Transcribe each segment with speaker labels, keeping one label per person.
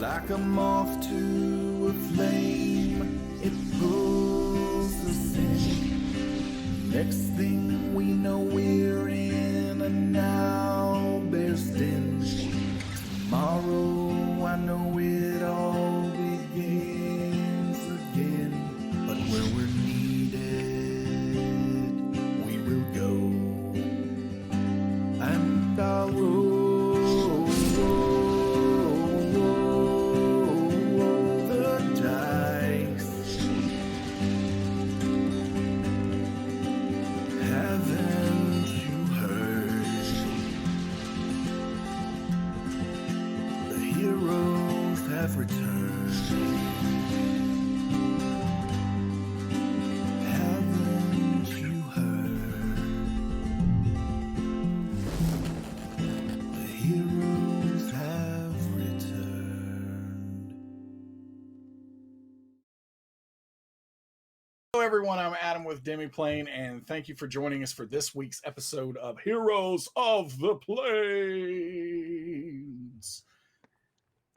Speaker 1: Like a moth to a flame, it pulls us in. Next thing we know, we're in a now bear's den. Tomorrow, I know it all begins again. But where we're needed, we will go. And I'll roll the dice. Haven't you heard? The heroes have returned. Haven't you heard? The heroes have returned.
Speaker 2: Hello everyone, I'm Adam with Demiplane, and thank you for joining us for this week's episode of Heroes of the Plains.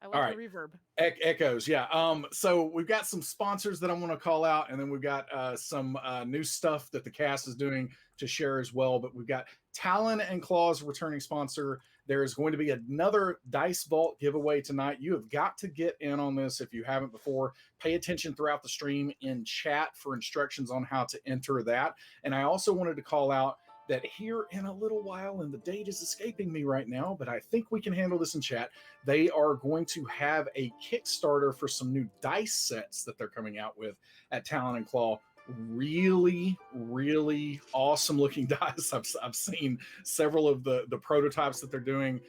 Speaker 3: I like
Speaker 2: All right.
Speaker 3: the reverb.
Speaker 2: Echoes, yeah. So we've got some sponsors that I want to call out, and then we've got some new stuff that the cast is doing to share as well. But we've got Talon and Claw's returning sponsor. There is going to be another Dice Vault giveaway tonight. You have got to get in on this if you haven't before. Pay attention throughout the stream in chat for instructions on how to enter that. And I also wanted to call out that here in a little while, and the date is escaping me right now, but I think we can handle this in chat. They are going to have a Kickstarter for some new dice sets that they're coming out with at Talon and Claw. Really, really awesome looking dice. I've seen several of the prototypes that they're doing.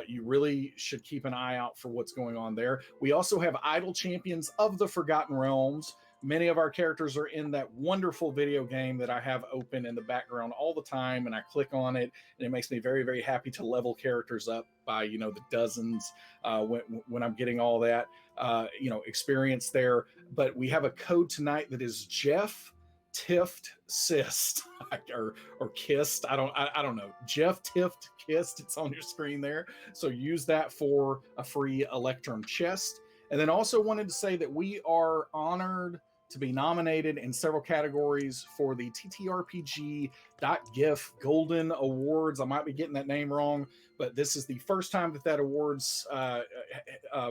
Speaker 2: You really should keep an eye out for what's going on there. We also have Idle Champions of the Forgotten Realms. Many of our characters are in that wonderful video game that I have open in the background all the time, and I click on it, and it makes me very, very happy to level characters up by, the dozens when I'm getting all that, experience there. But we have a code tonight that is Jeff Tift Sist or Kissed. I don't know. Jeff Tift Kissed. It's on your screen there. So use that for a free Electrum chest. And then also wanted to say that we are honored to be nominated in several categories for the TTRPG.GIF Golden Awards. I might be getting that name wrong, but this is the first time that awards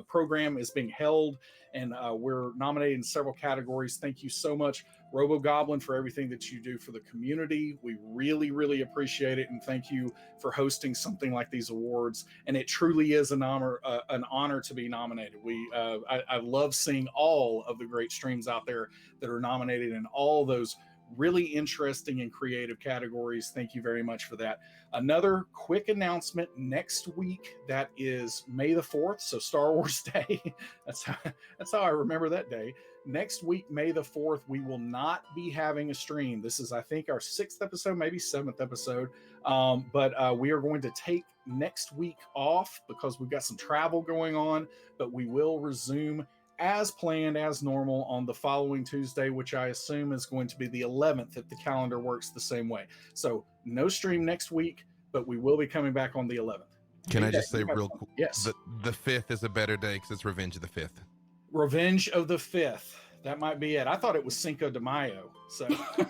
Speaker 2: program is being held, and we're nominated in several categories. Thank you so much, Robo Goblin, for everything that you do for the community. We really, really appreciate it, and thank you for hosting something like these awards. And it truly is an honor to be nominated. I love seeing all of the great streams out there that are nominated in all those really interesting and creative categories. Thank you very much for that. Another quick announcement next week, that is May the 4th, so Star Wars Day. That's how I remember that day. Next week, May the 4th, we will not be having a stream. This is, I think, our 6th episode, maybe 7th episode. But we are going to take next week off because we've got some travel going on, but we will resume as planned, as normal, on the following Tuesday, which I assume is going to be the 11th if the calendar works the same way. So no stream next week, but we will be coming back on the 11th.
Speaker 4: Can I just say real quick?
Speaker 2: Yes.
Speaker 4: The 5th is a better day because it's Revenge of the 5th.
Speaker 2: Revenge of the 5th. That might be it. I thought it was Cinco de Mayo. So
Speaker 3: It's a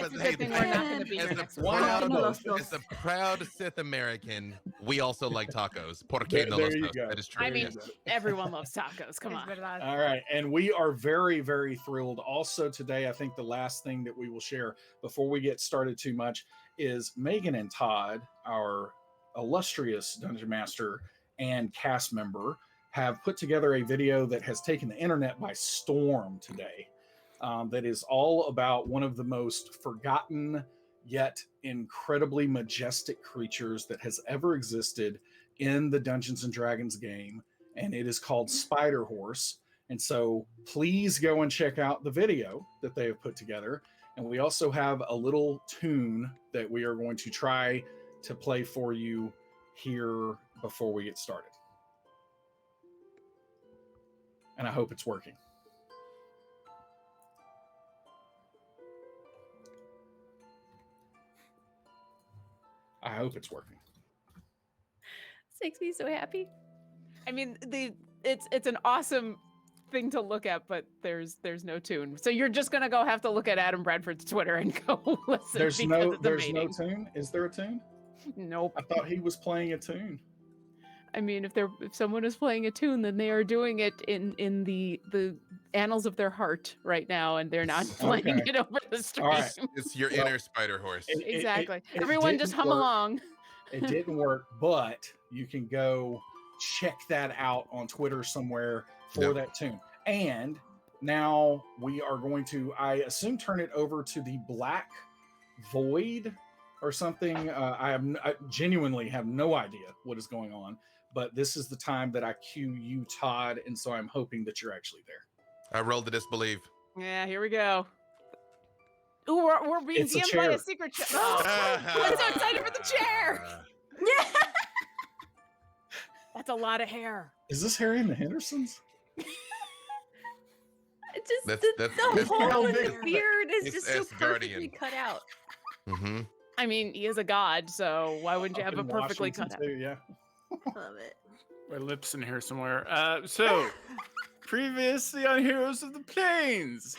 Speaker 3: good thing we're not going to be here next week.
Speaker 4: As a proud Sith American, we also like tacos. Por qué no los dos? That is true.
Speaker 3: I mean, everyone loves tacos. Come on.
Speaker 2: All right. And we are very, very thrilled. Also today, I think the last thing that we will share before we get started too much is Meagan and Todd, our illustrious Dungeon Master and cast member, have put together a video that has taken the internet by storm today. That is all about one of the most forgotten yet incredibly majestic creatures that has ever existed in the Dungeons and Dragons game, and it is called Spider Horse. And so please go and check out the video that they have put together. And we also have a little tune that we are going to try to play for you here before we get started. And I hope it's working. I hope it's working.
Speaker 5: This makes me so happy.
Speaker 3: I mean, the it's an awesome thing to look at, but there's no tune. So you're just gonna go have to look at Adam Bradford's Twitter and go listen.
Speaker 2: There's
Speaker 3: because
Speaker 2: no
Speaker 3: it's amazing.
Speaker 2: tune. Is there a tune?
Speaker 3: Nope.
Speaker 2: I thought he was playing a tune.
Speaker 3: I mean, if someone is playing a tune, then they are doing it in the annals of their heart right now, and they're not playing it over the stream.
Speaker 2: All right.
Speaker 4: It's your inner spider horse.
Speaker 3: Exactly. Everyone just hum along.
Speaker 2: It didn't work, but you can go check that out on Twitter somewhere for that tune. And now we are going to, I assume, turn it over to the Black Void or something. I genuinely have no idea what is going on, but this is the time that I cue you, Todd, and so I'm hoping that you're actually there.
Speaker 4: I rolled to disbelieve.
Speaker 3: Yeah, here we go. Ooh, we're being
Speaker 2: It's a
Speaker 3: DM'd by
Speaker 2: chair.
Speaker 3: a secret chair. Oh, I'm so excited for the chair.
Speaker 5: Yeah.
Speaker 3: That's a lot of hair.
Speaker 2: Is this Harry and the Hendersons?
Speaker 5: It just
Speaker 4: That's
Speaker 5: the hole in the
Speaker 2: big.
Speaker 5: beard is
Speaker 4: It's
Speaker 5: just so
Speaker 4: Asgardian.
Speaker 5: perfectly cut out.
Speaker 4: Mm-hmm.
Speaker 3: I mean, he is a god, so why wouldn't you have
Speaker 2: Up
Speaker 3: it
Speaker 2: in
Speaker 3: perfectly
Speaker 2: Washington
Speaker 3: cut out?
Speaker 2: too, yeah.
Speaker 5: Love it.
Speaker 6: My lips in here somewhere. So, previously on Heroes of the Plains,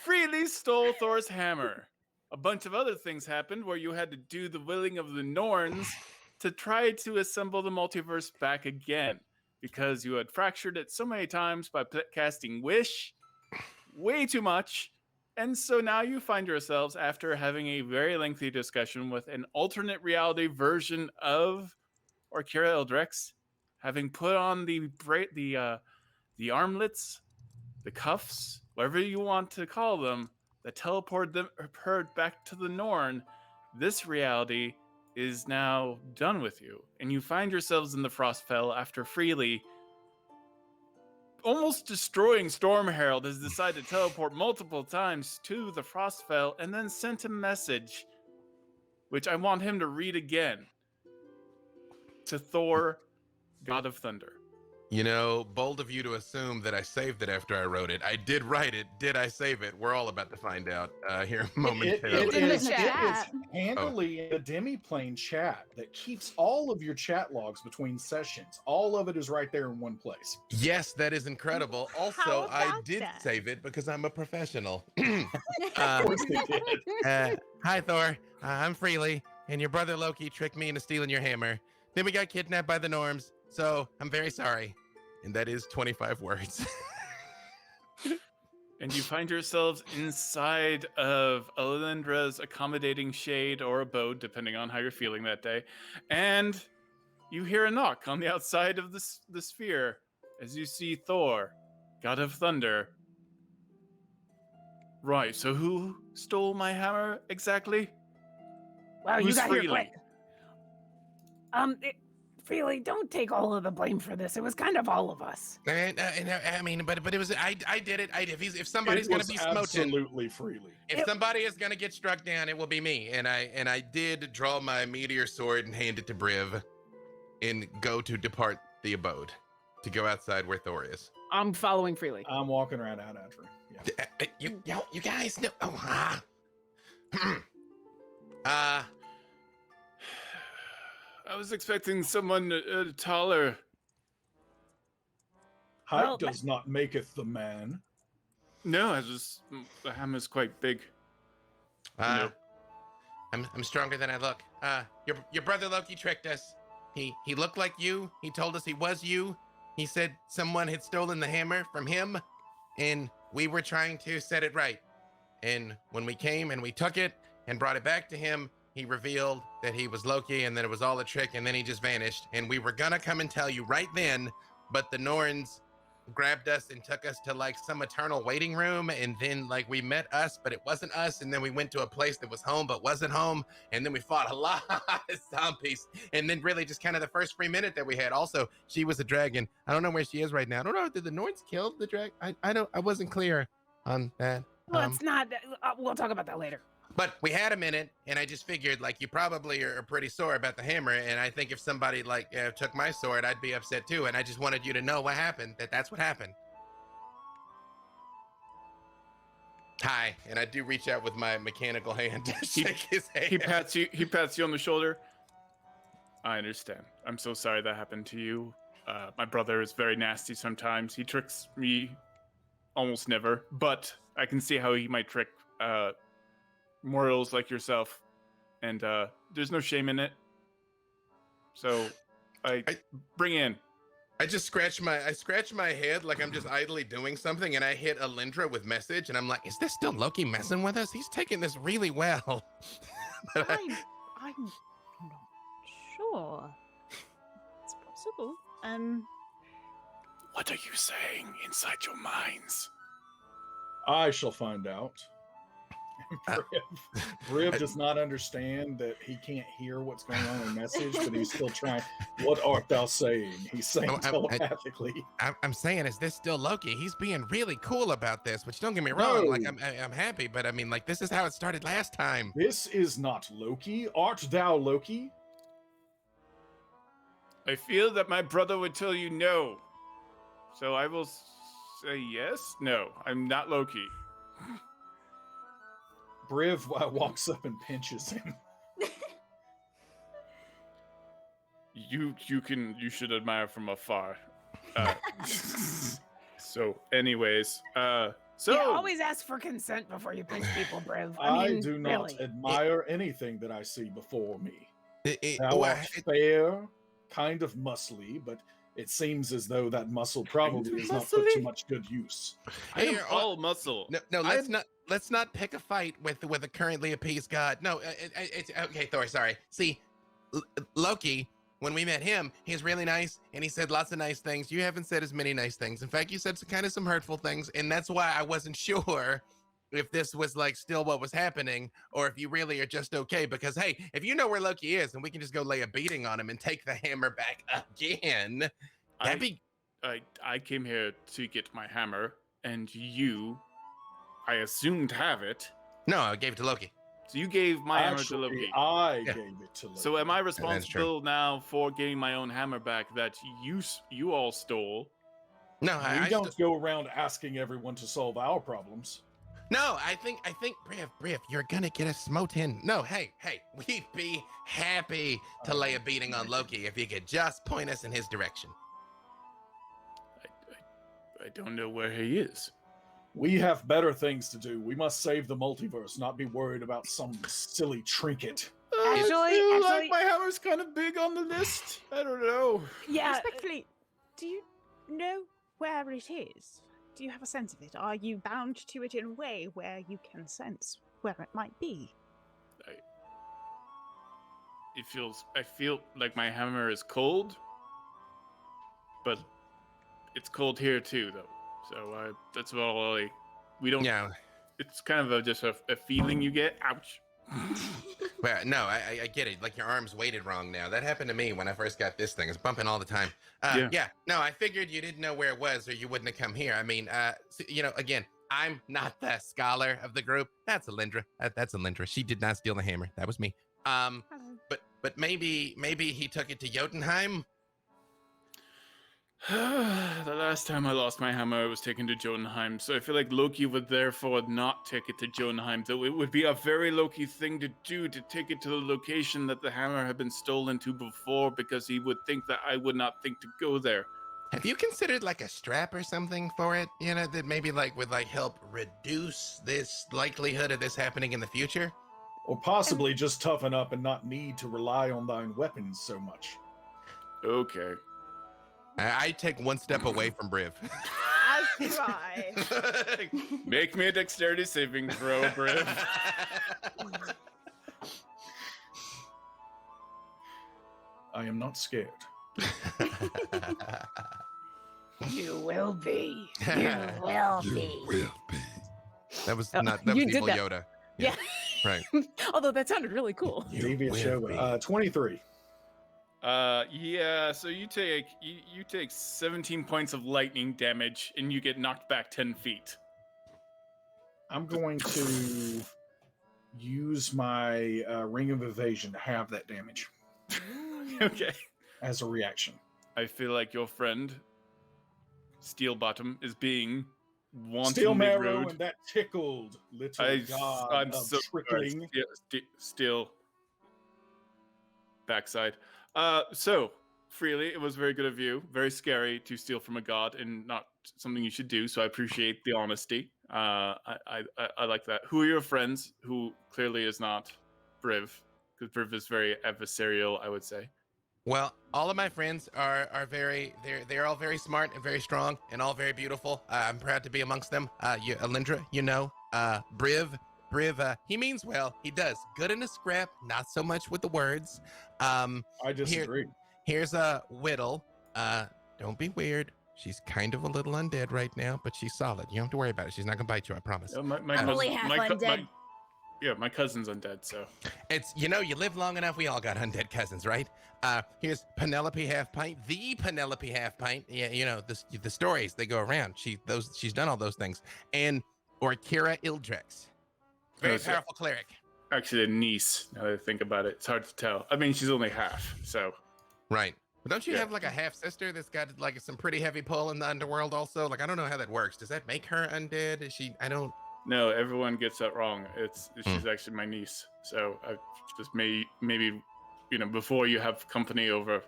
Speaker 6: Freely stole Thor's hammer. A bunch of other things happened where you had to do the willing of the Norns to try to assemble the multiverse back again, because you had fractured it so many times by casting Wish way too much. And so now you find yourselves, after having a very lengthy discussion with an alternate reality version of Orkira Ildrex, having put on the armlets, the cuffs, whatever you want to call them, that teleport them back to the Norn, this reality is now done with you. And you find yourselves in the Frostfell after Freely, almost destroying Storm Herald, has decided to teleport multiple times to the Frostfell and then sent a message, which I want him to read again, to Thor, God of Thunder.
Speaker 4: You know, bold of you to assume that I saved it after I wrote it. I did write it. Did I save it? We're all about to find out here momentarily.
Speaker 3: It's in the
Speaker 2: It is
Speaker 3: chat.
Speaker 2: handily in the Demiplane chat that keeps all of your chat logs between sessions. All of it is right there in one place.
Speaker 4: Yes, that is incredible. Also,
Speaker 5: How
Speaker 4: I
Speaker 5: about
Speaker 4: did
Speaker 5: that?
Speaker 4: save it because I'm a professional.
Speaker 2: Of course they did.
Speaker 4: Hi, Thor. I'm Freely, and your brother Loki tricked me into stealing your hammer. Then we got kidnapped by the Norms, so I'm very sorry. And that is 25 words.
Speaker 6: And you find yourselves inside of Alyndra's accommodating shade or abode, depending on how you're feeling that day. And you hear a knock on the outside of the sphere as you see Thor, God of Thunder. Right, so who stole my hammer exactly?
Speaker 3: Wow, you
Speaker 6: Who's
Speaker 3: got here
Speaker 6: Freely?
Speaker 3: quick. Freely, don't take all of the blame for this. It was kind of all of us.
Speaker 4: I mean, but it was I did it. If somebody's
Speaker 2: It
Speaker 4: gonna
Speaker 2: was
Speaker 4: be smoten,
Speaker 2: absolutely Freely.
Speaker 4: if somebody is gonna get struck down, it will be me. And I did draw my meteor sword and hand it to Briv, and go to depart the abode, to go outside where Thor is.
Speaker 3: I'm following Freely.
Speaker 2: I'm walking right out after him. Yeah.
Speaker 4: You guys know.
Speaker 6: I was expecting someone taller.
Speaker 2: Height
Speaker 3: Well,
Speaker 2: does not maketh the man.
Speaker 6: No, the hammer's quite big. No.
Speaker 4: I'm stronger than I look. Your brother Loki tricked us. He looked like you. He told us he was you. He said someone had stolen the hammer from him, and we were trying to set it right. And when we came and we took it and brought it back to him, he revealed that he was Loki, and that it was all a trick, and then he just vanished. And we were gonna come and tell you right then, but the Norns grabbed us and took us to like some eternal waiting room, and then like we met us, but it wasn't us, and then we went to a place that was home but wasn't home, and then we fought a lot of zombies, and then really just kind of the first free minute that we had. Also, she was a dragon. I don't know where she is right now. I don't know. Did the Norns kill the dragon? I wasn't clear on that.
Speaker 3: Let's not. We'll talk about that later.
Speaker 4: But we had a minute, and I just figured, like, you probably are pretty sore about the hammer, and I think if somebody, like, took my sword, I'd be upset too, and I just wanted you to know what happened, that's what happened. Hi, and I do reach out with my mechanical hand to shake his hand.
Speaker 6: He pats you on the shoulder. I understand. I'm so sorry that happened to you. My brother is very nasty sometimes. He tricks me almost never, but I can see how he might trick mortals like yourself, and there's no shame in it. So I bring in.
Speaker 4: I scratch my head like I'm just idly doing something, and I hit Alyndra with message, and I'm like, is this still Loki messing with us? He's taking this really well. But
Speaker 7: I'm not sure. It's possible.
Speaker 2: What are you saying inside your minds? I shall find out. Briv does not understand that he can't hear what's going on in the message, but he's still trying. What art thou saying? He's saying telepathically.
Speaker 4: I'm saying, is this still Loki? He's being really cool about this, which don't get me wrong.
Speaker 2: No.
Speaker 4: Like I'm happy, but I mean, like this is how it started last time.
Speaker 2: This is not Loki. Art thou Loki?
Speaker 6: I feel that my brother would tell you no. So I will say yes. No, I'm not Loki.
Speaker 2: Briv walks up and pinches him.
Speaker 6: You should admire from afar. So anyways,
Speaker 3: You always ask for consent before you pinch people, Briv.
Speaker 2: I do not
Speaker 3: really.
Speaker 2: admire anything that I see before me. Thou
Speaker 4: Oh,
Speaker 2: art fair, kind of muscly, but it seems as though that muscle probably is not put to much good use.
Speaker 6: I am all muscle.
Speaker 4: No, let's not pick a fight with a currently appeased god. No, it's okay, Thor. Sorry. See, Loki. When we met him, he's really nice, and he said lots of nice things. You haven't said as many nice things. In fact, you said some hurtful things, and that's why I wasn't sure if this was like still what was happening, or if you really are just okay. Because hey, if you know where Loki is, and we can just go lay a beating on him and take the hammer back again, that'd be.
Speaker 6: I came here to get my hammer, and you, I assumed, have it.
Speaker 4: No, I gave it to Loki.
Speaker 6: So you gave my hammer to Loki.
Speaker 2: I gave it to Loki.
Speaker 6: So am I responsible now for getting my own hammer back that you all stole?
Speaker 4: No,
Speaker 2: we don't go around asking everyone to solve our problems.
Speaker 4: No, I think, Briv, you're gonna get us smote in. No, hey, we'd be happy to lay a beating on Loki if you could just point us in his direction.
Speaker 6: I don't know where he is.
Speaker 2: We have better things to do. We must save the multiverse, not be worried about some silly trinket.
Speaker 3: Actually,
Speaker 6: like my hammer's kind of big on the list. I don't know.
Speaker 3: yeah.
Speaker 7: Respectfully, do you know where it is? Do you have a sense of it? Are you bound to it in a way where you can sense where it might be?
Speaker 6: I feel like my hammer is cold, but it's cold here too, though. So that's about we don't.
Speaker 4: Yeah.
Speaker 6: It's kind of just a feeling you get. Ouch.
Speaker 4: Well, no, I get it. Like your arm's weighted wrong now. That happened to me when I first got this thing. It's bumping all the time. Yeah. No, I figured you didn't know where it was, or you wouldn't have come here. I mean, again, I'm not the scholar of the group. That's Alyndra. That's Alyndra. She did not steal the hammer. That was me. But maybe he took it to Jotunheim.
Speaker 6: The last time I lost my hammer, it was taken to Jotunheim, so I feel like Loki would therefore not take it to Jotunheim, though it would be a very Loki thing to do to take it to the location that the hammer had been stolen to before, because he would think that I would not think to go there.
Speaker 4: Have you considered like a strap or something for it? You know, that maybe like would like help reduce this likelihood of this happening in the future?
Speaker 2: Or possibly just toughen up and not need to rely on thine weapons so much.
Speaker 6: Okay.
Speaker 4: I take one step away from Briv.
Speaker 5: As do I.
Speaker 6: Make me a dexterity saving throw, Briv.
Speaker 2: I am not scared.
Speaker 3: You will be.
Speaker 5: You will be.
Speaker 4: That was
Speaker 3: Oh,
Speaker 4: not that
Speaker 3: you
Speaker 4: was
Speaker 3: did
Speaker 4: evil
Speaker 3: that.
Speaker 4: Yoda.
Speaker 3: Yeah.
Speaker 4: Right.
Speaker 3: Although that sounded really cool.
Speaker 2: Devious show. 23.
Speaker 6: Yeah, so you take 17 points of lightning damage and you get knocked back 10 feet.
Speaker 2: I'm going to use my Ring of Evasion to have that damage
Speaker 6: Okay.
Speaker 2: as a reaction.
Speaker 6: I feel like your friend Steelbottom is being wantonly
Speaker 2: Steelmarrow
Speaker 6: rude.
Speaker 2: and that tickled little god
Speaker 6: I'm
Speaker 2: of
Speaker 6: so
Speaker 2: trickling.
Speaker 6: Steel backside. So freely. It was very good of you. Very scary to steal from a god and not something you should do. So I appreciate the honesty. I like that. Who are your friends? Who clearly is not Briv, because Briv is very adversarial, I would say.
Speaker 4: Well, all of my friends are they're all very smart and very strong and all very beautiful. I'm proud to be amongst them. Alyndra, Briv, he means well. He does good in a scrap, not so much with the words.
Speaker 2: I disagree.
Speaker 4: Here's Widdle. Don't be weird. She's kind of a little undead right now, but she's solid. You don't have to worry about it. She's not gonna bite you, I promise.
Speaker 5: I'm only half undead.
Speaker 6: My cousin's undead, so.
Speaker 4: It's, you live long enough, we all got undead cousins, right? Here's Penelope Half-Pint, the Penelope Half-Pint. Yeah, the stories, they go around. She's done all those things. And Orkira Ildrex. Very powerful cleric.
Speaker 6: Actually, a niece, now that I think about it. It's hard to tell. I mean, she's only half, so.
Speaker 4: Right. But don't you have like a half-sister that's got like some pretty heavy pull in the underworld also? Like, I don't know how that works. Does that make her undead? Is she, I don't...
Speaker 6: No, everyone gets that wrong. She's actually my niece. So I just maybe, before you have company over,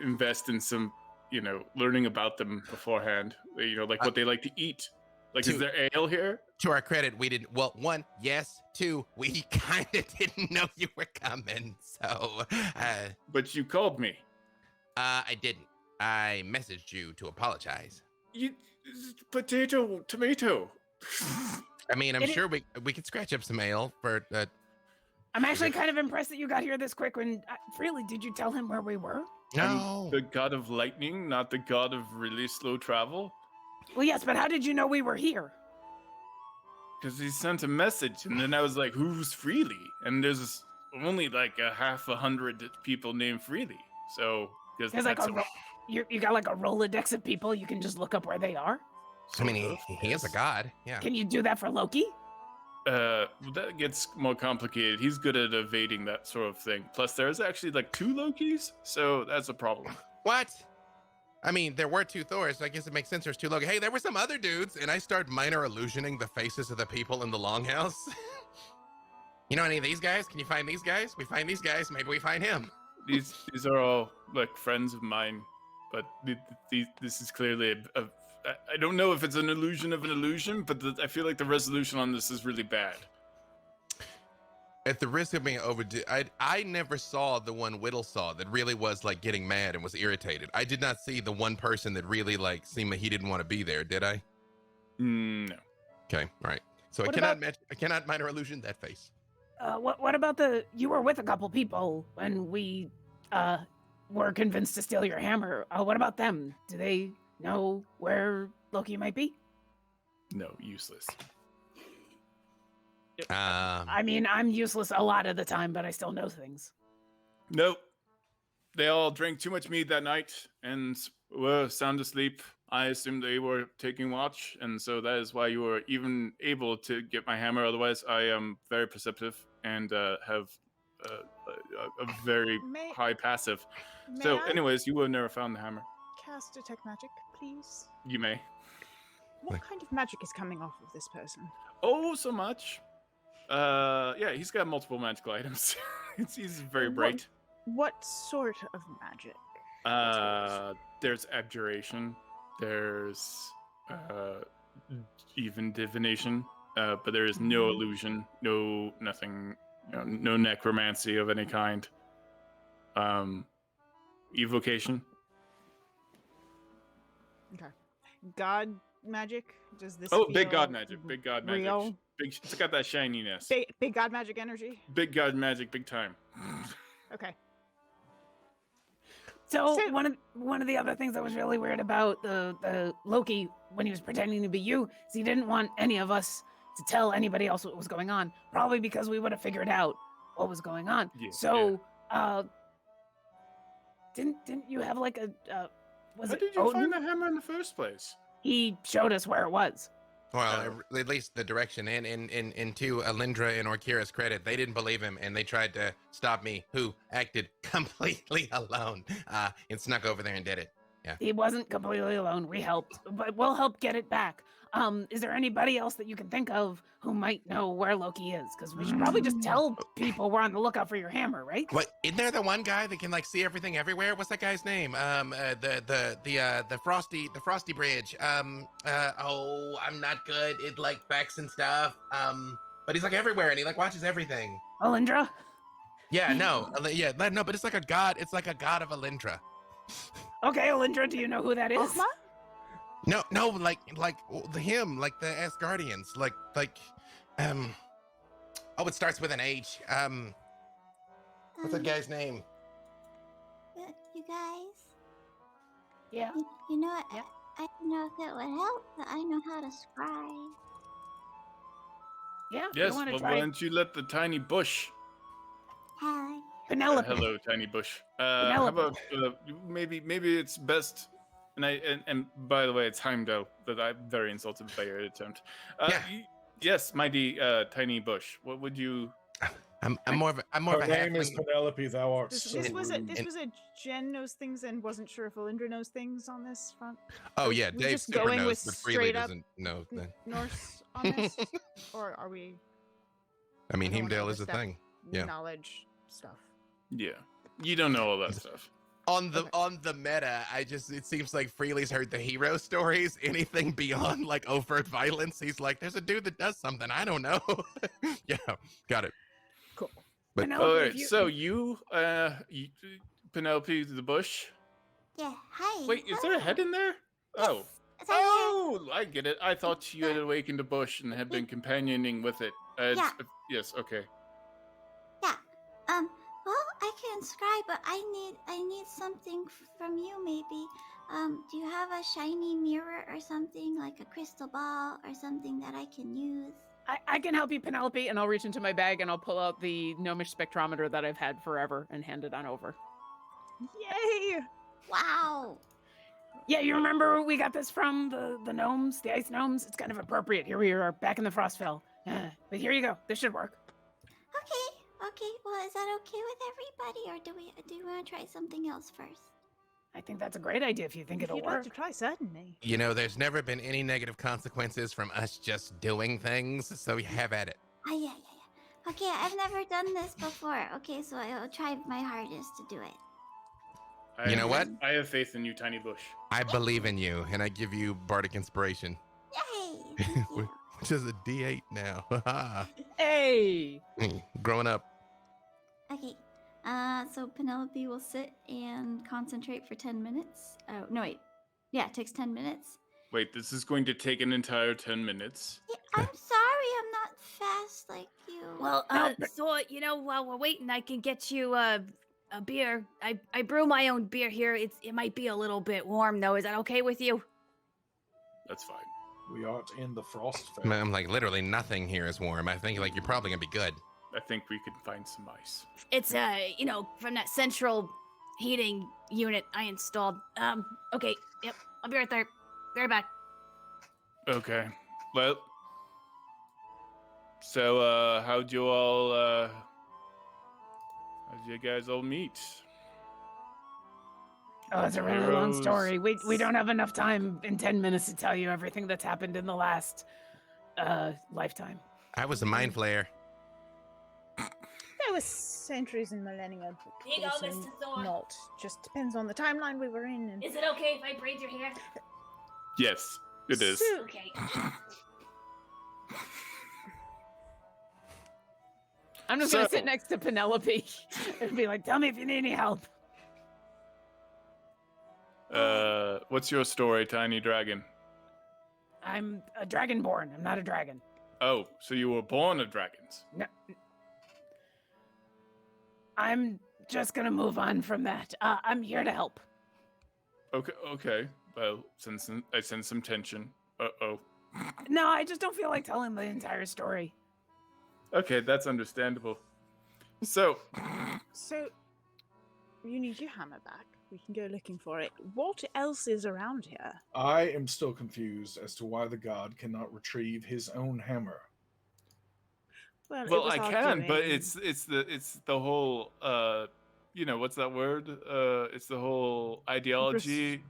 Speaker 6: invest in some, learning about them beforehand. Like what they like to eat. Like, is there ale here?
Speaker 4: To our credit, we didn't. Well, one, yes. Two, we kind of didn't know you were coming. So,
Speaker 6: but you called me.
Speaker 4: I didn't. I messaged you to apologize.
Speaker 6: Tomato.
Speaker 4: I mean, I'm sure we could scratch up some ale for.
Speaker 3: I'm actually kind of impressed that you got here this quick. Really, did you tell him where we were?
Speaker 4: No.
Speaker 6: I'm the god of lightning, not the god of really slow travel.
Speaker 3: Well, yes, but how did you know we were here?
Speaker 6: Because he sent a message, and then I was like, "Who's Freely?" And there's only like 100 people named Freely. So
Speaker 3: because like you got like a Rolodex of people, you can just look up where they are.
Speaker 4: I mean, he is a god. Yeah.
Speaker 3: Can you do that for Loki?
Speaker 6: That gets more complicated. He's good at evading that sort of thing. Plus, there's actually like 2 Lokis, so that's a problem.
Speaker 4: What? I mean, there were 2 Thors, so I guess it makes sense there's 2 Loki. Hey, there were some other dudes, and I start minor illusioning the faces of the people in the longhouse. You know any of these guys? Can you find these guys? We find these guys, maybe we find him.
Speaker 6: These are all like friends of mine, but this is clearly I don't know if it's an illusion of an illusion, but I feel like the resolution on this is really bad.
Speaker 4: At the risk of being overdue, I never saw the one Widdle saw that really was like getting mad and was irritated. I did not see the one person that really like seemed like he didn't want to be there, did I?
Speaker 6: No.
Speaker 4: Okay, all right. So I cannot minor illusion that face.
Speaker 3: What about you were with a couple people when we were convinced to steal your hammer. What about them? Do they know where Loki might be?
Speaker 6: No, useless.
Speaker 3: I mean, I'm useless a lot of the time, but I still know things.
Speaker 6: Nope. They all drank too much mead that night and were sound asleep. I assumed they were taking watch, and so that is why you were even able to get my hammer. Otherwise, I am very perceptive and have a very high passive. So, anyways, you would have never found the hammer.
Speaker 7: Cast Detect Magic, please.
Speaker 6: You may.
Speaker 7: What kind of magic is coming off of this person?
Speaker 6: Oh, so much. Yeah, he's got multiple magical items. He's very bright.
Speaker 7: What sort of magic?
Speaker 6: There's abjuration. There's even divination. But there is no illusion, no nothing, no necromancy of any kind. Evocation.
Speaker 7: Okay. God magic? Does this
Speaker 6: big god magic. Big god magic.
Speaker 7: Real?
Speaker 6: It's got that shininess.
Speaker 7: Big god magic energy?
Speaker 6: Big god magic, big time.
Speaker 7: Okay.
Speaker 3: So one of the other things that was really weird about the Loki when he was pretending to be you is he didn't want any of us to tell anybody else what was going on, probably because we would have figured out what was going on.
Speaker 6: Yeah,
Speaker 3: so didn't you have like a
Speaker 6: How did you find the hammer in the first place?
Speaker 3: He showed us where it was.
Speaker 4: Well, at least the direction. And to Alyndra and Orkira's credit, they didn't believe him, and they tried to stop me, who acted completely alone and snuck over there and did it. Yeah.
Speaker 3: He wasn't completely alone. We helped, but we'll help get it back. Is there anybody else that you can think of who might know where Loki is? Because we should probably just tell people we're on the lookout for your hammer, right?
Speaker 4: What? Isn't there the one guy that can like see everything everywhere? What's that guy's name? The frosty bridge. Oh, I'm not good at like facts and stuff. But he's like everywhere and he like watches everything.
Speaker 3: Alyndra?
Speaker 4: Yeah, no, no, but it's like a god. It's like a god of Alyndra.
Speaker 3: Okay, Alyndra, do you know who that is?
Speaker 5: Ogma?
Speaker 4: No, like the him, like the Asgardians, like oh, it starts with an H. What's that guy's name?
Speaker 5: You guys?
Speaker 3: Yeah.
Speaker 5: You know what?
Speaker 3: Yeah.
Speaker 5: I don't know if it would help, but I know how to scry.
Speaker 3: Yeah.
Speaker 6: Yes,
Speaker 3: You want to
Speaker 6: well,
Speaker 3: try
Speaker 6: why don't you let the tiny bush?
Speaker 5: Hi.
Speaker 3: Penelope?
Speaker 6: Hello, tiny bush. How about maybe it's best. And by the way, it's Heimdall that I'm very insulted by your attempt.
Speaker 4: Yeah.
Speaker 6: Yes, mighty tiny bush. What would you?
Speaker 4: I'm more of a
Speaker 2: Her name is
Speaker 4: halfling.
Speaker 2: Penelope. Thou art
Speaker 7: This
Speaker 2: so
Speaker 7: was
Speaker 2: rude.
Speaker 7: a Jen knows things and wasn't sure if Alyndra knows things on this front.
Speaker 4: Oh yeah,
Speaker 7: we
Speaker 4: Dave
Speaker 7: just
Speaker 4: super
Speaker 7: going
Speaker 4: knows,
Speaker 7: with
Speaker 4: but Freely
Speaker 7: straight up
Speaker 4: doesn't know. Then.
Speaker 7: Norse on this, or are we?
Speaker 4: I mean,
Speaker 7: I don't wanna
Speaker 4: Heimdall is a
Speaker 7: overstep
Speaker 4: thing. Yeah.
Speaker 7: Knowledge stuff.
Speaker 6: Yeah, you don't know all that stuff.
Speaker 4: On the meta, it seems like Freely's heard the hero stories. Anything beyond like overt violence, he's like, there's a dude that does something. I don't know. Yeah, got it.
Speaker 3: Cool.
Speaker 4: But-
Speaker 3: Penelope,
Speaker 6: All
Speaker 3: if
Speaker 6: right, so you, Penelope the bush.
Speaker 5: Yeah. Hi.
Speaker 6: Wait, is there a head in there? Oh.
Speaker 5: It's right
Speaker 6: Oh, I get it. I thought you had awakened a bush and had been companioning with it.
Speaker 5: Yeah.
Speaker 6: Yes, okay.
Speaker 5: here. Yeah. Well, I can scry, but I need something from you, maybe. Do you have a shiny mirror or something, like a crystal ball or something that I can use?
Speaker 3: I can help you, Penelope, and I'll reach into my bag and I'll pull out the gnomish spectrometer that I've had forever and hand it on over.
Speaker 7: Yay!
Speaker 5: Wow.
Speaker 3: Yeah, you remember we got this from the gnomes, the ice gnomes? It's kind of appropriate. Here we are back in the Frostfell. But here you go. This should work.
Speaker 5: Okay. Well, is that okay with everybody, or do you want to try something else first?
Speaker 3: I think that's a great idea if you think
Speaker 7: If
Speaker 3: it'll
Speaker 7: you'd like
Speaker 3: work.
Speaker 7: to try, certainly.
Speaker 4: You know, there's never been any negative consequences from us just doing things, so have at it.
Speaker 5: Yeah. Okay, I've never done this before. Okay, so I'll try my hardest to do it.
Speaker 4: You know what?
Speaker 6: I have faith in you, tiny bush.
Speaker 4: I believe in you, and I give you bardic inspiration,
Speaker 5: Yay! Thank you.
Speaker 4: which is a D8 now.
Speaker 3: Hey!
Speaker 4: Growing up.
Speaker 5: Okay, so Penelope will sit and concentrate for 10 minutes. Oh, no, wait. Yeah, it takes 10 minutes.
Speaker 6: Wait, this is going to take an entire 10 minutes.
Speaker 5: Yeah, I'm sorry, I'm not fast like you.
Speaker 8: Well, so while we're waiting, I can get you a beer. I brew my own beer here. It might be a little bit warm though. Is that okay with you?
Speaker 6: That's fine.
Speaker 2: We aren't in the frost.
Speaker 4: I'm like, literally nothing here is warm. I think like you're probably gonna be good.
Speaker 6: I think we can find some ice.
Speaker 8: It's from that central heating unit I installed. Okay, yep, I'll be right there. Be right back.
Speaker 6: Okay. Well. So, how'd you guys all meet?
Speaker 3: Oh, it's a really long
Speaker 6: Heroes.
Speaker 3: story. We don't have enough time in 10 minutes to tell you everything that's happened in the last lifetime.
Speaker 4: I was a mind flayer.
Speaker 7: There was centuries and millennia.
Speaker 8: Here you go,
Speaker 7: also
Speaker 8: Mr. Thor.
Speaker 7: Not. Just depends on the timeline we were in. And
Speaker 8: Is it okay if I braid your hair?
Speaker 6: Yes, it is.
Speaker 7: So-
Speaker 8: Okay.
Speaker 3: I'm just gonna
Speaker 6: So-
Speaker 3: sit next to Penelope and be like, tell me if you need any help.
Speaker 6: What's your story, tiny dragon?
Speaker 3: I'm a dragonborn. I'm not a dragon.
Speaker 6: Oh, so you were born of dragons.
Speaker 3: No. I'm just gonna move on from that. I'm here to help.
Speaker 6: Okay. Well, I sense some tension. Uh-oh.
Speaker 3: No, I just don't feel like telling the entire story.
Speaker 6: Okay, that's understandable. So,
Speaker 7: So, you need your hammer back. We can go looking for it. What else is around here?
Speaker 2: I am still confused as to why the god cannot retrieve his own hammer.
Speaker 7: It
Speaker 6: well,
Speaker 7: was
Speaker 6: I
Speaker 7: our
Speaker 6: can, but
Speaker 7: doing.
Speaker 6: it's the whole what's that word? It's the whole ideology.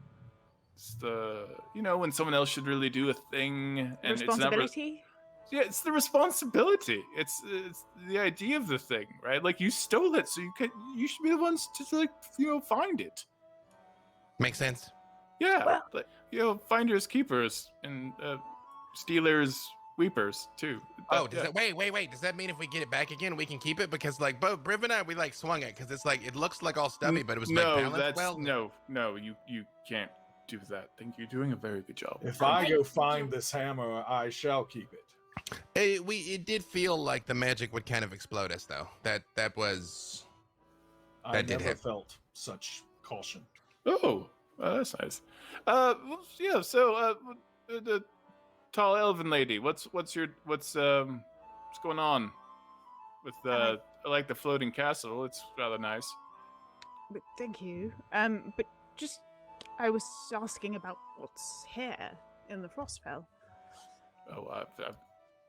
Speaker 6: It's the when someone else should really do a thing, and
Speaker 7: Responsibility.
Speaker 6: it's the responsibility. It's the idea of the thing, right? Like you stole it, so you should be the ones to find it.
Speaker 4: Makes sense.
Speaker 6: Yeah,
Speaker 3: Well-
Speaker 6: but finders keepers and stealers weepers too.
Speaker 4: Oh, wait. Does that mean if we get it back again, we can keep it? Because like both Briv and I, we like swung it because it's like it looks like all stubby, but it was balanced well.
Speaker 6: No, you can't do that. I think you're doing a very good job.
Speaker 2: If I go find this hammer, I shall keep it.
Speaker 4: It did feel like the magic would kind of explode us, though. That was.
Speaker 2: I
Speaker 4: That did
Speaker 2: never
Speaker 4: hit.
Speaker 2: felt such caution.
Speaker 6: Oh, that's nice. Yeah. So, the tall elven lady. What's going on with I like the floating castle. It's rather nice.
Speaker 7: But thank you. But just I was asking about what's here in the Frostfell.
Speaker 6: Oh,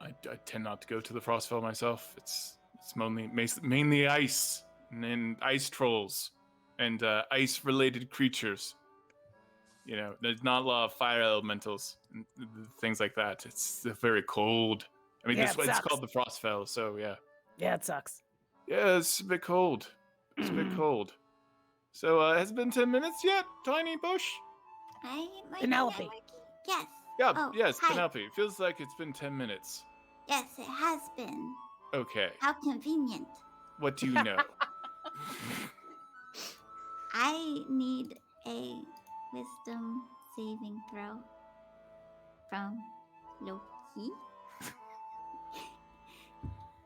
Speaker 6: I tend not to go to the Frostfell myself. It's mainly ice and then ice trolls and ice-related creatures. There's not a lot of fire elementals and things like that. It's very cold. I mean,
Speaker 3: Yeah,
Speaker 6: this
Speaker 3: it
Speaker 6: it's
Speaker 3: sucks.
Speaker 6: called the Frostfell, so yeah.
Speaker 3: Yeah, it sucks.
Speaker 6: Yeah, it's a bit cold. It's a bit cold. So, has it been 10 minutes yet, Tiny Bush?
Speaker 3: Penelope.
Speaker 5: Yes.
Speaker 6: Yeah,
Speaker 5: Oh,
Speaker 6: yes,
Speaker 5: hi.
Speaker 6: Penelope. It feels like it's been 10 minutes.
Speaker 5: Yes, it has been.
Speaker 6: Okay,
Speaker 5: How convenient.
Speaker 6: what do you know?
Speaker 5: I need a wisdom saving throw from Loki.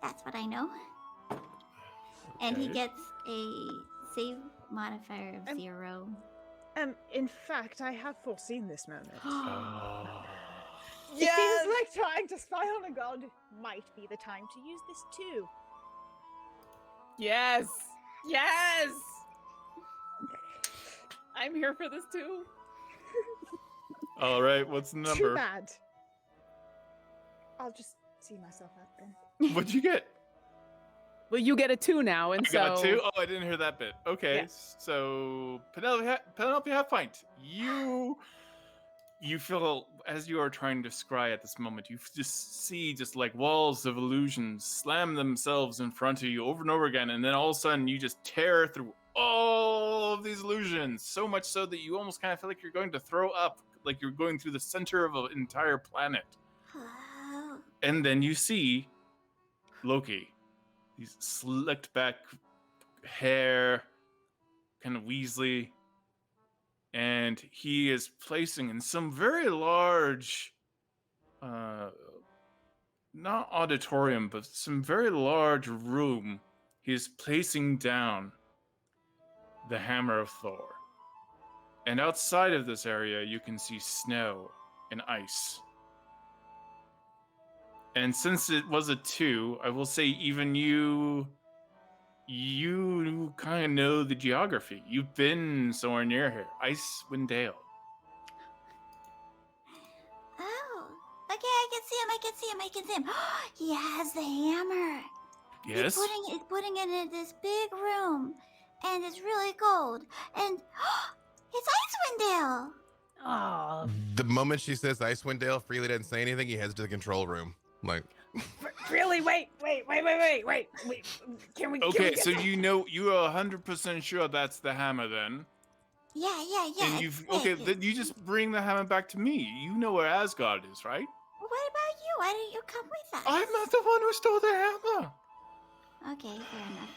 Speaker 5: That's what I know. And he
Speaker 6: Okay.
Speaker 5: gets a save modifier of 0.
Speaker 7: In fact, I have foreseen this moment.
Speaker 6: Oh.
Speaker 7: It seems like trying to spy on a god might be the time to use this too.
Speaker 3: Yes. Yes. I'm here for this too.
Speaker 6: All right, what's the
Speaker 7: Too
Speaker 6: number?
Speaker 7: bad. I'll just see myself out then.
Speaker 6: What'd you get?
Speaker 3: Well, you get a 2 now, and
Speaker 6: I got
Speaker 3: so
Speaker 6: 2? Oh, I didn't hear that bit. Okay,
Speaker 3: Yeah.
Speaker 6: so Penelope Half-Pint, you feel, as you are trying to scry at this moment, you just see like walls of illusions slam themselves in front of you over and over again, and then all of a sudden you just tear through all of these illusions, so much so that you almost kind of feel like you're going to throw up, like you're going through the center of an entire planet.
Speaker 5: Oh.
Speaker 6: And then you see Loki. He's slicked back hair, kind of Weasley. And he is placing in some very large, not auditorium, but some very large room. He is placing down the Hammer of Thor. And outside of this area, you can see snow and ice. And since it was a 2, I will say even you kind of know the geography. You've been somewhere near here. Icewind Dale.
Speaker 5: Oh. Okay, I can see him. He has the hammer.
Speaker 6: Yes?
Speaker 5: He's putting it in this big room. And it's really cold. And it's Icewind Dale.
Speaker 3: oh,
Speaker 4: The moment she says Icewind Dale, Freely doesn't say anything. He heads to the control room. Like,
Speaker 3: really? Wait. Can we?
Speaker 6: Okay,
Speaker 3: get
Speaker 6: so
Speaker 3: that?
Speaker 6: you are 100% sure that's the hammer then.
Speaker 5: Yeah.
Speaker 6: And then you just bring the hammer back to me. You know where Asgard is, right?
Speaker 5: What about you? Why didn't you come with us?
Speaker 6: I'm not the one who stole the hammer.
Speaker 5: Okay, fair enough.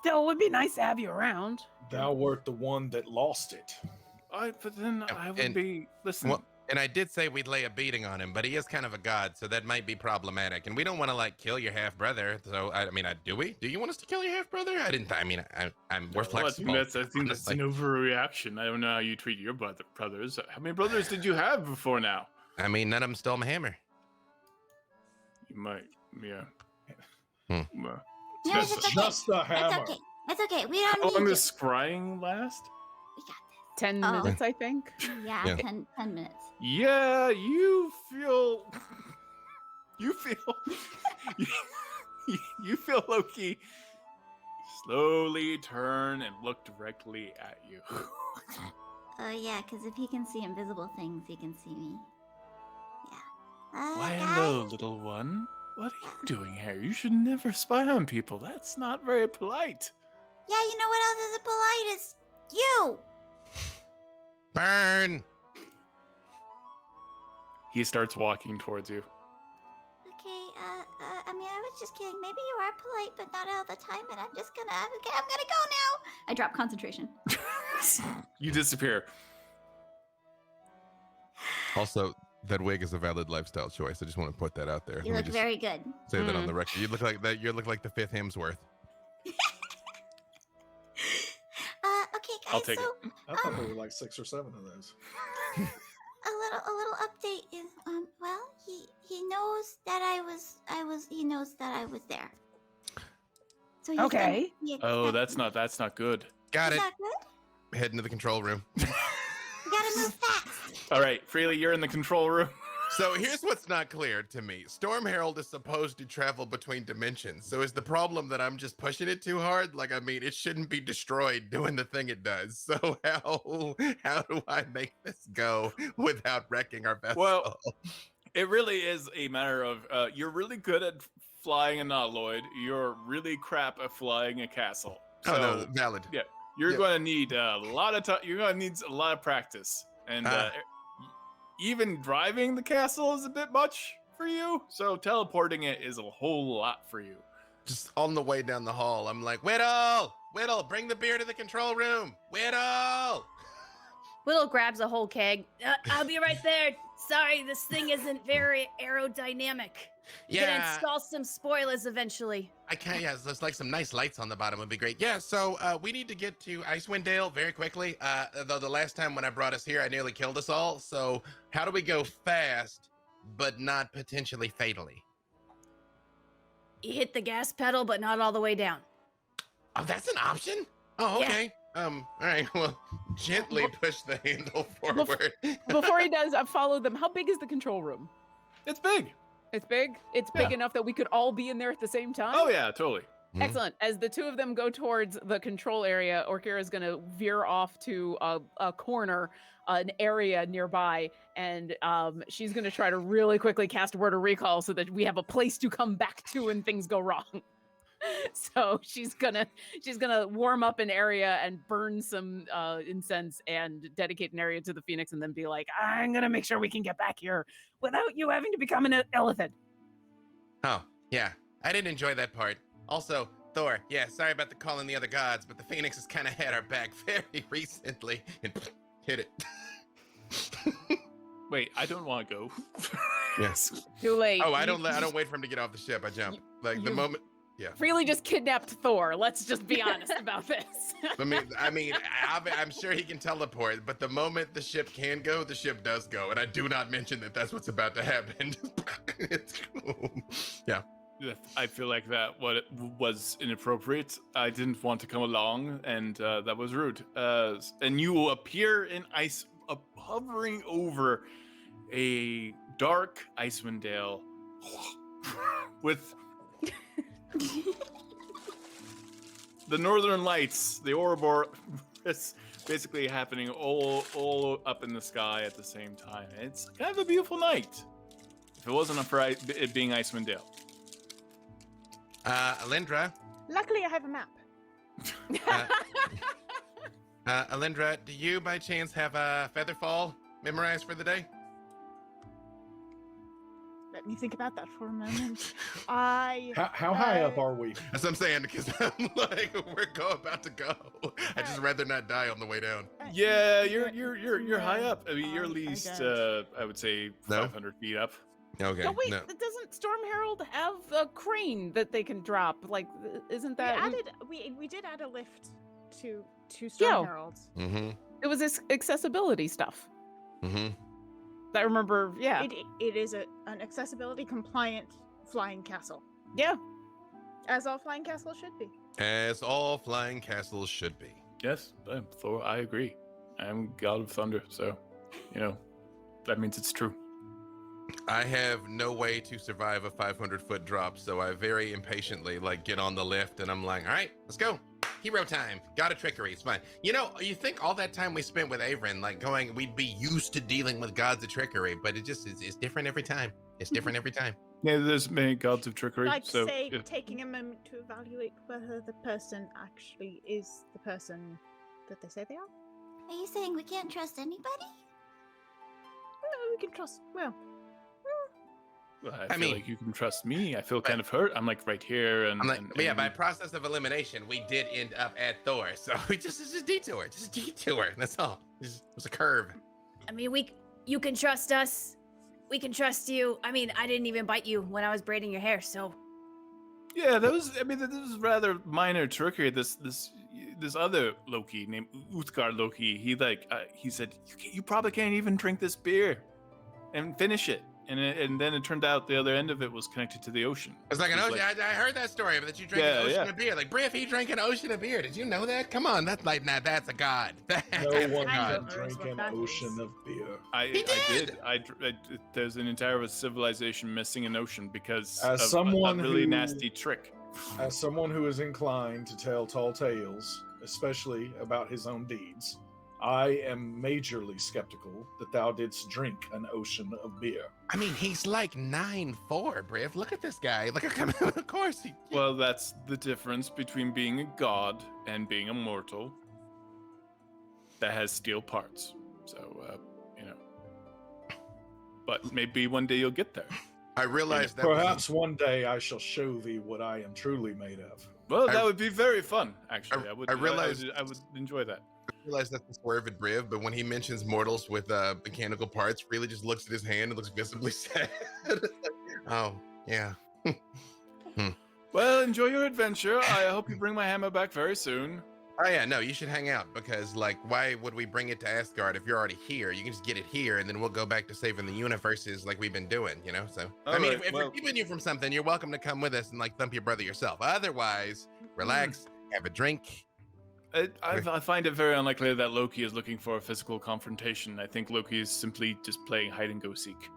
Speaker 3: Still, it would be nice to have you around.
Speaker 2: Thou wert the one that lost it.
Speaker 6: But then
Speaker 4: Yeah,
Speaker 6: I would
Speaker 4: and-
Speaker 6: be listen.
Speaker 4: well, and I did say we'd lay a beating on him, but he is kind of a god, so that might be problematic. And we don't want to like kill your half brother. So I mean, do we? Do you want us to kill your half brother? I didn't. I mean, we're flexible.
Speaker 6: I think that's an overreaction. I don't know how you treat your brothers. How many brothers did you have before now?
Speaker 4: I mean, none of them stole my hammer.
Speaker 6: You might, yeah.
Speaker 4: Hmm.
Speaker 6: Well,
Speaker 5: No, it's okay.
Speaker 2: Just the hammer.
Speaker 5: It's okay. We
Speaker 6: how
Speaker 5: don't
Speaker 6: long
Speaker 5: need
Speaker 6: does scrying last?
Speaker 5: We got
Speaker 3: 10
Speaker 5: Oh.
Speaker 3: minutes, I think.
Speaker 5: this. Yeah,
Speaker 4: Yeah.
Speaker 5: 10 minutes.
Speaker 6: Yeah, you feel you feel Loki slowly turn and look directly at you.
Speaker 5: Yeah, because if he can see invisible things, he can see me. Yeah.
Speaker 6: Why,
Speaker 5: guys?
Speaker 6: hello, little one. What are you doing here? You should never spy on people. That's not very polite.
Speaker 5: Yeah, you know what else isn't polite? It's you!
Speaker 4: Burn!
Speaker 6: He starts walking towards you.
Speaker 5: Okay, I mean, I was just kidding. Maybe you are polite, but not all the time, and I'm gonna go now! I drop concentration.
Speaker 6: You disappear.
Speaker 9: Also, that wig is a valid lifestyle choice. I just want to put that out there.
Speaker 5: You look very good.
Speaker 9: Say that on the record. You look like that. You look like the 5th Hemsworth.
Speaker 5: Okay, guys,
Speaker 6: I'll take
Speaker 5: so,
Speaker 6: it.
Speaker 2: I thought there were like 6 or 7 of those.
Speaker 5: a little update is, well, he knows that he knows that I was there. So he's
Speaker 3: Okay.
Speaker 6: Oh, that's not good.
Speaker 4: Got
Speaker 5: Is
Speaker 4: it.
Speaker 5: that good?
Speaker 4: Head into the control room.
Speaker 5: We gotta move fast.
Speaker 6: All right, Freely, you're in the control room.
Speaker 4: So here's what's not clear to me. Storm Herald is supposed to travel between dimensions. So is the problem that I'm just pushing it too hard? Like, I mean, it shouldn't be destroyed doing the thing it does. So how do I make this go without wrecking our vessel?
Speaker 6: Well, it really is a matter of you're really good at flying a Nautiloid. You're really crap at flying a castle. So,
Speaker 4: oh, no, valid.
Speaker 6: Yeah, you're
Speaker 4: Yeah.
Speaker 6: going to need a lot of time. You're going to need a lot of practice, and even driving the castle is a bit much for you. So teleporting it is a whole lot for you.
Speaker 4: Just on the way down the hall, I'm like, Widdle, bring the beer to the control room. Widdle.
Speaker 8: Widdle grabs a whole keg. I'll be right there. Sorry, this thing isn't very aerodynamic. Gonna
Speaker 4: Yeah,
Speaker 8: install some spoilers eventually.
Speaker 4: I can't. Yeah, there's like some nice lights on the bottom would be great. Yeah, so we need to get to Icewind Dale very quickly. Though the last time when I brought us here, I nearly killed us all. So how do we go fast, but not potentially fatally?
Speaker 8: You hit the gas pedal, but not all the way down.
Speaker 4: Oh, that's an option? Oh,
Speaker 8: Yeah.
Speaker 4: okay. All right, well, gently push the handle forward.
Speaker 10: Before he does, follow them. How big is the control room?
Speaker 6: It's big.
Speaker 10: It's big? It's big enough that we could all be in there at the same time?
Speaker 6: Oh yeah, totally.
Speaker 10: Excellent. As the two of them go towards the control area, Orkira is going to veer off to a corner, an area nearby, and she's going to try to really quickly cast a word of recall so that we have a place to come back to when things go wrong. So she's gonna warm up an area and burn some incense and dedicate an area to the Phoenix, and then be like, I'm gonna make sure we can get back here without you having to become an elephant.
Speaker 4: Oh, yeah. I didn't enjoy that part. Also, Thor, yeah, sorry about the calling the other gods, but the Phoenix has kind of had our back very recently and hit it.
Speaker 6: Wait, I don't want to go.
Speaker 4: Yes.
Speaker 10: Too late.
Speaker 4: Oh, I don't wait for him to get off the ship. I jump. Like the moment. Yeah.
Speaker 10: Freely just kidnapped Thor. Let's just be honest about this.
Speaker 4: I mean, I'm sure he can teleport, but the moment the ship can go, the ship does go, and I do not mention that that's what's about to happen. Yeah.
Speaker 6: I feel like that was inappropriate. I didn't want to come along, and that was rude. And you appear in ice, hovering over a dark Icewind Dale with the northern lights, the Ouroboros, basically happening all up in the sky at the same time. It's kind of a beautiful night. If it wasn't for it being Icewind Dale.
Speaker 4: Alyndra.
Speaker 7: Luckily, I have a map.
Speaker 4: Alyndra, do you by chance have a Featherfall memorized for the day?
Speaker 7: Let me think about that for a moment.
Speaker 2: How high up are we?
Speaker 4: That's what I'm saying, because I'm like, we're about to go. I just rather not die on the way down.
Speaker 6: Yeah, you're high up. I mean, you're at least I would say 500 feet up.
Speaker 4: Okay.
Speaker 10: No, wait,
Speaker 4: no.
Speaker 10: doesn't Storm Herald have a crane that they can drop? Like, isn't that...
Speaker 7: We did add a lift to Storm Herald.
Speaker 4: Mm-hmm.
Speaker 10: It was this accessibility stuff.
Speaker 4: Mm-hmm.
Speaker 10: I remember, yeah.
Speaker 7: It is an accessibility compliant flying castle.
Speaker 10: Yeah.
Speaker 7: As all flying castles should be.
Speaker 4: As all flying castles should be.
Speaker 6: Yes, Thor, I agree. I'm God of Thunder, so, that means it's true.
Speaker 4: I have no way to survive a 500-foot drop, so I very impatiently get on the lift, and I'm like, all right, let's go. hero time. Got a trickery. It's fine. You know, you think all that time we spent with Averin, like we'd be used to dealing with gods of trickery, but it just is different every time. It's different every time.
Speaker 6: Yeah, there's many gods of trickery.
Speaker 7: I'd
Speaker 6: so
Speaker 7: say taking a moment to evaluate whether the person actually is the person that they say they are.
Speaker 5: Are you saying we can't trust anybody?
Speaker 7: Well, we can trust. Well,
Speaker 6: I feel like you can trust me. I feel kind of hurt. I'm like right here, and
Speaker 4: I'm like, by process of elimination, we did end up at Thor. So it's just a detour. Just a detour. That's all. It was a curve.
Speaker 8: I mean, you can trust us. We can trust you. I mean, I didn't even bite you when I was braiding your hair, so.
Speaker 6: Yeah, this was rather minor trickery. This other Loki named Uthgar Loki, he said, you probably can't even drink this beer and finish it. And then it turned out the other end of it was connected to the ocean.
Speaker 4: It's like an ocean. I heard that story, but that you drank an ocean of beer. Like, Briv, he drank an ocean of beer. Did you know that? Come on, that's that's a god.
Speaker 2: No one can drink an ocean of beer.
Speaker 6: I did. There's an entire civilization missing an ocean because
Speaker 2: As
Speaker 6: of
Speaker 2: someone
Speaker 6: a really
Speaker 2: who-
Speaker 6: nasty trick.
Speaker 2: As someone who is inclined to tell tall tales, especially about his own deeds, I am majorly skeptical that thou didst drink an ocean of beer.
Speaker 4: I mean, he's like 9'4", Briv. Look at this guy. Look at him. Of course.
Speaker 6: Well, that's the difference between being a god and being a mortal that has steel parts. So, But maybe one day you'll get there.
Speaker 4: I realize that.
Speaker 2: Perhaps one day I shall show thee what I am truly made of.
Speaker 6: Well, that would be very fun, actually.
Speaker 4: I realize
Speaker 6: I would enjoy that.
Speaker 4: I realize that's the swerve at Briv, but when he mentions mortals with mechanical parts, really just looks at his hand and looks visibly sad. Oh, yeah.
Speaker 6: Well, enjoy your adventure. I hope you bring my hammer back very soon.
Speaker 4: Oh yeah, no, you should hang out because, like, why would we bring it to Asgard if you're already here? You can just get it here, and then we'll go back to saving the universes like we've been doing, you know? So, I mean, if we're keeping you from something, you're welcome to come with us and, like, thump your brother yourself. Otherwise, relax, have a drink.
Speaker 6: I find it very unlikely that Loki is looking for a physical confrontation. I think Loki is simply just playing hide and go seek.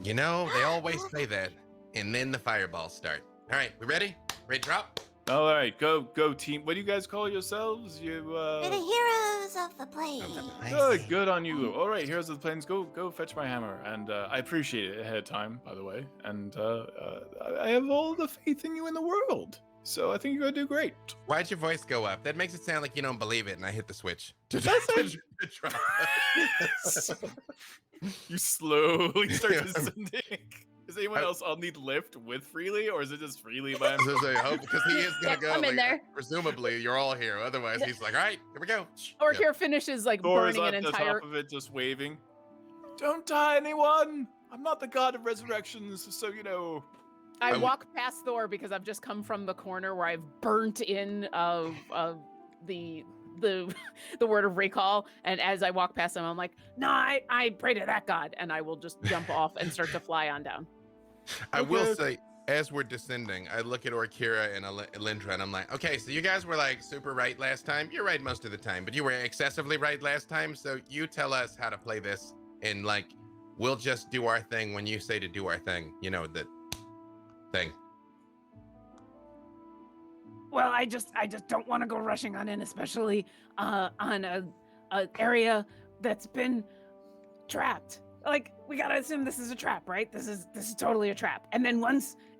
Speaker 4: You know, they always say that, and then the fireballs start. All right, we ready? Ready to drop?
Speaker 6: All right, go team. What do you guys call yourselves?
Speaker 5: We're the heroes of the plains.
Speaker 6: Good on you. All right, heroes of the plains, go fetch my hammer. And I appreciate it ahead of time, by the way. And I have all the faith in you in the world. So I think you're gonna do great.
Speaker 4: Why'd your voice go up? That makes it sound like you don't believe it, and I hit the switch.
Speaker 6: You slowly start descending. Does anyone else all need lift with Freely, or is it just Freely by himself?
Speaker 4: I hope, because he is gonna go.
Speaker 8: I'm in there.
Speaker 4: Presumably, you're all here. Otherwise, he's like, all right, here we go.
Speaker 10: Orkira finishes like
Speaker 6: Thor is
Speaker 10: burning an
Speaker 6: on the
Speaker 10: entire.
Speaker 6: top of it, just waving. Don't die, anyone. I'm not the god of resurrections, so you know.
Speaker 10: I walk past Thor because I've just come from the corner where I've burnt in the word of recall, and as I walk past him, I'm like, no, I pray to that god, and I will just jump off and start to fly on down.
Speaker 4: I will say, as we're descending, I look at Orkira and Alyndra, and I'm like, okay, so you guys were like super right last time. You're right most of the time, but you were excessively right last time. So you tell us how to play this, and like, we'll just do our thing when you say to do our thing. You know, that thing.
Speaker 3: Well, I just don't want to go rushing on in, especially on a area that's been trapped. Like, we gotta assume this is a trap, right? This is totally a trap. And then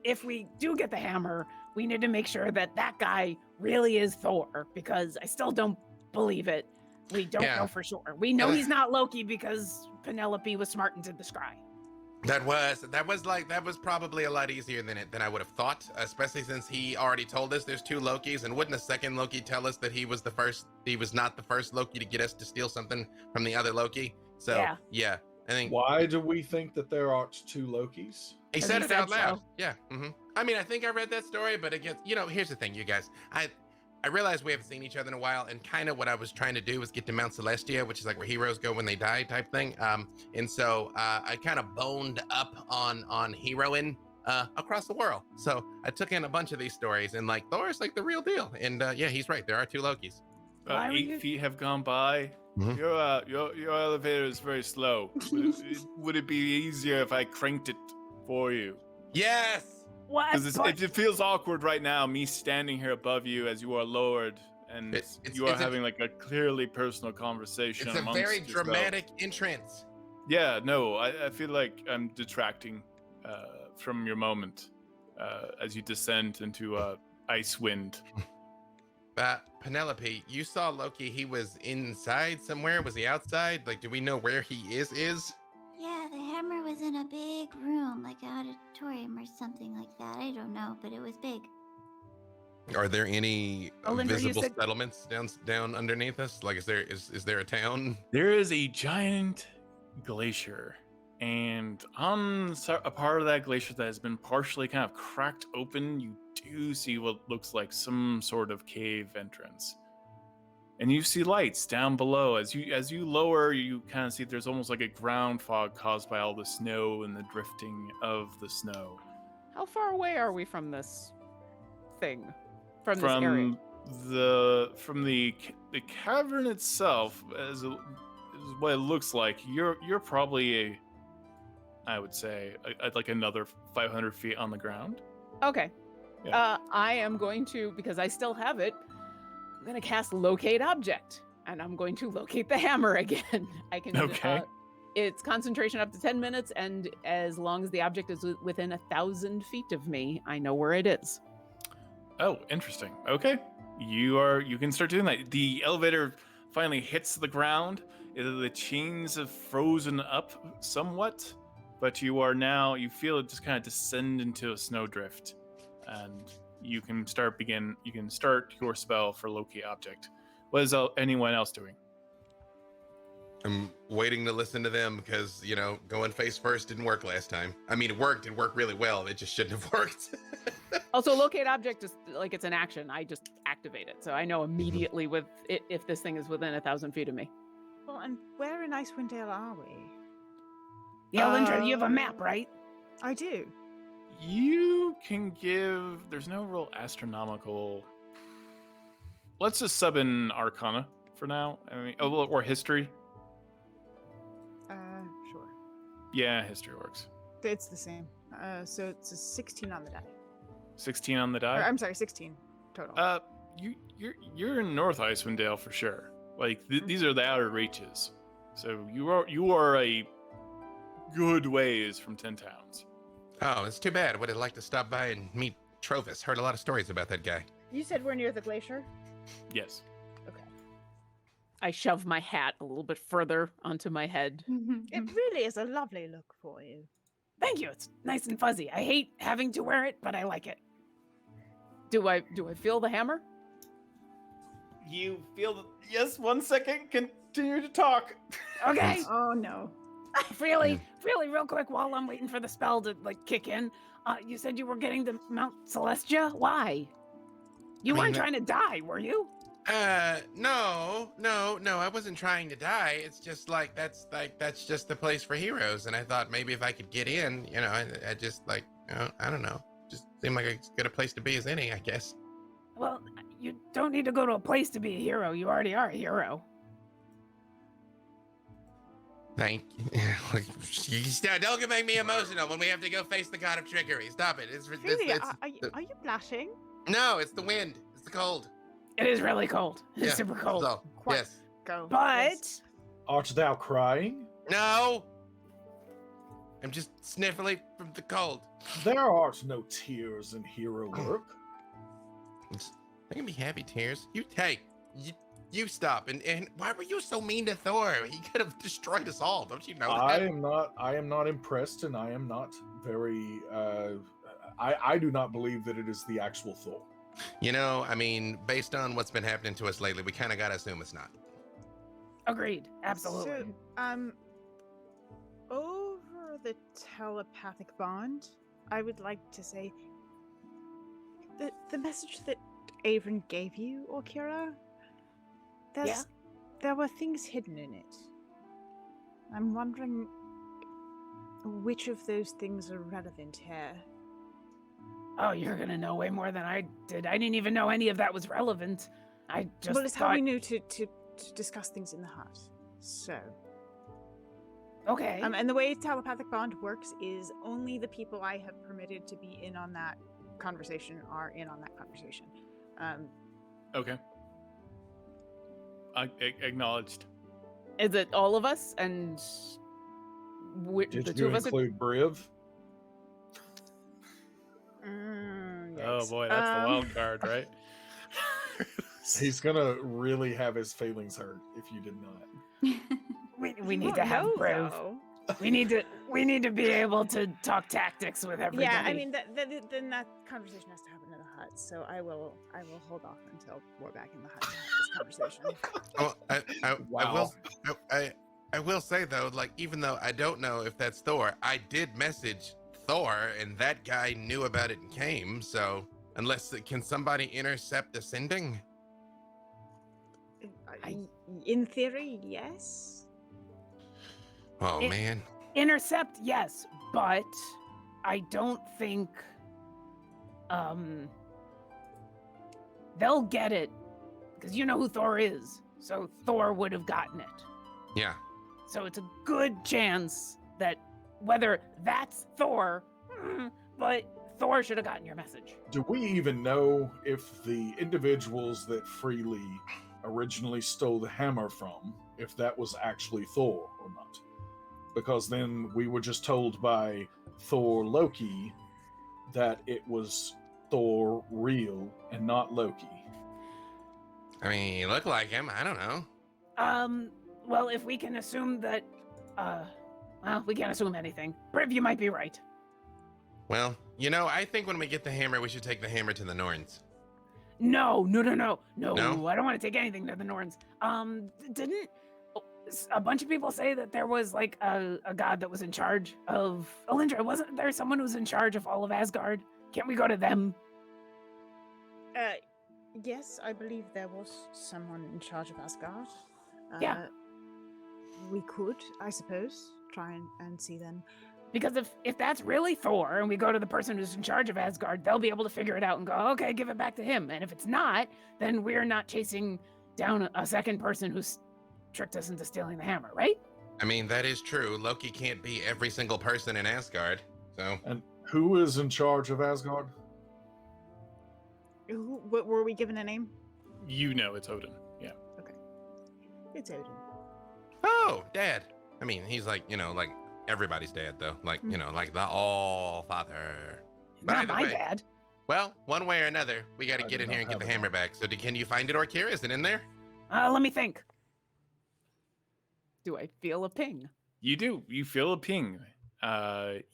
Speaker 3: if we do get the hammer, we need to make sure that guy really is Thor, because I still don't believe it. We don't know for sure. We know he's not Loki because Penelope was smart and did the scry.
Speaker 4: That was probably a lot easier than I would have thought, especially since he already told us there's 2 Lokis, and wouldn't the second Loki tell us that he was not the first Loki to get us to steal something from the other Loki? So yeah, I think.
Speaker 2: Why do we think that there are 2 Lokis?
Speaker 4: He said it out loud. So. Yeah. Mm-hmm. I mean, I think I read that story, but again, here's the thing, you guys. I realize we haven't seen each other in a while, and kind of what I was trying to do was get to Mount Celestia, which is like where heroes go when they die type thing. And so I kind of boned up on heroing across the world. So I took in a bunch of these stories, and like Thor is like the real deal. And yeah, he's right. There are 2 Lokis.
Speaker 6: 8 feet have gone by.
Speaker 4: Mm-hmm.
Speaker 6: Your elevator is very slow. Would it be easier if I cranked it for you?
Speaker 4: Yes.
Speaker 3: What?
Speaker 6: Because it feels awkward right now, me standing here above you as you are lowered, and
Speaker 4: It's
Speaker 6: you are
Speaker 4: a-
Speaker 6: having like a clearly personal conversation.
Speaker 4: It's a
Speaker 6: amongst
Speaker 4: very
Speaker 6: yourselves.
Speaker 4: dramatic entrance.
Speaker 6: Yeah, no, I feel like I'm detracting from your moment as you descend into ice wind.
Speaker 4: Penelope, you saw Loki. He was inside somewhere. Was he outside? Like, do we know where he is?
Speaker 5: Yeah, the hammer was in a big room, like an auditorium or something like that. I don't know, but it was big.
Speaker 9: Are there any
Speaker 3: Alyndra, you
Speaker 9: visible
Speaker 3: said-
Speaker 9: settlements down underneath us? Like, is there a town?
Speaker 6: There is a giant glacier, and on a part of that glacier that has been partially kind of cracked open, you do see what looks like some sort of cave entrance. And you see lights down below. As you lower, you kind of see there's almost like a ground fog caused by all the snow and the drifting of the snow.
Speaker 10: How far away are we from this thing? From this area?
Speaker 6: From the cavern itself, as what it looks like, you're probably I would say like another 500 feet on the ground.
Speaker 10: Okay.
Speaker 6: Yeah.
Speaker 10: I am going to, because I still have it, I'm going to cast Locate Object, and I'm going to locate the hammer again. I can.
Speaker 6: Okay.
Speaker 10: It's concentration up to 10 minutes, and as long as the object is within 1,000 feet of me, I know where it is.
Speaker 6: Oh, interesting. Okay. You can start doing that. The elevator finally hits the ground. The chains have frozen up somewhat, but you feel it just kind of descend into a snowdrift, and you can start your spell for Locate Object. What is anyone else doing?
Speaker 9: I'm waiting to listen to them because, going face first didn't work last time. I mean, it worked really well. It just shouldn't have worked.
Speaker 10: Also, Locate Object is like it's an action. I just activate it, so I know immediately if this thing is within 1,000 feet of me.
Speaker 7: Well, and where in Icewind Dale are we?
Speaker 3: Yeah, Alyndra, you have a map, right?
Speaker 7: I do.
Speaker 6: You can give. There's no real astronomical. Let's just sub in Arcana for now. I mean, or history.
Speaker 7: Sure.
Speaker 6: Yeah, history works.
Speaker 7: It's the same. So it's a 16 on the die.
Speaker 6: 16 on the
Speaker 7: Or,
Speaker 6: die.
Speaker 7: I'm sorry, 16 total.
Speaker 6: You're in North Icewind Dale for sure. Like these are the outer reaches, so you are a good ways from 10 towns.
Speaker 4: Oh, it's too bad. Would have liked to stop by and meet Trovis. Heard a lot of stories about that guy.
Speaker 7: You said we're near the glacier?
Speaker 6: Yes.
Speaker 7: Okay.
Speaker 10: I shove my hat a little bit further onto my head.
Speaker 7: It really is a lovely look for you.
Speaker 3: Thank you. It's nice and fuzzy. I hate having to wear it, but I like it.
Speaker 10: Do I feel the hammer?
Speaker 6: You feel yes. 1 second. Continue to talk.
Speaker 3: Okay.
Speaker 7: Oh no.
Speaker 3: really, real quick, while I'm waiting for the spell to kick in, you said you were getting to Mount Celestia. Why? You weren't trying to die, were you?
Speaker 4: No. I wasn't trying to die. It's just that's just the place for heroes. And I thought maybe if I could get in, I just I don't know. Just seemed like as good a place to be as any, I guess.
Speaker 3: Well, you don't need to go to a place to be a hero. You already are a hero.
Speaker 4: Thank you. Don't make me emotional when we have to go face the god of trickery. Stop it.
Speaker 7: Really? Are you blushing?
Speaker 4: No, it's the wind. It's the cold.
Speaker 3: It is really cold. It's
Speaker 4: Yeah,
Speaker 3: super cold.
Speaker 4: So,
Speaker 7: Quite.
Speaker 4: yes.
Speaker 7: Go.
Speaker 3: But
Speaker 7: Yes.
Speaker 2: Art thou crying?
Speaker 4: No. I'm just sniffly from the cold.
Speaker 2: There art no tears in hero work.
Speaker 4: They can be happy tears. You stop. And why were you so mean to Thor? He could have destroyed us all. Don't you know that?
Speaker 2: I am not impressed, and I am not very. I do not believe that it is the actual Thor.
Speaker 4: I mean, based on what's been happening to us lately, we kind of got to assume it's not.
Speaker 3: agreed. Absolutely.
Speaker 7: So, over the telepathic bond, I would like to say the message that Avon gave you, Orkira, there were things hidden in it. I'm wondering which of those things are relevant here.
Speaker 3: Oh, you're gonna know way more than I did. I didn't even know any of that was relevant. I just
Speaker 7: Well, it's
Speaker 3: thought...
Speaker 7: how we knew to discuss things in the hut. So.
Speaker 3: Okay.
Speaker 7: And the way telepathic bond works is only the people I have permitted to be in on that conversation are in on that conversation.
Speaker 6: Okay. Acknowledged.
Speaker 10: Is it all of us? And
Speaker 2: Did
Speaker 10: the
Speaker 2: you
Speaker 10: two of us?
Speaker 2: include Briv?
Speaker 6: Oh boy, that's the wild card, right?
Speaker 2: He's gonna really have his feelings hurt if you did not.
Speaker 3: We need to have Briv. We need to be able to talk tactics with everybody.
Speaker 7: Yeah, I mean, then that conversation has to happen in the hut. So I will hold off until we're back in the hut to have this conversation.
Speaker 9: Well, I will say though, like even though I don't know if that's Thor, I did message Thor, and that guy knew about it and came. So can somebody intercept the sending?
Speaker 7: In theory, yes.
Speaker 9: Oh man.
Speaker 3: Intercept, yes, but I don't think they'll get it because you know who Thor is. So Thor would have gotten it.
Speaker 9: Yeah.
Speaker 3: So it's a good chance that whether that's Thor, but Thor should have gotten your message.
Speaker 2: Do we even know if the individuals that Freely originally stole the hammer from, if that was actually Thor or not? Because then we were just told by Thor Loki that it was Thor real and not Loki.
Speaker 9: I mean, he looked like him. I don't know.
Speaker 3: Well, if we can assume that, well, we can't assume anything. Briv, you might be right.
Speaker 9: Well, I think when we get the hammer, we should take the hammer to the Norns.
Speaker 3: No.
Speaker 9: No?
Speaker 3: I don't want to take anything to the Norns. Didn't a bunch of people say that there was like a god that was in charge of Alyndra? Wasn't there someone who was in charge of all of Asgard? Can't we go to them?
Speaker 7: Yes, I believe there was someone in charge of Asgard.
Speaker 3: Yeah.
Speaker 7: We could, I suppose, try and see them.
Speaker 3: Because if that's really Thor and we go to the person who's in charge of Asgard, they'll be able to figure it out and go, okay, give it back to him. And if it's not, then we're not chasing down a second person who's tricked us into stealing the hammer, right?
Speaker 9: I mean, that is true. Loki can't be every single person in Asgard, so...
Speaker 2: And who is in charge of Asgard?
Speaker 7: Were we given a name?
Speaker 6: It's Odin. Yeah.
Speaker 7: Okay. It's Odin.
Speaker 9: Oh, Dad. I mean, he's like, like everybody's dad, though. Like, like the All-Father. But
Speaker 3: Not
Speaker 9: either
Speaker 3: my
Speaker 9: way-
Speaker 3: dad.
Speaker 9: Well, one way or another, we got to get in here and get the hammer back. So can you find it, Orkira? Is it in there?
Speaker 3: Let me think.
Speaker 10: Do I feel a ping?
Speaker 6: You do. You feel a ping. As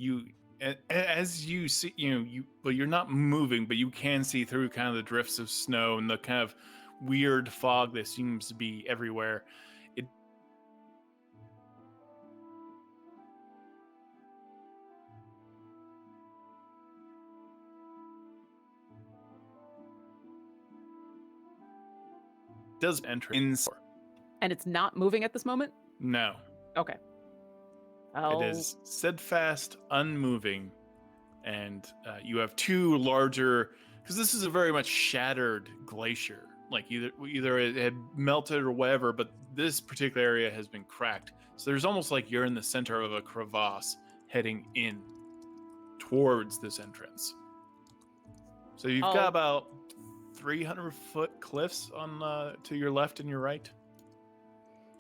Speaker 6: you see, you're not moving, but you can see through kind of the drifts of snow and the kind of weird fog that seems to be everywhere. It does enter in.
Speaker 10: And it's not moving at this moment?
Speaker 6: No.
Speaker 10: Okay.
Speaker 6: It is steadfast, unmoving, and you have two larger, because this is a very much shattered glacier. Like either it had melted or whatever, but this particular area has been cracked. So there's almost like you're in the center of a crevasse heading in towards this entrance. So you've got about 300-foot cliffs on to your left and your right.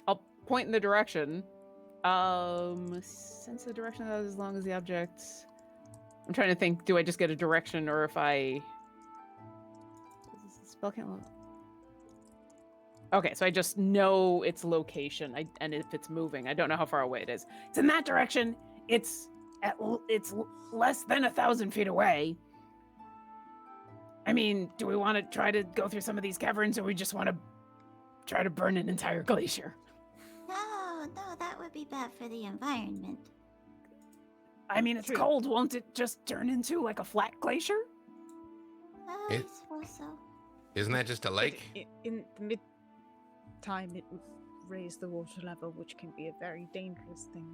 Speaker 10: I'll point in the direction. Sense the direction of that as long as the object. I'm trying to think. Do I just get a direction, or if I spell can't look? Okay, so I just know its location, and if it's moving, I don't know how far away it is.
Speaker 3: It's in that direction. It's less than 1,000 feet away. I mean, do we want to try to go through some of these caverns, or we just want to try to burn an entire glacier?
Speaker 5: No, that would be bad for the environment.
Speaker 3: I mean, it's cold. Won't it just turn into like a flat glacier?
Speaker 5: I suppose so.
Speaker 9: Isn't that just a lake?
Speaker 7: In the mid-time, it would raise the water level, which can be a very dangerous thing.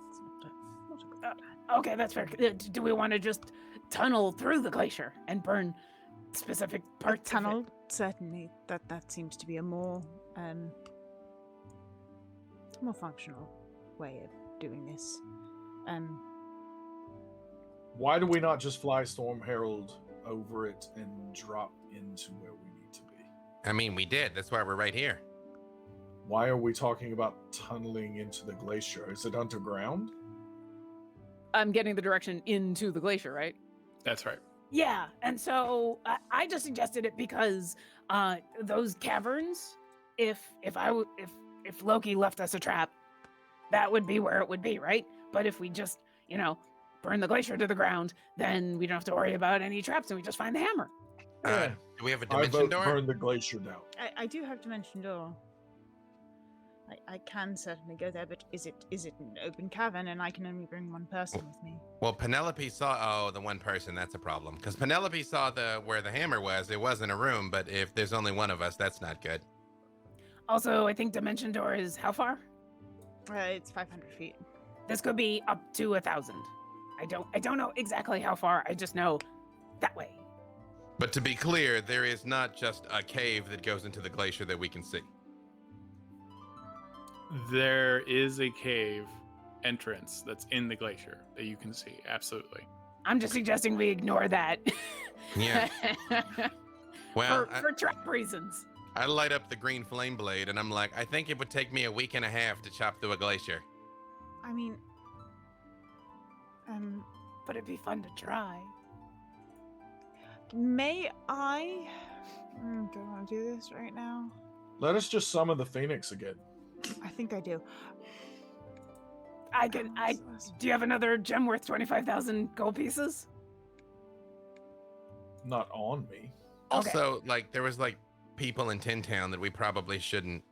Speaker 7: It's not a good plan.
Speaker 3: Okay, that's fair. Do we want to just tunnel through the glacier and burn specific parts
Speaker 7: tunnel?
Speaker 3: of it?
Speaker 7: Certainly, that seems to be a more functional way of doing this.
Speaker 2: Why do we not just fly Storm Herald over it and drop into where we need to be?
Speaker 9: I mean, we did. That's why we're right here.
Speaker 2: Why are we talking about tunneling into the glacier? Is it underground?
Speaker 10: I'm getting the direction into the glacier, right?
Speaker 6: That's right.
Speaker 3: Yeah, and so I just suggested it because those caverns, if Loki left us a trap, that would be where it would be, right? But if we just, burn the glacier to the ground, then we don't have to worry about any traps, and we just find the hammer.
Speaker 9: Do we have a
Speaker 2: I
Speaker 9: dimension
Speaker 2: vote
Speaker 9: door?
Speaker 2: burn the glacier down.
Speaker 7: I do have dimension door. I can certainly go there, but is it an open cavern, and I can only bring one person with me?
Speaker 9: Well, Penelope saw. The one person. That's a problem. Because Penelope saw where the hammer was. It wasn't a room, but if there's only one of us, that's not good.
Speaker 3: Also, I think dimension door is how far?
Speaker 7: It's 500 feet.
Speaker 3: This could be up to 1,000. I don't know exactly how far. I just know that way.
Speaker 9: But to be clear, there is not just a cave that goes into the glacier that we can see.
Speaker 6: There is a cave entrance that's in the glacier that you can see. Absolutely.
Speaker 3: I'm just suggesting we ignore that.
Speaker 9: Yeah. Well,
Speaker 3: for trap reasons.
Speaker 9: I light up the green flame blade, and I'm like, I think it would take me a week and a half to chop through a glacier.
Speaker 7: I mean,
Speaker 3: but it'd be fun to try.
Speaker 7: May I? Do I want to do this right now?
Speaker 2: Let us just summon the Phoenix again.
Speaker 7: I think I do.
Speaker 3: Do you have another gem worth 25,000 gold pieces?
Speaker 2: Not on me.
Speaker 9: Also, there was people in Tin Town that we probably shouldn't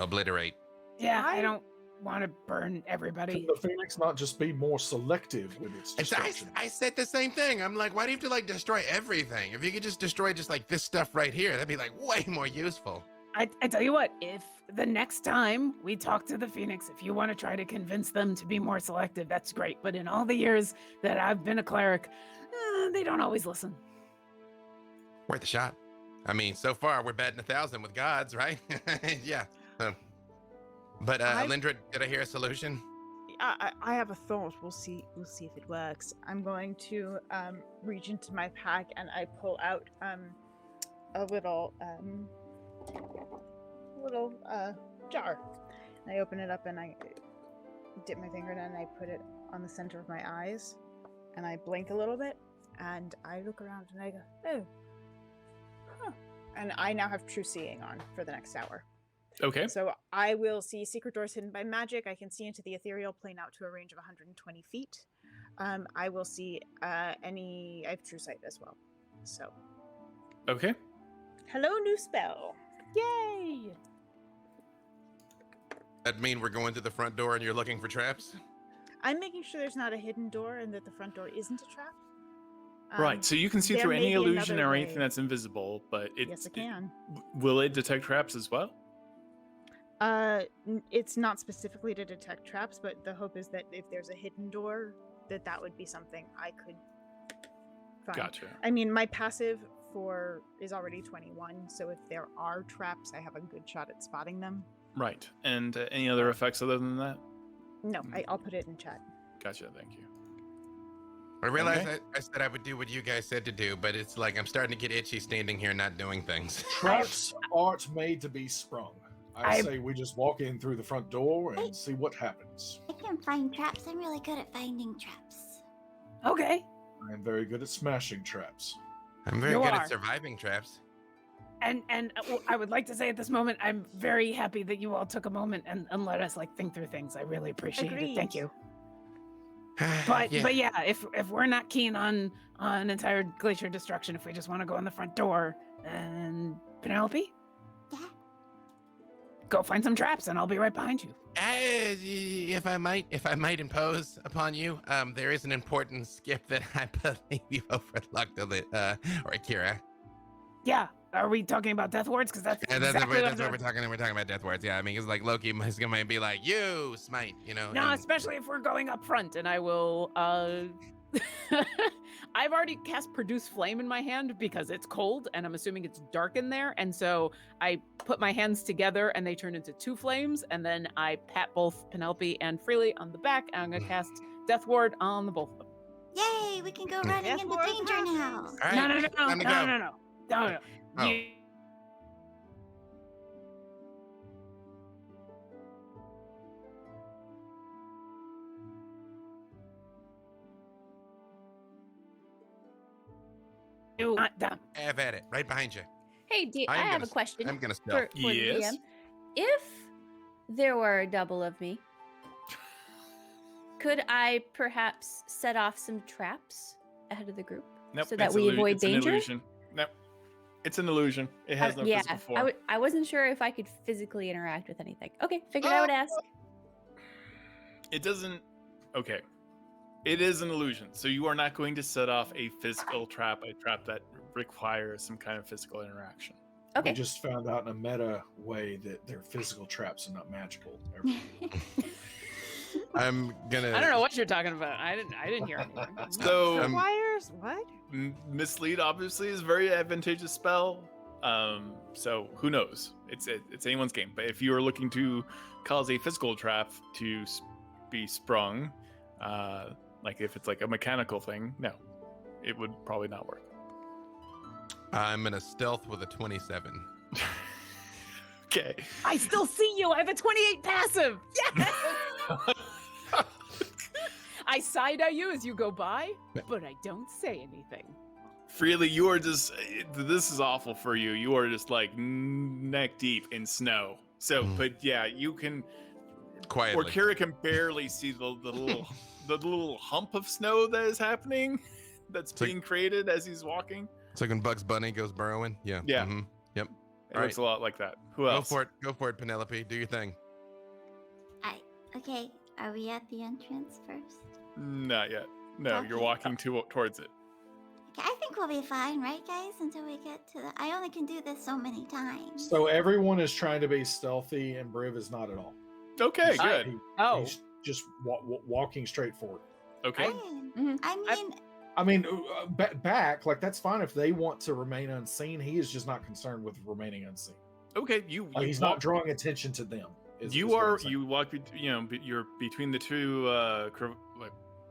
Speaker 9: obliterate.
Speaker 3: Yeah, I don't want to burn everybody.
Speaker 2: Can the Phoenix not just be more selective with its destruction?
Speaker 9: I said the same thing. I'm like, why do you have to destroy everything? If you could just destroy just this stuff right here, that'd be way more useful.
Speaker 3: I tell you what, if the next time we talk to the Phoenix, if you want to try to convince them to be more selective, that's great. But in all the years that I've been a cleric, they don't always listen.
Speaker 9: Worth a shot. I mean, so far we're batting 1,000 with gods, right? Yeah. But Alyndra, did I hear a solution?
Speaker 7: I have a thought. We'll see if it works. I'm going to reach into my pack and I pull out a little jar. And I open it up and I dip my finger in and I put it on the center of my eyes and I blink a little bit and I look around and I go, oh, huh. And I now have true seeing on for the next hour.
Speaker 6: Okay.
Speaker 7: So I will see secret doors hidden by magic. I can see into the ethereal plane out to a range of 120 feet. I will see I have true sight as well. So.
Speaker 6: Okay.
Speaker 7: Hello, new spell.
Speaker 3: Yay!
Speaker 9: That mean we're going to the front door and you're looking for traps?
Speaker 7: I'm making sure there's not a hidden door and that the front door isn't a trap.
Speaker 6: Right, so you can see
Speaker 7: there
Speaker 6: through
Speaker 7: may
Speaker 6: any
Speaker 7: be
Speaker 6: illusion
Speaker 7: another
Speaker 6: or
Speaker 7: way.
Speaker 6: anything that's invisible, but
Speaker 7: Yes, I can.
Speaker 6: Will it detect traps as well?
Speaker 7: It's not specifically to detect traps, but the hope is that if there's a hidden door, that would be something I could find.
Speaker 6: Gotcha.
Speaker 7: I mean, my passive is already 21, so if there are traps, I have a good shot at spotting them.
Speaker 6: Right, and any other effects other than that?
Speaker 7: No, I'll put it in chat.
Speaker 6: Gotcha, thank you.
Speaker 9: I realized I said I would do what you guys said to do, but it's I'm starting to get itchy standing here not doing things.
Speaker 2: Traps aren't made to be sprung. I say we just walk in through the front door and see what happens.
Speaker 5: I can find traps. I'm really good at finding traps.
Speaker 3: Okay.
Speaker 2: I am very good at smashing traps.
Speaker 9: I'm very good at surviving traps.
Speaker 3: And I would like to say at this moment, I'm very happy that you all took a moment and let us think through things. I really appreciate it. Thank you. But yeah, if we're not keen on entire glacier destruction, if we just want to go in the front door, and Penelope?
Speaker 5: Yeah.
Speaker 3: Go find some traps and I'll be right behind you.
Speaker 9: If I might impose upon you, there is an important skip that I believe you overlooked, Orkira.
Speaker 3: Yeah. Are we talking about death wards? Because that's
Speaker 9: Yeah,
Speaker 3: exactly
Speaker 9: that's what we're talking. We're talking about death wards. Yeah, I mean, it's Loki is gonna be like, you smite,
Speaker 3: No, especially if we're going up front, and I will. I've already cast Produce Flame in my hand because it's cold, and I'm assuming it's dark in there, and so I put my hands together, and they turn into 2 flames, and then I pat both Penelope and Freely on the back, and I'm gonna cast Death Ward on the both of them.
Speaker 5: Yay! We can go running into danger now.
Speaker 9: All right,
Speaker 3: No.
Speaker 9: Oh.
Speaker 10: So
Speaker 3: Them.
Speaker 9: Have at it. Right behind you.
Speaker 11: Hey, I
Speaker 9: I'm
Speaker 11: have
Speaker 9: gonna
Speaker 11: a question
Speaker 9: I'm gonna
Speaker 11: for,
Speaker 9: stealth.
Speaker 11: for the
Speaker 6: Yes?
Speaker 11: DM. If there were a double of me, could I perhaps set off some traps ahead of the group
Speaker 6: Nope.
Speaker 11: so that
Speaker 6: it's
Speaker 11: we
Speaker 6: illu-
Speaker 11: avoid
Speaker 6: it's an
Speaker 11: danger?
Speaker 6: illusion. Nope. It's an illusion. It has no physical form.
Speaker 11: I wasn't sure if I could physically interact with anything. Okay, figured I would ask.
Speaker 6: It doesn't. Okay. It is an illusion. So you are not going to set off a physical trap, a trap that requires some kind of physical interaction.
Speaker 11: Okay.
Speaker 2: We just found out in a meta way that they're physical traps and not magical.
Speaker 9: I'm gonna.
Speaker 10: I don't know what you're talking about. I didn't hear anything.
Speaker 6: So
Speaker 7: Wires? What?
Speaker 6: mislead obviously is a very advantageous spell. So who knows? It's anyone's game. But if you are looking to cause a physical trap to be sprung, like if it's like a mechanical thing, no, it would probably not work.
Speaker 9: I'm gonna stealth with a 27.
Speaker 6: Okay.
Speaker 10: I still see you. I have a 28 passive. Yes. I side-eye you as you go by, but I don't say anything.
Speaker 6: Freely, you are just. This is awful for you. You are just like neck deep in snow. So, but yeah, you can.
Speaker 9: Quietly.
Speaker 6: Orkira can barely see the little hump of snow that is happening, that's being created as he's walking.
Speaker 9: It's like when Bugs Bunny goes burrowing. Yeah.
Speaker 6: Yeah.
Speaker 9: Mhm. Yep.
Speaker 6: It looks a lot like that. Who else?
Speaker 9: Go for it, Penelope. Do your thing.
Speaker 5: Okay, are we at the entrance first?
Speaker 6: Not yet. No, you're
Speaker 5: Okay.
Speaker 6: walking towards it.
Speaker 5: Okay, I think we'll be fine, right, guys? Until we get to the. I only can do this so many times.
Speaker 2: So everyone is trying to be stealthy, and Briv is not at all.
Speaker 6: Okay, good.
Speaker 2: He's just walking straight forward.
Speaker 6: Okay.
Speaker 5: I mean,
Speaker 2: Back, like that's fine if they want to remain unseen. He is just not concerned with remaining unseen.
Speaker 6: Okay,
Speaker 2: He's not drawing attention to them.
Speaker 6: You walk. You're between the two.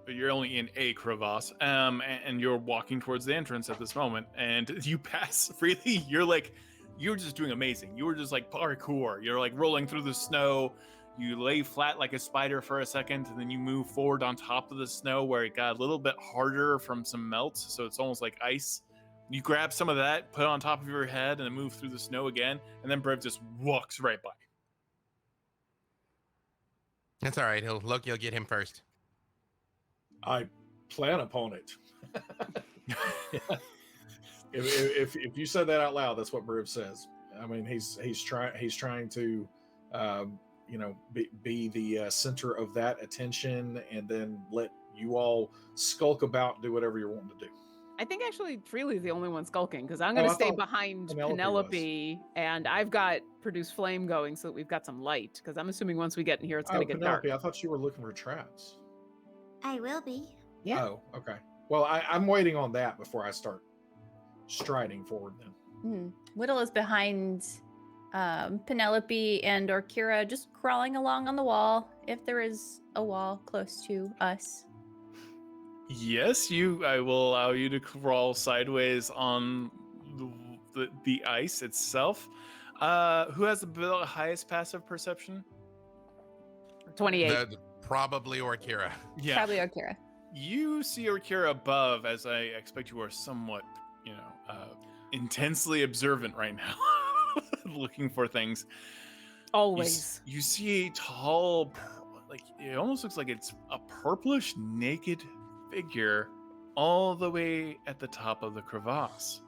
Speaker 6: You're only in a crevasse, and you're walking towards the entrance at this moment, and you pass freely. You're just doing amazing. You were just like parkour. You're like rolling through the snow. You lay flat like a spider for a second, and then you move forward on top of the snow where it got a little bit harder from some melt, so it's almost like ice. You grab some of that, put it on top of your head, and then move through the snow again, and then Briv just walks right by.
Speaker 9: That's all right. He'll get him first.
Speaker 2: I plan upon it. If you said that out loud, that's what Briv says. I mean, he's trying to, be the center of that attention, and then let you all skulk about, do whatever you're wanting to do.
Speaker 10: I think actually Freely's the only one skulking because I'm going to stay behind Penelope, and I've got produce flame going so that we've got some light because I'm assuming once we get in here it's going to get
Speaker 2: Penelope,
Speaker 10: dark.
Speaker 2: I thought you were looking for traps.
Speaker 5: I will be.
Speaker 10: Yeah.
Speaker 2: Oh, okay. Well, I'm waiting on that before I start striding forward then.
Speaker 11: Widdle is behind Penelope and Orkira, just crawling along on the wall, if there is a wall close to us.
Speaker 6: Yes, I will allow you to crawl sideways on the ice itself. Who has the highest passive perception?
Speaker 10: 28.
Speaker 9: Probably Orkira.
Speaker 6: Yeah.
Speaker 11: Probably Orkira.
Speaker 6: You see Orkira above, as I expect you are somewhat, intensely observant right now, looking for things.
Speaker 10: Always.
Speaker 6: You see a tall, it almost looks like it's a purplish naked figure all the way at the top of the crevasse.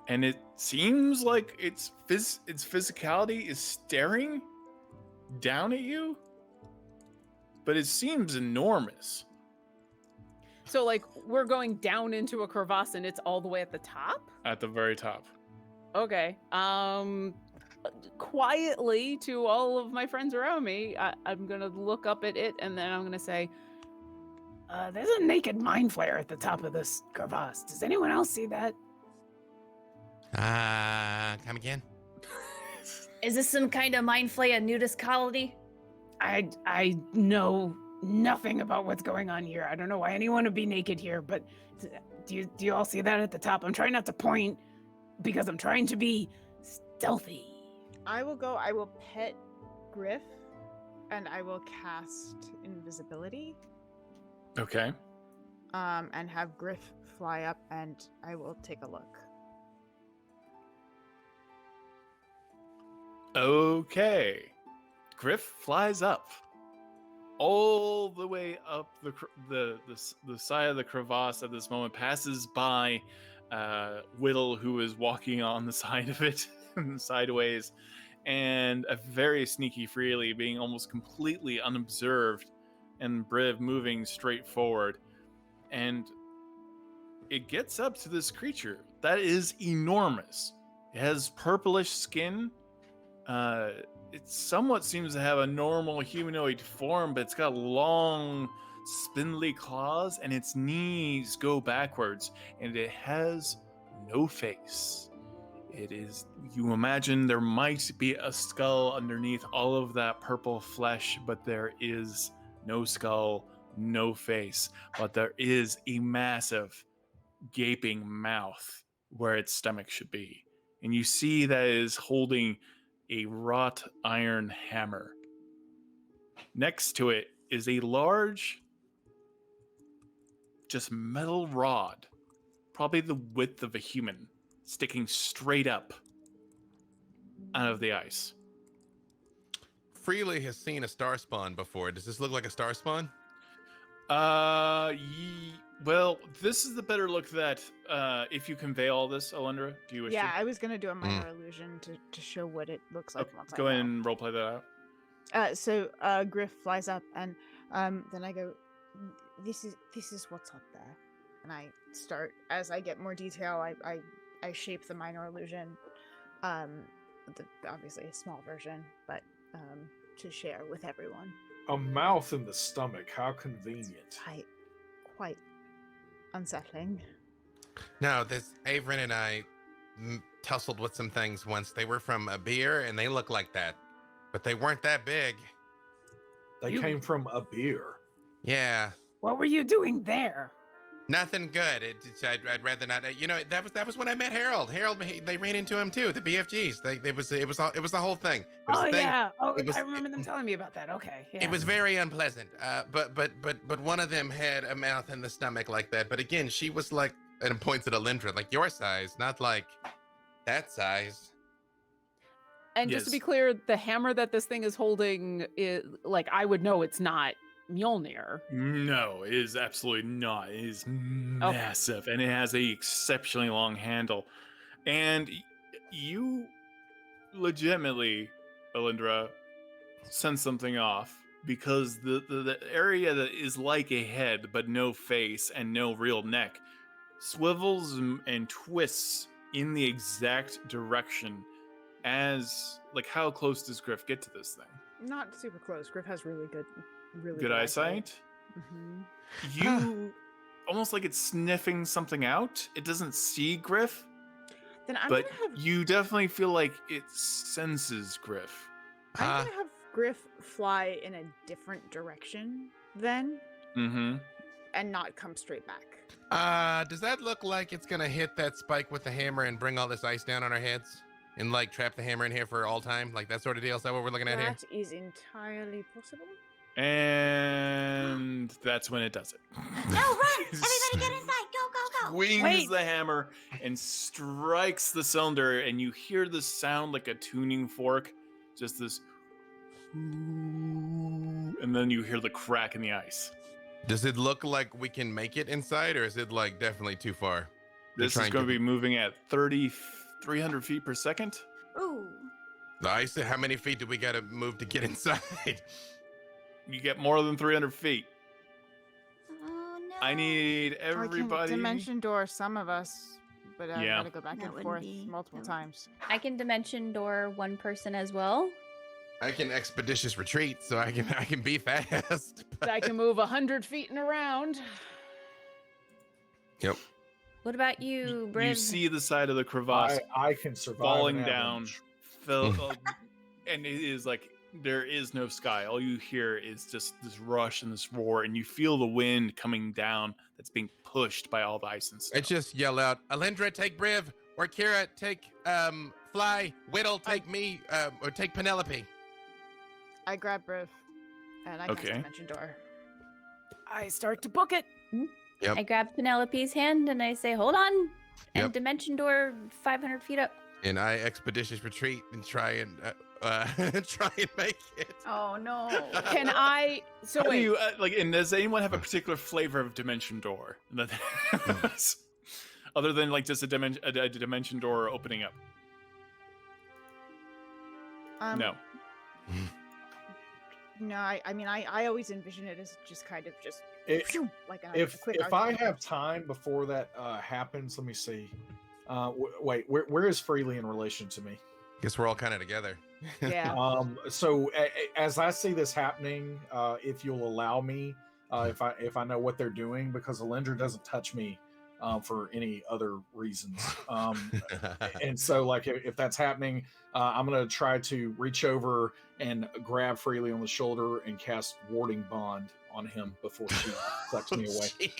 Speaker 6: And it seems like its physicality is staring down at you, but it seems enormous.
Speaker 10: So like we're going down into a crevasse and it's all the way at the top?
Speaker 6: At the very top.
Speaker 10: Okay. Quietly to all of my friends around me, I'm gonna look up at it and then I'm gonna say,
Speaker 3: there's a naked mind flare at the top of this crevasse. Does anyone else see that?
Speaker 9: Come again?
Speaker 8: Is this some kind of mind flare nudist colony?
Speaker 3: I know nothing about what's going on here. I don't know why anyone would be naked here, but do you all see that at the top? I'm trying not to point because I'm trying to be stealthy.
Speaker 7: I will pet Griff and I will cast invisibility.
Speaker 6: Okay.
Speaker 7: and have Griff fly up, and I will take a look.
Speaker 6: Okay. Griff flies up. All the way up the side of the crevasse at this moment, passes by Widdle, who is walking on the side of it sideways, and a very sneaky freely, being almost completely unobserved, and Briv moving straight forward. And it gets up to this creature that is enormous. It has purplish skin. It somewhat seems to have a normal humanoid form, but it's got long, spindly claws, and its knees go backwards, and it has no face. It is, you imagine there might be a skull underneath all of that purple flesh, but there is no skull, no face, but there is a massive, gaping mouth where its stomach should be. And you see that it is holding a wrought iron hammer. Next to it is a large, just metal rod, probably the width of a human, sticking straight up out of the ice.
Speaker 9: Freely has seen a star spawn before. Does this look like a star spawn?
Speaker 6: Well, this is the better look that if you convey all this, Alyndra, do you wish
Speaker 7: Yeah,
Speaker 6: to?
Speaker 7: I was gonna do a minor illusion to show what it looks like. Once
Speaker 6: Go
Speaker 7: I
Speaker 6: ahead
Speaker 7: know.
Speaker 6: and roleplay that out.
Speaker 7: So Griff flies up, and then I go, "This is what's up there," and I start as I get more detail. I shape the minor illusion, obviously a small version, but to share with everyone.
Speaker 2: A mouth in the stomach. How convenient.
Speaker 7: Quite unsettling.
Speaker 9: No, this Averin and I tussled with some things once. They were from a beer, and they look like that, but they weren't that big.
Speaker 2: They came from a beer.
Speaker 9: Yeah.
Speaker 3: What were you doing there?
Speaker 9: Nothing good. I'd rather not. You know, that was when I met Harold. They ran into him too. The BFGs. It was the whole thing.
Speaker 3: Yeah. Oh,
Speaker 9: It was-
Speaker 3: I remember them telling me about that. Okay. Yeah.
Speaker 9: It was very unpleasant. But one of them had a mouth and the stomach like that. But again, she was like, and points at Alyndra, like your size, not like that size.
Speaker 10: And just to be
Speaker 6: Yes.
Speaker 10: clear, the hammer that this thing is holding, is, like, I would know it's not Mjolnir.
Speaker 6: No, it is absolutely not. It is massive, and it has a exceptionally long handle. And you legitimately, Alyndra, sense something off, because the area that is like a head but no face and no real neck swivels and twists in the exact direction as, like, how close does Griff get to this thing?
Speaker 7: Not super close. Griff has really good
Speaker 6: eyesight.
Speaker 7: Mm-hmm.
Speaker 6: You almost like it's sniffing something out. It doesn't see Griff,
Speaker 7: Then I'm
Speaker 6: but
Speaker 7: gonna have
Speaker 6: you definitely feel like it senses Griff.
Speaker 7: I'm gonna have Griff fly in a different direction then,
Speaker 6: Mm-hmm.
Speaker 7: and not come straight back.
Speaker 9: Does that look like it's gonna hit that spike with the hammer and bring all this ice down on our heads? And like trap the hammer in here for all time? Like that sort of deal? Is that what we're looking at here?
Speaker 7: That is entirely possible.
Speaker 6: And that's when it does it.
Speaker 5: No, run! Everybody get inside! Go, go, go!
Speaker 6: Swings
Speaker 3: Wait.
Speaker 6: the hammer and strikes the cylinder, and you hear the sound like a tuning fork, just this, and then you hear the crack in the ice.
Speaker 9: Does it look like we can make it inside, or is it like definitely too far?
Speaker 6: This is going to be moving at 300 feet per second.
Speaker 5: Ooh.
Speaker 9: The ice. How many feet do we gotta move to get inside?
Speaker 6: You get more than 300 feet.
Speaker 5: Oh no.
Speaker 6: I need
Speaker 7: I can
Speaker 6: everybody.
Speaker 7: dimension door some of us, but I
Speaker 6: Yeah.
Speaker 7: gotta go back
Speaker 5: That
Speaker 7: and
Speaker 5: wouldn't
Speaker 7: forth
Speaker 5: be-
Speaker 7: multiple
Speaker 5: that would-
Speaker 7: times.
Speaker 11: I can dimension door one person as well.
Speaker 9: I can expeditious retreat, so I can be fast.
Speaker 10: I can move 100 feet and around.
Speaker 9: Yep.
Speaker 11: What about you, Briv?
Speaker 6: You see the side of the crevasse
Speaker 2: I can survive
Speaker 6: falling
Speaker 2: an
Speaker 6: down,
Speaker 2: avalanche.
Speaker 6: and it is like there is no sky. All you hear is just this rush and this roar, and you feel the wind coming down that's being pushed by all the ice and
Speaker 9: I
Speaker 6: stuff.
Speaker 9: just yell out, Alyndra, take Briv, or Kira, take Fly, Widdle, take me, or take Penelope.
Speaker 7: I grab Briv, and I cast
Speaker 6: Okay.
Speaker 7: dimension door.
Speaker 3: I start to book it.
Speaker 9: Yep.
Speaker 11: I grab Penelope's hand and I say, hold on. And
Speaker 9: Yep.
Speaker 11: dimension door 500 feet up.
Speaker 9: And I expeditious retreat and try and make it.
Speaker 10: Oh no. Can I? So
Speaker 6: How do
Speaker 10: wait.
Speaker 6: you like? And does anyone have a particular flavor of dimension door? Other than like just a dimension door opening up? No.
Speaker 7: No, I mean, I always envision it as just kind of just like a
Speaker 2: If
Speaker 7: quick
Speaker 2: I
Speaker 7: arc.
Speaker 2: have time before that happens, let me see. Wait, where is Freely in relation to me?
Speaker 9: Guess we're all kind of together.
Speaker 10: Yeah.
Speaker 2: So as I see this happening, if you'll allow me, if I know what they're doing, because Alyndra doesn't touch me for any other reasons. And so, like, if that's happening, I'm gonna try to reach over and grab Freely on the shoulder and cast Warding Bond on him before she sucks me away.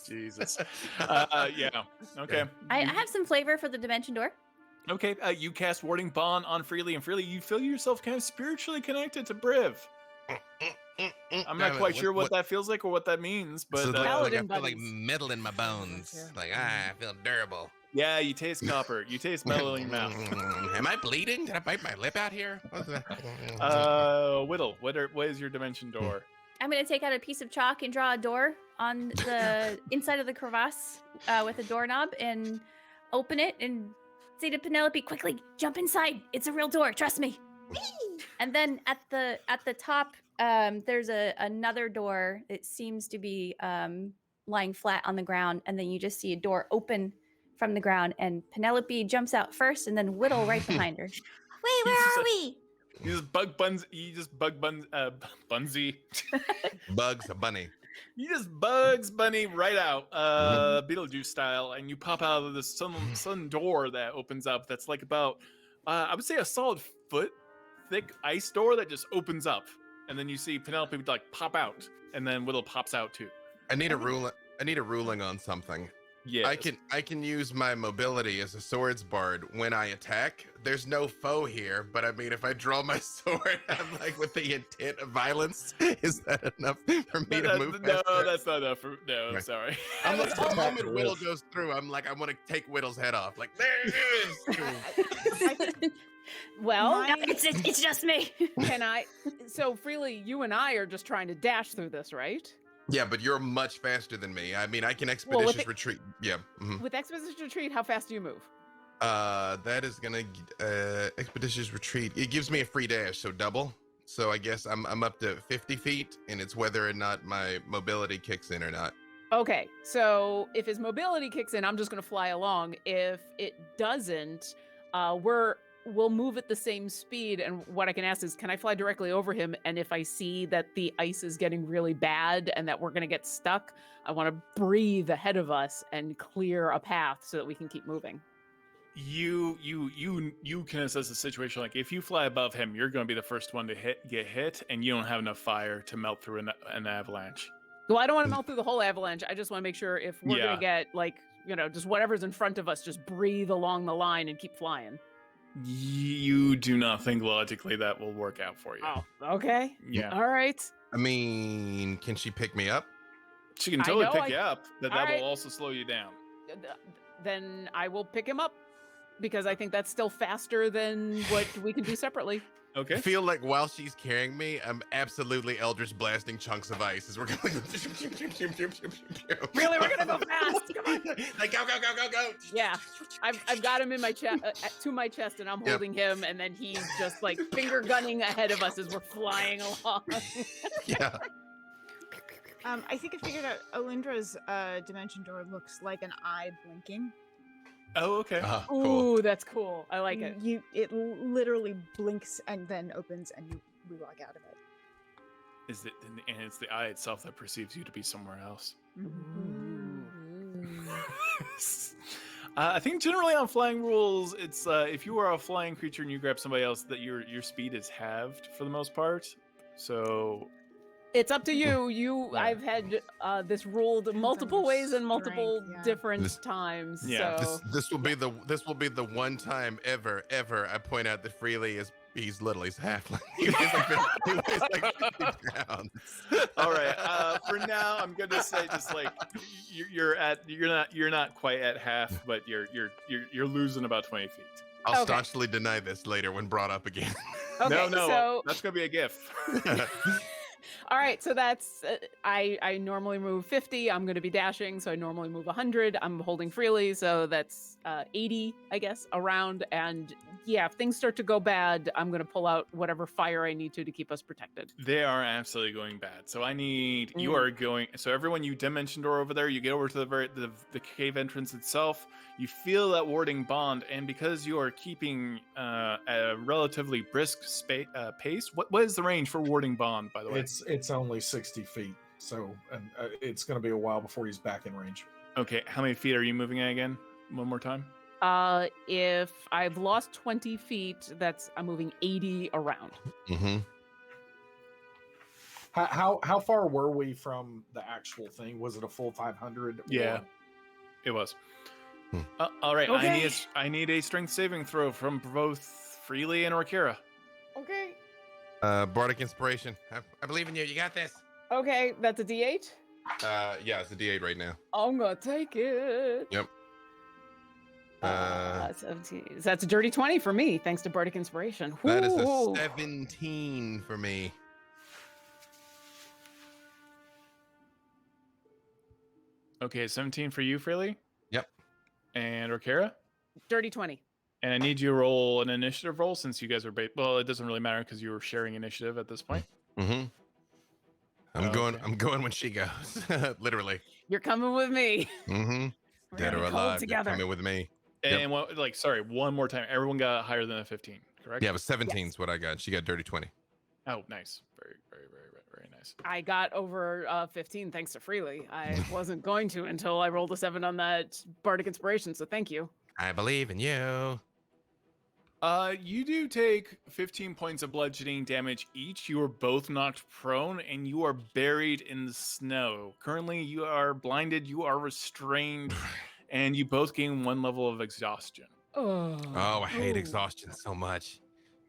Speaker 6: Jesus. Yeah. Okay.
Speaker 11: I have some flavor for the dimension door.
Speaker 6: Okay. You cast Warding Bond on Freely, and Freely, you feel yourself kind of spiritually connected to Briv. I'm not quite sure what that feels like or what that means, but
Speaker 9: So like, I
Speaker 10: Paladin
Speaker 9: feel like
Speaker 10: buddies.
Speaker 9: metal in my bones. Like I feel durable.
Speaker 6: yeah, you taste copper. You taste metal in your mouth.
Speaker 9: Am I bleeding? Did I bite my lip out here? What's that?
Speaker 6: Widdle, what is your dimension door?
Speaker 11: I'm going to take out a piece of chalk and draw a door on the inside of the crevasse with a doorknob and open it and say to Penelope, quickly, jump inside. It's a real door. Trust me. And then at the top, there's another door. It seems to be lying flat on the ground. And then you just see a door open from the ground. And Penelope jumps out first and then Widdle right behind her.
Speaker 5: Wait, where are we?
Speaker 6: You just Bunsy.
Speaker 9: Bugs Bunny.
Speaker 6: You just Bugs Bunny right out, Beetlejuice style, and you pop out of this sun door that opens up. That's like about, I would say, a solid foot thick ice door that just opens up, and then you see Penelope like pop out, and then Widdle pops out too.
Speaker 9: I need a ruling on something.
Speaker 6: Yeah,
Speaker 9: I can use my mobility as a swords bard when I attack. There's no foe here, but I mean, if I draw my sword, I'm like with the intent of violence. Is that enough for me to move?
Speaker 6: No,
Speaker 9: faster?
Speaker 6: that's not enough. No, I'm
Speaker 9: Right.
Speaker 6: sorry.
Speaker 9: I'm like, the
Speaker 2: Attack
Speaker 9: moment
Speaker 2: the
Speaker 9: Widdle
Speaker 2: wolf.
Speaker 9: goes through, I'm like, I want to take Widdle's head off. Like, there it is.
Speaker 10: Well,
Speaker 7: My-
Speaker 8: It's just me.
Speaker 10: can I? So Freely, you and I are just trying to dash through this, right?
Speaker 9: Yeah, but you're much faster than me. I mean, I can
Speaker 10: Well,
Speaker 9: expeditious
Speaker 10: with it-
Speaker 9: retreat. Yeah. Mhm.
Speaker 10: With expedition retreat, how fast do you move?
Speaker 9: That is gonna expeditious retreat. It gives me a free dash, so double. So I guess I'm up to 50 feet, and it's whether or not my mobility kicks in or not.
Speaker 10: Okay, so if his mobility kicks in, I'm just gonna fly along. If it doesn't, we'll move at the same speed. And what I can ask is, can I fly directly over him? And if I see that the ice is getting really bad and that we're gonna get stuck, I want to breathe ahead of us and clear a path so that we can keep moving.
Speaker 6: You can assess the situation. Like if you fly above him, you're going to be the first one to get hit, and you don't have enough fire to melt through an avalanche.
Speaker 10: Well, I don't want to melt through the whole avalanche. I just want to make sure if we're
Speaker 6: Yeah.
Speaker 10: gonna get just whatever's in front of us, just breathe along the line and keep flying.
Speaker 6: You do not think logically that will work out for you.
Speaker 10: Oh, okay.
Speaker 6: Yeah.
Speaker 10: All right.
Speaker 9: I mean, can she pick me up?
Speaker 6: She can totally
Speaker 10: know,
Speaker 6: pick you up, but that
Speaker 10: Alright.
Speaker 6: will also slow you down.
Speaker 10: Then I will pick him up because I think that's still faster than what we can do separately.
Speaker 6: Okay.
Speaker 9: I feel like while she's carrying me, I'm absolutely Eldritch blasting chunks of ice as we're going.
Speaker 10: Really, we're gonna go fast. Come on.
Speaker 9: Like go, go, go, go, go.
Speaker 10: Yeah, I've got him in my chest, to my chest, and I'm
Speaker 9: Yep.
Speaker 10: holding him, and then he's just like finger gunning ahead of us as we're flying along.
Speaker 9: Yeah.
Speaker 7: I think I figured out Alyndra's dimension door looks like an eye blinking.
Speaker 6: Oh, okay.
Speaker 9: Cool.
Speaker 10: Ooh, that's cool. I like it.
Speaker 7: It literally blinks and then opens, and we walk out of it.
Speaker 6: And it's the eye itself that perceives you to be somewhere else. I think generally on flying rules, it's if you are a flying creature and you grab somebody else, that your speed is halved for the most part. So
Speaker 10: It's up to you. I've had this ruled multiple
Speaker 7: your
Speaker 10: ways and multiple
Speaker 7: strength, yeah.
Speaker 10: different
Speaker 9: This-
Speaker 10: times.
Speaker 6: Yeah.
Speaker 10: So
Speaker 9: This will be the one time ever I point out that Freely he's little. He's halfling. He weighs like 50 pounds.
Speaker 6: all right, For now, I'm gonna say just like you're not quite at half, but you're losing about 20 feet.
Speaker 9: I'll staunchly deny this later when brought up again.
Speaker 10: Okay,
Speaker 6: No,
Speaker 10: so
Speaker 6: that's gonna be a GIF.
Speaker 10: all right, so that's I normally move 50. I'm going to be dashing, so I normally move 100. I'm holding freely, so that's 80, I guess, around. And yeah, if things start to go bad, I'm going to pull out whatever fire I need to keep us protected.
Speaker 6: They are absolutely going bad. So I need you are going. So everyone, you dimension door over there. You get over to the cave entrance itself. You feel that warding bond, and because you are keeping a relatively brisk pace, what is the range for warding bond? By the way,
Speaker 2: It's only 60 feet, so and it's going to be a while before he's back in range.
Speaker 6: Okay, how many feet are you moving at again? One more time.
Speaker 10: If I've lost 20 feet, I'm moving 80 around.
Speaker 9: Mm-hmm.
Speaker 2: How far were we from the actual thing? Was it a full 500?
Speaker 6: Yeah, it was. All right,
Speaker 10: Okay.
Speaker 6: I need a strength saving throw from both Freely and Orkira.
Speaker 10: Okay.
Speaker 9: Bardic Inspiration.
Speaker 4: I believe in you. You got this.
Speaker 10: Okay, that's a D8.
Speaker 9: Yeah, it's a D8 right now.
Speaker 10: I'm gonna take it.
Speaker 9: Yep.
Speaker 10: 17. That's a dirty 20 for me, thanks to Bardic Inspiration.
Speaker 9: That is a
Speaker 10: Woo.
Speaker 9: 17 for me.
Speaker 6: Okay, 17 for you, Freely.
Speaker 9: Yep.
Speaker 6: And Orkira.
Speaker 10: Dirty 20.
Speaker 6: And I need you to roll an initiative roll since you guys are well, it doesn't really matter because you were sharing initiative at this point.
Speaker 9: Mm-hmm. I'm
Speaker 6: Okay.
Speaker 9: going when she goes. Literally.
Speaker 10: You're coming with me.
Speaker 9: Mm-hmm.
Speaker 10: We're
Speaker 9: Dead
Speaker 10: gonna
Speaker 9: or
Speaker 10: be cold
Speaker 9: alive, you're
Speaker 10: together.
Speaker 9: coming with me. Yep.
Speaker 6: And one more time. Everyone got higher than a 15, correct?
Speaker 9: Yeah, it was 17 is what I got. She got dirty 20.
Speaker 6: Oh, nice. Very, very, very, very nice.
Speaker 10: I got over 15 thanks to Freely. I wasn't going to until I rolled a 7 on that Bardic Inspiration, so thank you.
Speaker 9: I believe in you.
Speaker 6: You do take 15 points of bludgeoning damage each. You are both knocked prone, and you are buried in the snow. Currently, you are blinded, you are restrained, and you both gain 1 level of exhaustion.
Speaker 9: Oh, I hate exhaustion so much.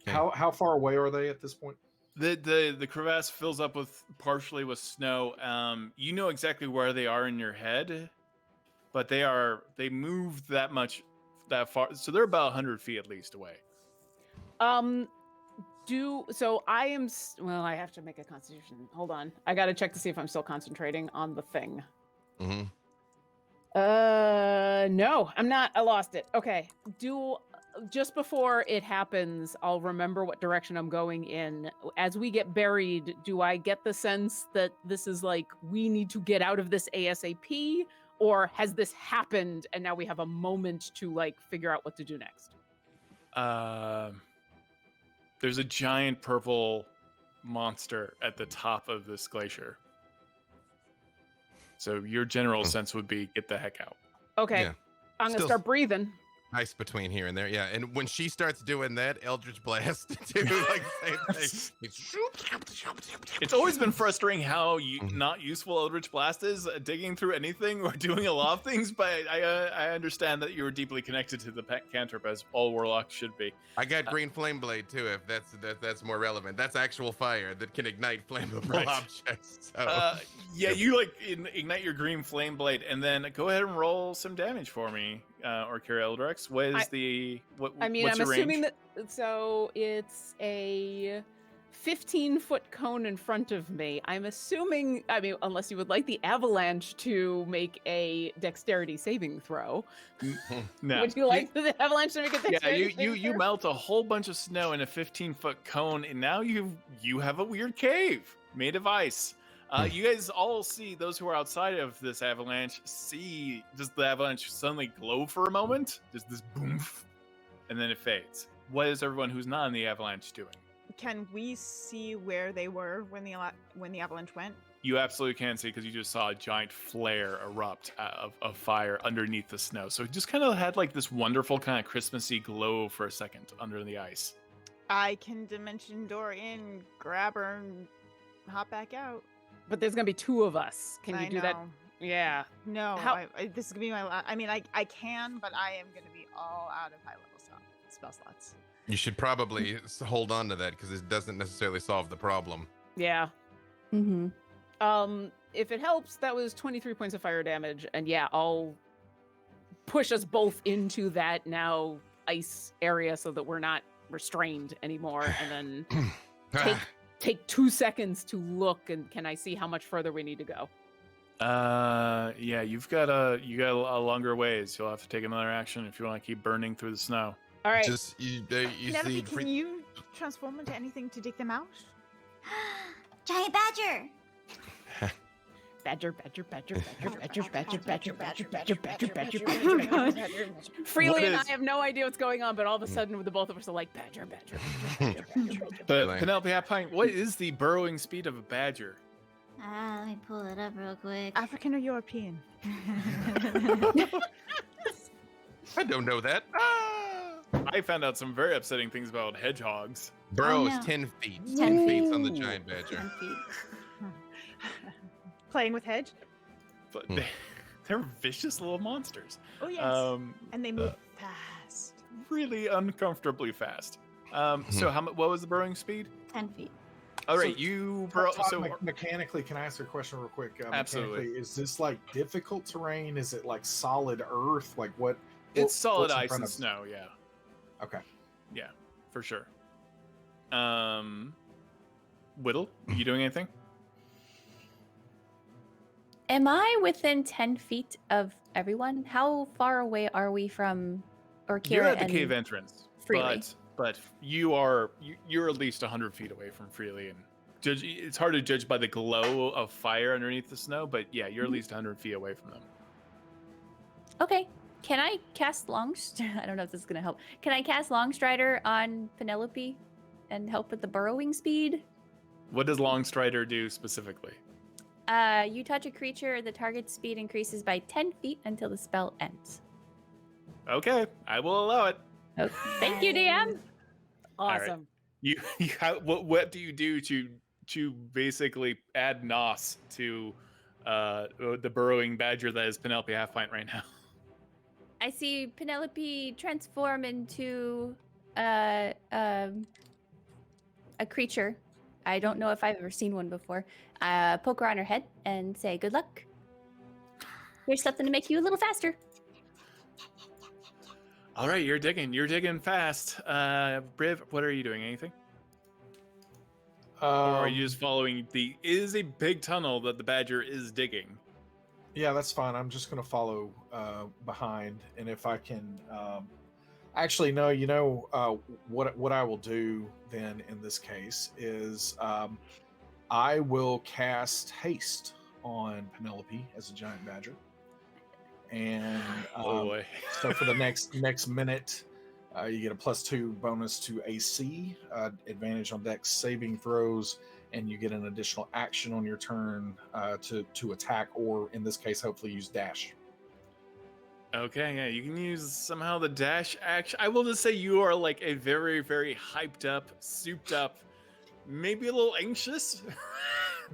Speaker 9: Okay.
Speaker 2: How far away are they at this point?
Speaker 6: The crevasse fills up partially with snow. You know exactly where they are in your head, but they moved that far, so they're about 100 feet at least away.
Speaker 10: I have to make a constitution. Hold on. I got to check to see if I'm still concentrating on the thing.
Speaker 9: Mm-hmm.
Speaker 10: No, I'm not. I lost it. Okay. Just before it happens, I'll remember what direction I'm going in. As we get buried, do I get the sense that this is like, we need to get out of this ASAP? Or has this happened and now we have a moment to like figure out what to do next?
Speaker 6: There's a giant purple monster at the top of this glacier. So your general sense would be get the heck out.
Speaker 10: Okay.
Speaker 9: Yeah.
Speaker 10: I'm going to
Speaker 9: Still-
Speaker 10: start breathing.
Speaker 9: Ice between here and there, yeah. And when she starts doing that, Eldritch Blast too, like same thing.
Speaker 6: It's always been frustrating how not useful Eldritch Blast is, digging through anything or doing a lot of things. But I understand that you are deeply connected to the cantrip, as all warlocks should be.
Speaker 9: I got Green Flame Blade too, if that's more relevant. That's actual fire that can ignite flammable objects. So.
Speaker 6: You like ignite your Green Flame Blade, and then go ahead and roll some damage for me, Orkira Ildrex. What is what's
Speaker 10: I'm
Speaker 6: your
Speaker 10: assuming
Speaker 6: range?
Speaker 10: that, so it's a 15-foot cone in front of me. I'm assuming, unless you would like the avalanche to make a dexterity saving throw.
Speaker 6: No.
Speaker 10: Would you like the avalanche to make a dexterity saving
Speaker 6: you
Speaker 10: throw?
Speaker 6: melt a whole bunch of snow in a 15-foot cone, and now you have a weird cave made of ice. You guys all see, those who are outside of this avalanche, see just the avalanche suddenly glow for a moment, just this boom, and then it fades. What is everyone who's not in the avalanche doing?
Speaker 7: Can we see where they were when the avalanche went?
Speaker 6: You absolutely can see, because you just saw a giant flare erupt of fire underneath the snow. So it just kind of had like this wonderful kind of Christmassy glow for a second under the ice.
Speaker 7: I can dimension door in, grab her, and hop back out.
Speaker 10: But there's going to be 2 of us. Can you
Speaker 7: I
Speaker 10: do that?
Speaker 7: know.
Speaker 10: Yeah.
Speaker 7: No,
Speaker 10: How-
Speaker 7: this is gonna be my last. I can, but I am gonna be all out of high level spell slots.
Speaker 9: You should probably hold on to that because it doesn't necessarily solve the problem.
Speaker 10: Yeah.
Speaker 11: Mm-hmm.
Speaker 10: If it helps, that was 23 points of fire damage, and yeah, I'll push us both into that now ice area so that we're not restrained anymore, and then take 2 seconds to look, and can I see how much further we need to go?
Speaker 6: Yeah, you got a longer ways. You'll have to take another action if you want to keep burning through the snow.
Speaker 10: All right.
Speaker 9: Just you
Speaker 7: Penelope,
Speaker 9: see.
Speaker 7: can you transform into anything to dig them out?
Speaker 5: Giant badger.
Speaker 10: Badger. Freely and I have no idea what's going on, but all of a sudden, the both of us are like badger.
Speaker 6: But Penelope Half-Pint, what is the burrowing speed of a badger?
Speaker 5: Let me pull it up real quick.
Speaker 7: African or European?
Speaker 9: I don't know that.
Speaker 6: I found out some very upsetting things about hedgehogs.
Speaker 9: Burrow
Speaker 5: no.
Speaker 9: is 10 feet.
Speaker 5: 10
Speaker 9: 10 feet
Speaker 5: feet.
Speaker 9: on the giant badger.
Speaker 5: 10 feet.
Speaker 7: Playing with Hedge?
Speaker 6: But they're vicious little monsters.
Speaker 7: Oh, yes. And they move fast.
Speaker 6: Really uncomfortably fast. So what was the burrowing speed?
Speaker 5: 10 feet.
Speaker 6: All right,
Speaker 2: So,
Speaker 6: you burrow.
Speaker 2: Todd,
Speaker 6: So
Speaker 2: mechanically, can I ask a question real quick?
Speaker 6: Absolutely.
Speaker 2: Mechanically, is this like difficult terrain? Is it like solid earth? Like what?
Speaker 6: it's solid
Speaker 2: what's in
Speaker 6: ice
Speaker 2: front
Speaker 6: and
Speaker 2: of us?
Speaker 6: snow. Yeah,
Speaker 2: Okay.
Speaker 6: yeah, for sure. Widdle, you doing anything?
Speaker 11: Am I within 10 feet of everyone? How far away are we from Orkira?
Speaker 6: You're at the
Speaker 11: and
Speaker 6: cave entrance,
Speaker 11: Freely?
Speaker 6: but you're at least 100 feet away from Freely, and it's hard to judge by the glow of fire underneath the snow. But yeah, you're at least 100 feet away from them.
Speaker 11: Okay. Can I cast I don't know if this is going to help. Can I cast Longstrider on Penelope and help with the burrowing speed?
Speaker 6: What does Longstrider do specifically?
Speaker 11: You touch a creature, the target's speed increases by 10 feet until the spell ends.
Speaker 6: Okay, I will allow it.
Speaker 11: Oh, thank you, DM.
Speaker 10: Awesome.
Speaker 6: What do you do to basically add nos to the burrowing badger that is Penelope Half-Pint right now?
Speaker 11: I see Penelope transform into a creature. I don't know if I've ever seen one before. Poke her on her head and say, "Good luck. Here's something to make you a little faster."
Speaker 6: All right, you're digging fast. Briv, what are you doing? Anything? Or are you just following it is a big tunnel that the badger is digging?
Speaker 2: Yeah, that's fine. I'm just going to follow behind, and if I can, actually, no. You know what I will do then in this case is I will cast haste on Penelope as a giant badger, and so for the next minute, you get a +2 bonus to AC, advantage on Dex saving throws. And you get an additional action on your turn to attack, or in this case, hopefully use dash.
Speaker 6: Okay, yeah, you can use somehow the dash action. I will just say you are like a very, very hyped up, souped up, maybe a little anxious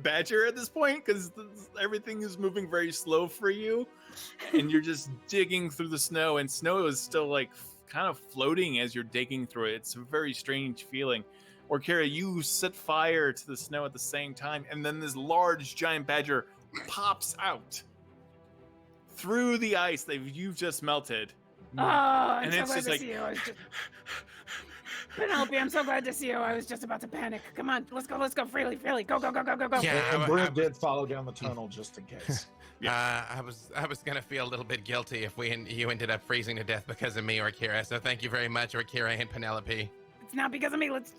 Speaker 6: badger at this point because everything is moving very slow for you, and you're just digging through the snow, and snow is still like kind of floating as you're digging through it. It's a very strange feeling. Orkira, you set fire to the snow at the same time, and then this large giant badger pops out through the ice that you've just melted.
Speaker 3: Oh, I'm
Speaker 6: And
Speaker 3: so
Speaker 6: it's
Speaker 3: glad
Speaker 6: just
Speaker 3: to
Speaker 6: like-
Speaker 3: see you. Penelope, I'm so glad to see you. I was just about to panic. Come on, let's go. Freely. Go.
Speaker 9: Yeah,
Speaker 2: And Briv did follow down the tunnel just in case.
Speaker 9: I was gonna feel a little bit guilty if you ended up freezing to death because of me, Orkira. So thank you very much, Orkira and Penelope.
Speaker 3: It's not because of me. Let's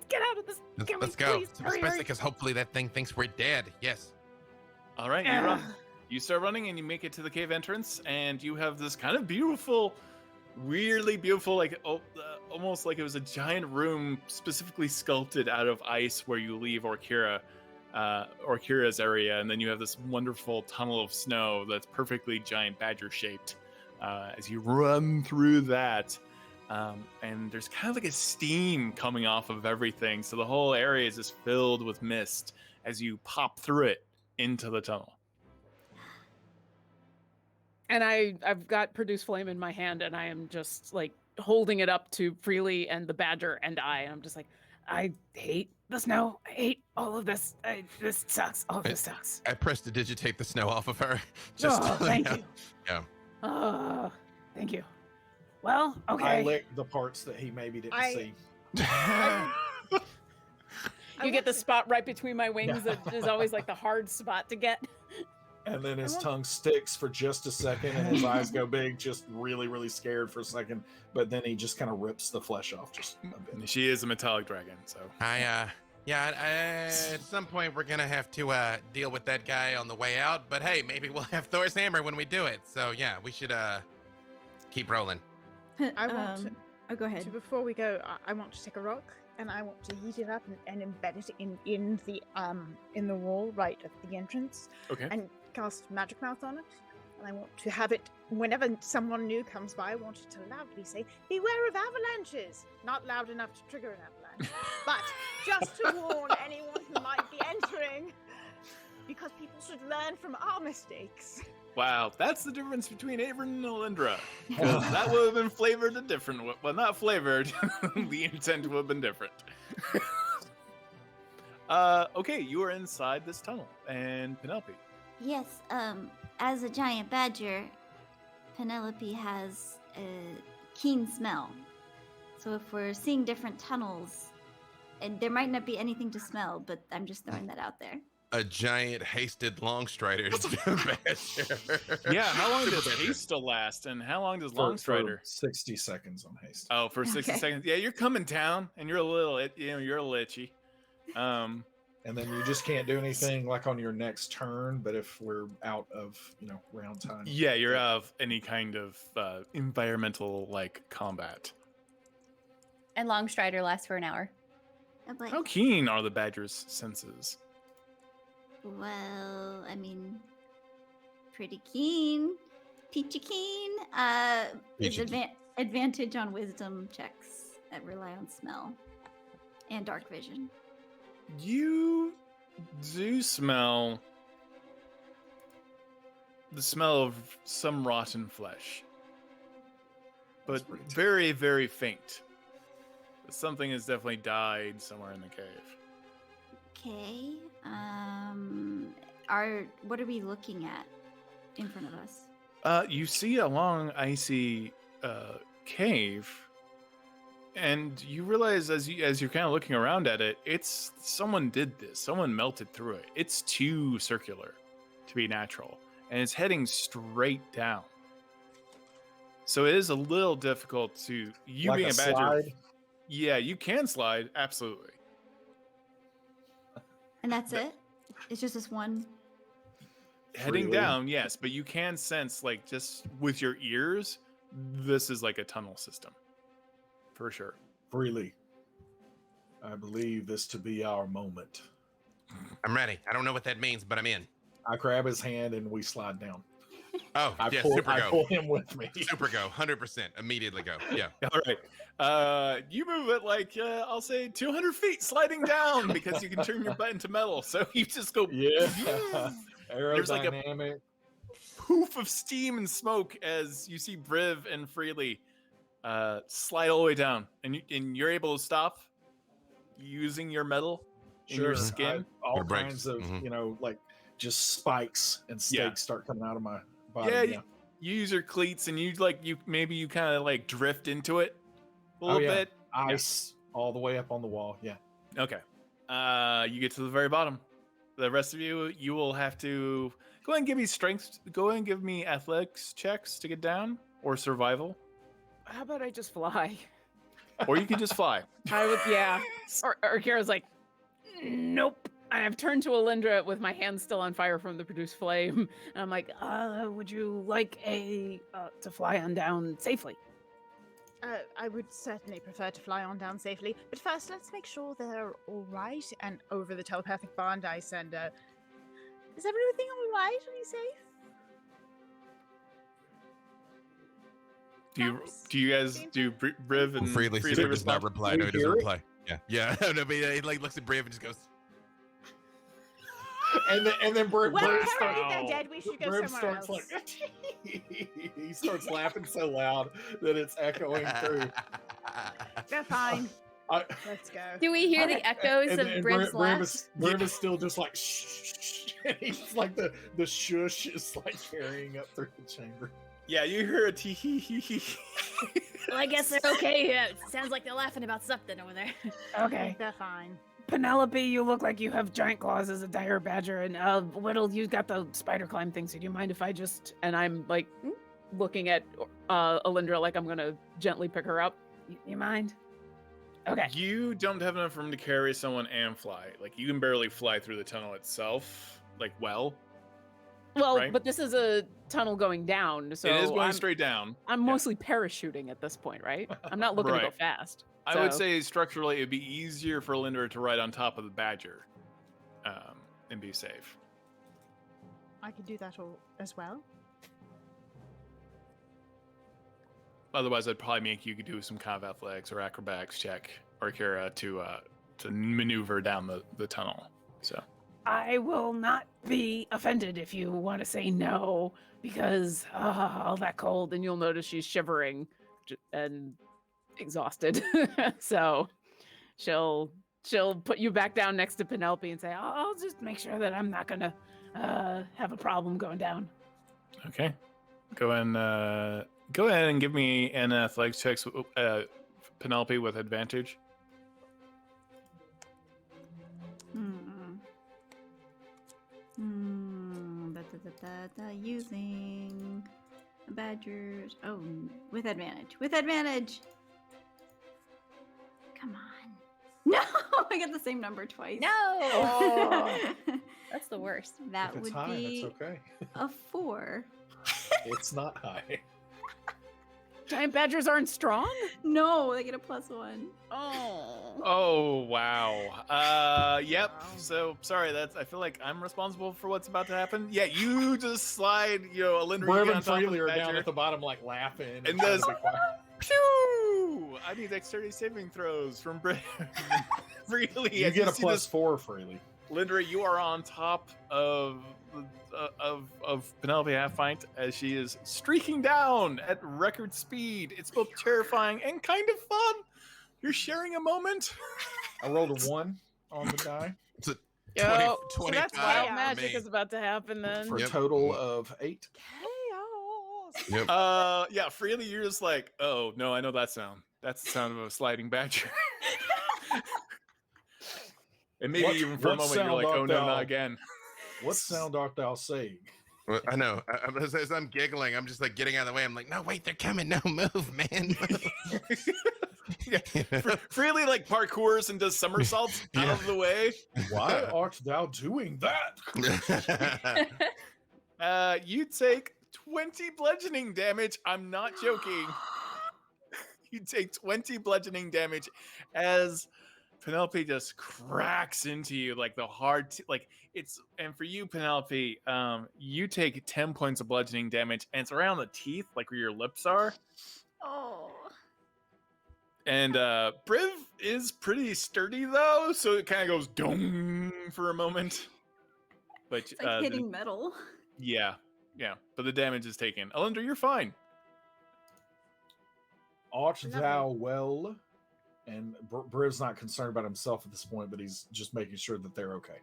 Speaker 3: get out of this.
Speaker 9: Let's go.
Speaker 3: Please, hurry.
Speaker 9: Especially because hopefully that thing thinks we're dead. Yes.
Speaker 6: All right, you run. You start running and you make it to the cave entrance, and you have this kind of beautiful, weirdly beautiful, like almost like it was a giant room specifically sculpted out of ice where you leave Orkira's area, and then you have this wonderful tunnel of snow that's perfectly giant badger shaped. As you run through that, and there's kind of like a steam coming off of everything, so the whole area is just filled with mist as you pop through it into the tunnel.
Speaker 10: And I've got Produce Flame in my hand, and I am just like holding it up to Freely and the badger and I'm just like,
Speaker 3: I hate the snow. I hate all of this. This sucks. All of this sucks.
Speaker 9: I prestidigitate the snow off of her.
Speaker 3: Thank you.
Speaker 9: Yeah.
Speaker 3: Thank you. Well, okay.
Speaker 2: I licked the parts that he maybe didn't see.
Speaker 10: You get the spot right between my wings that is always like the hard spot to get.
Speaker 2: And then his tongue sticks for just a second and his eyes go big, just really, really scared for a second. But then he just kind of rips the flesh off just a bit.
Speaker 6: She is a metallic dragon, so.
Speaker 9: At some point we're gonna have to deal with that guy on the way out. But hey, maybe we'll have Thor's hammer when we do it. So yeah, we should keep rolling.
Speaker 7: I want to.
Speaker 11: Oh, go ahead.
Speaker 7: Before we go, I want to take a rock and I want to heat it up and embed it in the wall right at the entrance.
Speaker 6: Okay.
Speaker 7: And cast magic mouth on it. And I want to have it whenever someone new comes by. I want it to loudly say, "Beware of avalanches!" Not loud enough to trigger an avalanche, but just to warn anyone who might be entering, because people should learn from our mistakes.
Speaker 6: Wow, that's the difference between Averin and Alyndra. Because that would have been flavored a different way. Well, not flavored. The intent would have been different. Okay, you are inside this tunnel. And Penelope.
Speaker 5: Yes, as a giant badger, Penelope has a keen smell. So if we're seeing different tunnels, and there might not be anything to smell, but I'm just throwing that out there.
Speaker 9: A giant hasted Longstrider badger.
Speaker 6: Yeah, how long does haste last, and how long does Longstrider?
Speaker 2: 60 seconds on haste.
Speaker 6: Oh, for 60 seconds. Yeah, you're coming down, and you're a little itchy.
Speaker 2: And then you just can't do anything like on your next turn. But if we're out of round time,
Speaker 6: yeah, you're out of any kind of environmental like combat.
Speaker 11: And Longstrider lasts for an hour.
Speaker 5: Like,
Speaker 6: How keen are the badger's senses?
Speaker 5: well, I mean, pretty keen. Peachy keen. Is advantage on wisdom checks that rely on smell and dark vision.
Speaker 6: You do smell the smell of some rotten flesh, but very, very faint. Something has definitely died somewhere in the cave.
Speaker 5: Okay. What are we looking at in front of us?
Speaker 6: You see a long, icy cave, and you realize as you're kind of looking around at it, it's someone did this. Someone melted through it. It's too circular to be natural, and it's heading straight down. So it is a little difficult to you
Speaker 2: like
Speaker 6: being a badger.
Speaker 2: slide?
Speaker 6: Yeah, you can slide, absolutely.
Speaker 5: And that's it? It's just this one?
Speaker 6: Heading
Speaker 2: Freely.
Speaker 6: down, yes, but you can sense, like, just with your ears, this is like a tunnel system. For sure.
Speaker 2: Freely. I believe this to be our moment.
Speaker 9: I'm ready. I don't know what that means, but I'm in.
Speaker 2: I grab his hand and we slide down.
Speaker 9: Oh, yeah,
Speaker 2: I pull him with me.
Speaker 9: Super go, 100%. Immediately go. Yeah.
Speaker 6: All right. You move it like, I'll say 200 feet sliding down because you can turn your butt into metal. So you just go.
Speaker 2: Yeah.
Speaker 6: There's like a
Speaker 2: Aerodynamic.
Speaker 6: poof of steam and smoke as you see Briv and Freely slide all the way down. And you're able to stop using your metal in your skin.
Speaker 2: All
Speaker 9: Or breaks.
Speaker 2: kinds of, like just spikes and stakes start coming out of my body.
Speaker 6: Yeah, you use your cleats and you kind of like drift into it a little bit.
Speaker 2: Ice all the way up on the wall. Yeah.
Speaker 6: Okay. You get to the very bottom. The rest of you will have to go ahead and give me strength. Go ahead and give me athletics checks to get down, or survival,
Speaker 10: How about I just fly?
Speaker 6: or you can just fly.
Speaker 10: I would, yeah. Or Kira's like, nope. I've turned to Alyndra with my hand still on fire from the produced flame. And I'm like, would you like to fly on down safely?
Speaker 7: I would certainly prefer to fly on down safely, but first let's make sure they're all right. And over the telepathic bond, I send is everything all right? Are you safe?
Speaker 6: Do you guys do Briv and
Speaker 9: Freely does
Speaker 6: respond?
Speaker 9: not reply. No, he doesn't reply. Yeah. No, but he like looks at Briv and just goes.
Speaker 2: And then Briv
Speaker 7: Well,
Speaker 2: starts,
Speaker 7: apparently they're dead. We should go
Speaker 2: Briv
Speaker 7: somewhere
Speaker 2: starts
Speaker 7: else.
Speaker 2: like he starts laughing so loud that it's echoing through.
Speaker 7: They're fine. Let's go.
Speaker 8: Do we hear the echoes of Briv's laugh?
Speaker 2: Briv is still just like shh. He's like the shush is like carrying up through the chamber.
Speaker 6: Yeah, you hear a tee hee hee hee.
Speaker 8: Well, I guess they're okay. Yeah, it sounds like they're laughing about something over there.
Speaker 3: Okay.
Speaker 7: They're fine.
Speaker 3: Penelope, you look like you have giant claws as a dire badger, and Widdle, you got the spider climb thing. So do you mind if I just? And I'm like looking at Alyndra like I'm gonna gently pick her up. You mind? Okay.
Speaker 6: You don't have enough room to carry someone and fly. Like, you can barely fly through the tunnel itself. Like, well, right?
Speaker 10: But this is a tunnel going down, so
Speaker 6: it is going straight down.
Speaker 10: I'm mostly parachuting at this point, right? I'm not looking to go fast.
Speaker 6: I would say structurally it'd be easier for Alyndra to ride on top of the badger and be safe.
Speaker 7: I could do that as well.
Speaker 6: Otherwise, I'd probably make you do some kind of athletics or acrobatics check, Orkira, to maneuver down the tunnel. So
Speaker 3: I will not be offended if you want to say no, because all that cold,
Speaker 10: And you'll notice she's shivering and exhausted. So she'll put you back down next to Penelope and say,
Speaker 3: I'll just make sure that I'm not gonna have a problem going down.
Speaker 6: okay, go ahead and give me an athletics check, Penelope, with advantage.
Speaker 5: Using badgers. Oh, with advantage. With advantage. Come on. No, I got the same number twice.
Speaker 8: No.
Speaker 3: Oh.
Speaker 8: That's the worst.
Speaker 5: That
Speaker 2: If it's
Speaker 5: would
Speaker 2: high,
Speaker 5: be
Speaker 2: that's okay.
Speaker 5: a 4.
Speaker 2: It's not high.
Speaker 3: Giant badgers aren't strong?
Speaker 5: No, they get a +1.
Speaker 3: Oh.
Speaker 6: Oh wow. Yep. So sorry. I feel like I'm responsible for what's about to happen. Yeah, you just slide. Alyndra, you
Speaker 2: Briv
Speaker 6: get on
Speaker 2: and
Speaker 6: top of
Speaker 2: Freely
Speaker 6: the
Speaker 2: are down
Speaker 6: badger.
Speaker 2: at the bottom, like laughing.
Speaker 6: And
Speaker 2: trying
Speaker 6: does-
Speaker 2: to be quiet.
Speaker 6: Pew! I need dexterity saving throws from Briv. Freely,
Speaker 2: You
Speaker 6: as
Speaker 2: get a
Speaker 6: see this-
Speaker 2: +4, Freely.
Speaker 6: Alyndra, you are on top of Penelope Half-Pint as she is streaking down at record speed. It's both terrifying and kind of fun. You're sharing a moment.
Speaker 2: I rolled a 1 on the die
Speaker 9: It's a
Speaker 10: Yo,
Speaker 9: 20,
Speaker 10: so
Speaker 9: 25
Speaker 10: that's wild
Speaker 9: for
Speaker 10: magic
Speaker 9: me.
Speaker 10: is about to happen then.
Speaker 2: for a
Speaker 9: Yep.
Speaker 2: total of 8.
Speaker 9: Yep.
Speaker 6: Yeah, Freely, you're just like, oh no, I know that sound. That's the sound of a sliding badger. And maybe even for a
Speaker 2: what
Speaker 6: moment you're
Speaker 2: sound
Speaker 6: like, oh
Speaker 2: art
Speaker 6: no,
Speaker 2: thou?
Speaker 6: not again.
Speaker 2: What sound art thou saying?
Speaker 9: Well, I know. As I'm giggling, I'm just like getting out of the way. I'm like, no, wait, they're coming. No, move, man. Move.
Speaker 6: Yeah. Freely like parkours and does somersaults out of the way.
Speaker 2: Why art thou doing that?
Speaker 6: You take 20 bludgeoning damage. I'm not joking. You take 20 bludgeoning damage as Penelope just cracks into you like the hard, and for you, Penelope, you take 10 points of bludgeoning damage, and it's around the teeth, like where your lips are.
Speaker 5: Oh.
Speaker 6: And Briv is pretty sturdy though, so it kind of goes dong for a moment. But
Speaker 5: It's like hitting metal.
Speaker 6: yeah, but the damage is taken. Alyndra, you're fine.
Speaker 2: Art thou well? And Briv's not concerned about himself at this point, but he's just making sure that they're okay.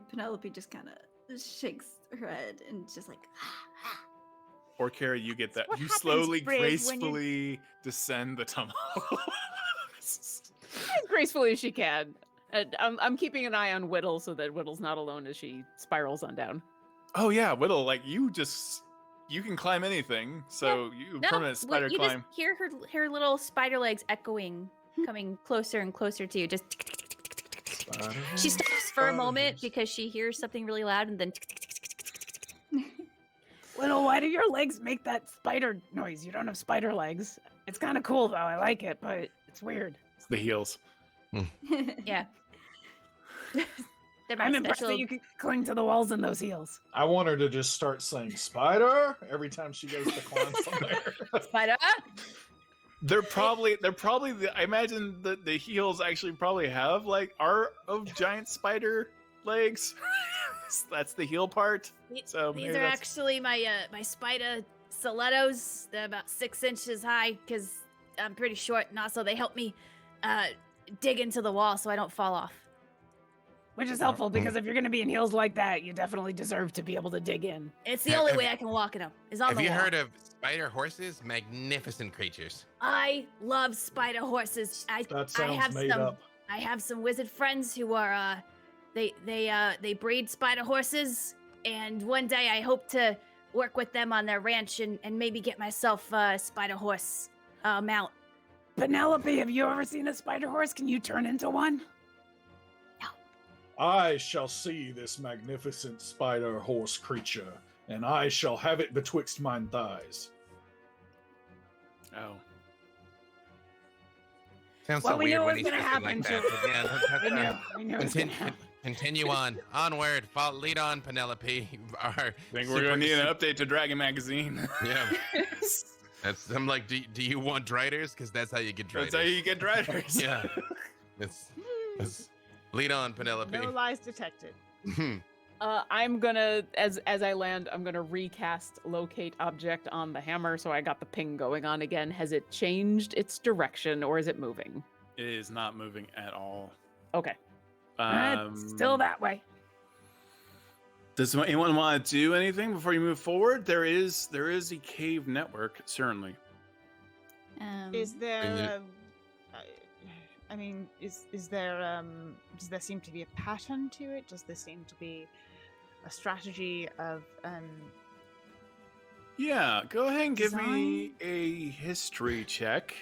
Speaker 5: Penelope just kind of shakes her head and just like.
Speaker 6: Orkira, you get that.
Speaker 8: What
Speaker 6: You
Speaker 8: happens,
Speaker 6: slowly,
Speaker 8: Briv, when you-
Speaker 6: gracefully descend the tunnel.
Speaker 10: As gracefully as she can. And I'm keeping an eye on Widdle so that Widdle's not alone as she spirals on down.
Speaker 6: Oh yeah, Widdle, like you can climb anything, so you permanent spider
Speaker 8: you
Speaker 6: climb.
Speaker 8: just hear her little spider legs echoing, coming closer and closer to you. Just she stops for a moment because she hears something really loud, and then
Speaker 3: Widdle, why do your legs make that spider noise? You don't have spider legs. It's kind of cool though. I like it, but it's weird.
Speaker 6: It's the heels.
Speaker 8: yeah. They're my
Speaker 3: I'm impressed
Speaker 8: special-
Speaker 3: that you can cling to the walls in those heels.
Speaker 2: I want her to just start saying "spider" every time she goes to climb somewhere.
Speaker 8: Spider.
Speaker 6: They're probably I imagine that the heels actually probably have are of giant spider legs. That's the heel part. So
Speaker 8: These
Speaker 6: maybe
Speaker 8: are
Speaker 6: that's-
Speaker 8: actually my my spider stilettos. They're about 6 inches high because I'm pretty short, and also they help me
Speaker 11: dig into the wall so I don't fall off.
Speaker 3: Which is helpful because if you're going to be in heels like that, you definitely deserve to be able to dig in.
Speaker 11: It's the only way I can walk in them. Is on the wall.
Speaker 9: Have you heard of spider horses? Magnificent creatures.
Speaker 11: I love spider horses.
Speaker 2: That sounds made up.
Speaker 11: I have some wizard friends who are they breed spider horses, and one day I hope to work with them on their ranch and maybe get myself a spider horse mount.
Speaker 3: Penelope, have you ever seen a spider horse? Can you turn into one?
Speaker 2: I shall see this magnificent spider horse creature, and I shall have it betwixt mine thighs.
Speaker 6: Oh.
Speaker 9: Sounds
Speaker 3: Well,
Speaker 9: so
Speaker 3: we
Speaker 9: weird
Speaker 3: knew it
Speaker 9: when
Speaker 3: was
Speaker 9: he
Speaker 3: gonna
Speaker 9: says it
Speaker 3: happen,
Speaker 9: like that.
Speaker 3: too.
Speaker 9: But yeah,
Speaker 3: We knew it was gonna happen.
Speaker 9: Continue on. Onward. Lead on, Penelope.
Speaker 6: I think we're gonna need an update to Dragon Magazine.
Speaker 9: Yeah. I'm like, do you want driders? Because that's how you get driders.
Speaker 6: That's how you get driders.
Speaker 9: Yeah. It's lead on, Penelope.
Speaker 7: No lies detected.
Speaker 10: I'm gonna, as I land, I'm gonna recast locate object on the hammer, so I got the ping going on again. Has it changed its direction, or is it moving?
Speaker 6: It is not moving at all.
Speaker 10: Okay.
Speaker 3: Still that way.
Speaker 6: Does anyone want to do anything before you move forward? There is a cave network, certainly.
Speaker 7: Is there? I mean, is there? Does there seem to be a pattern to it? Does there seem to be a strategy of?
Speaker 6: Yeah, go ahead and give
Speaker 7: Design?
Speaker 6: me a history check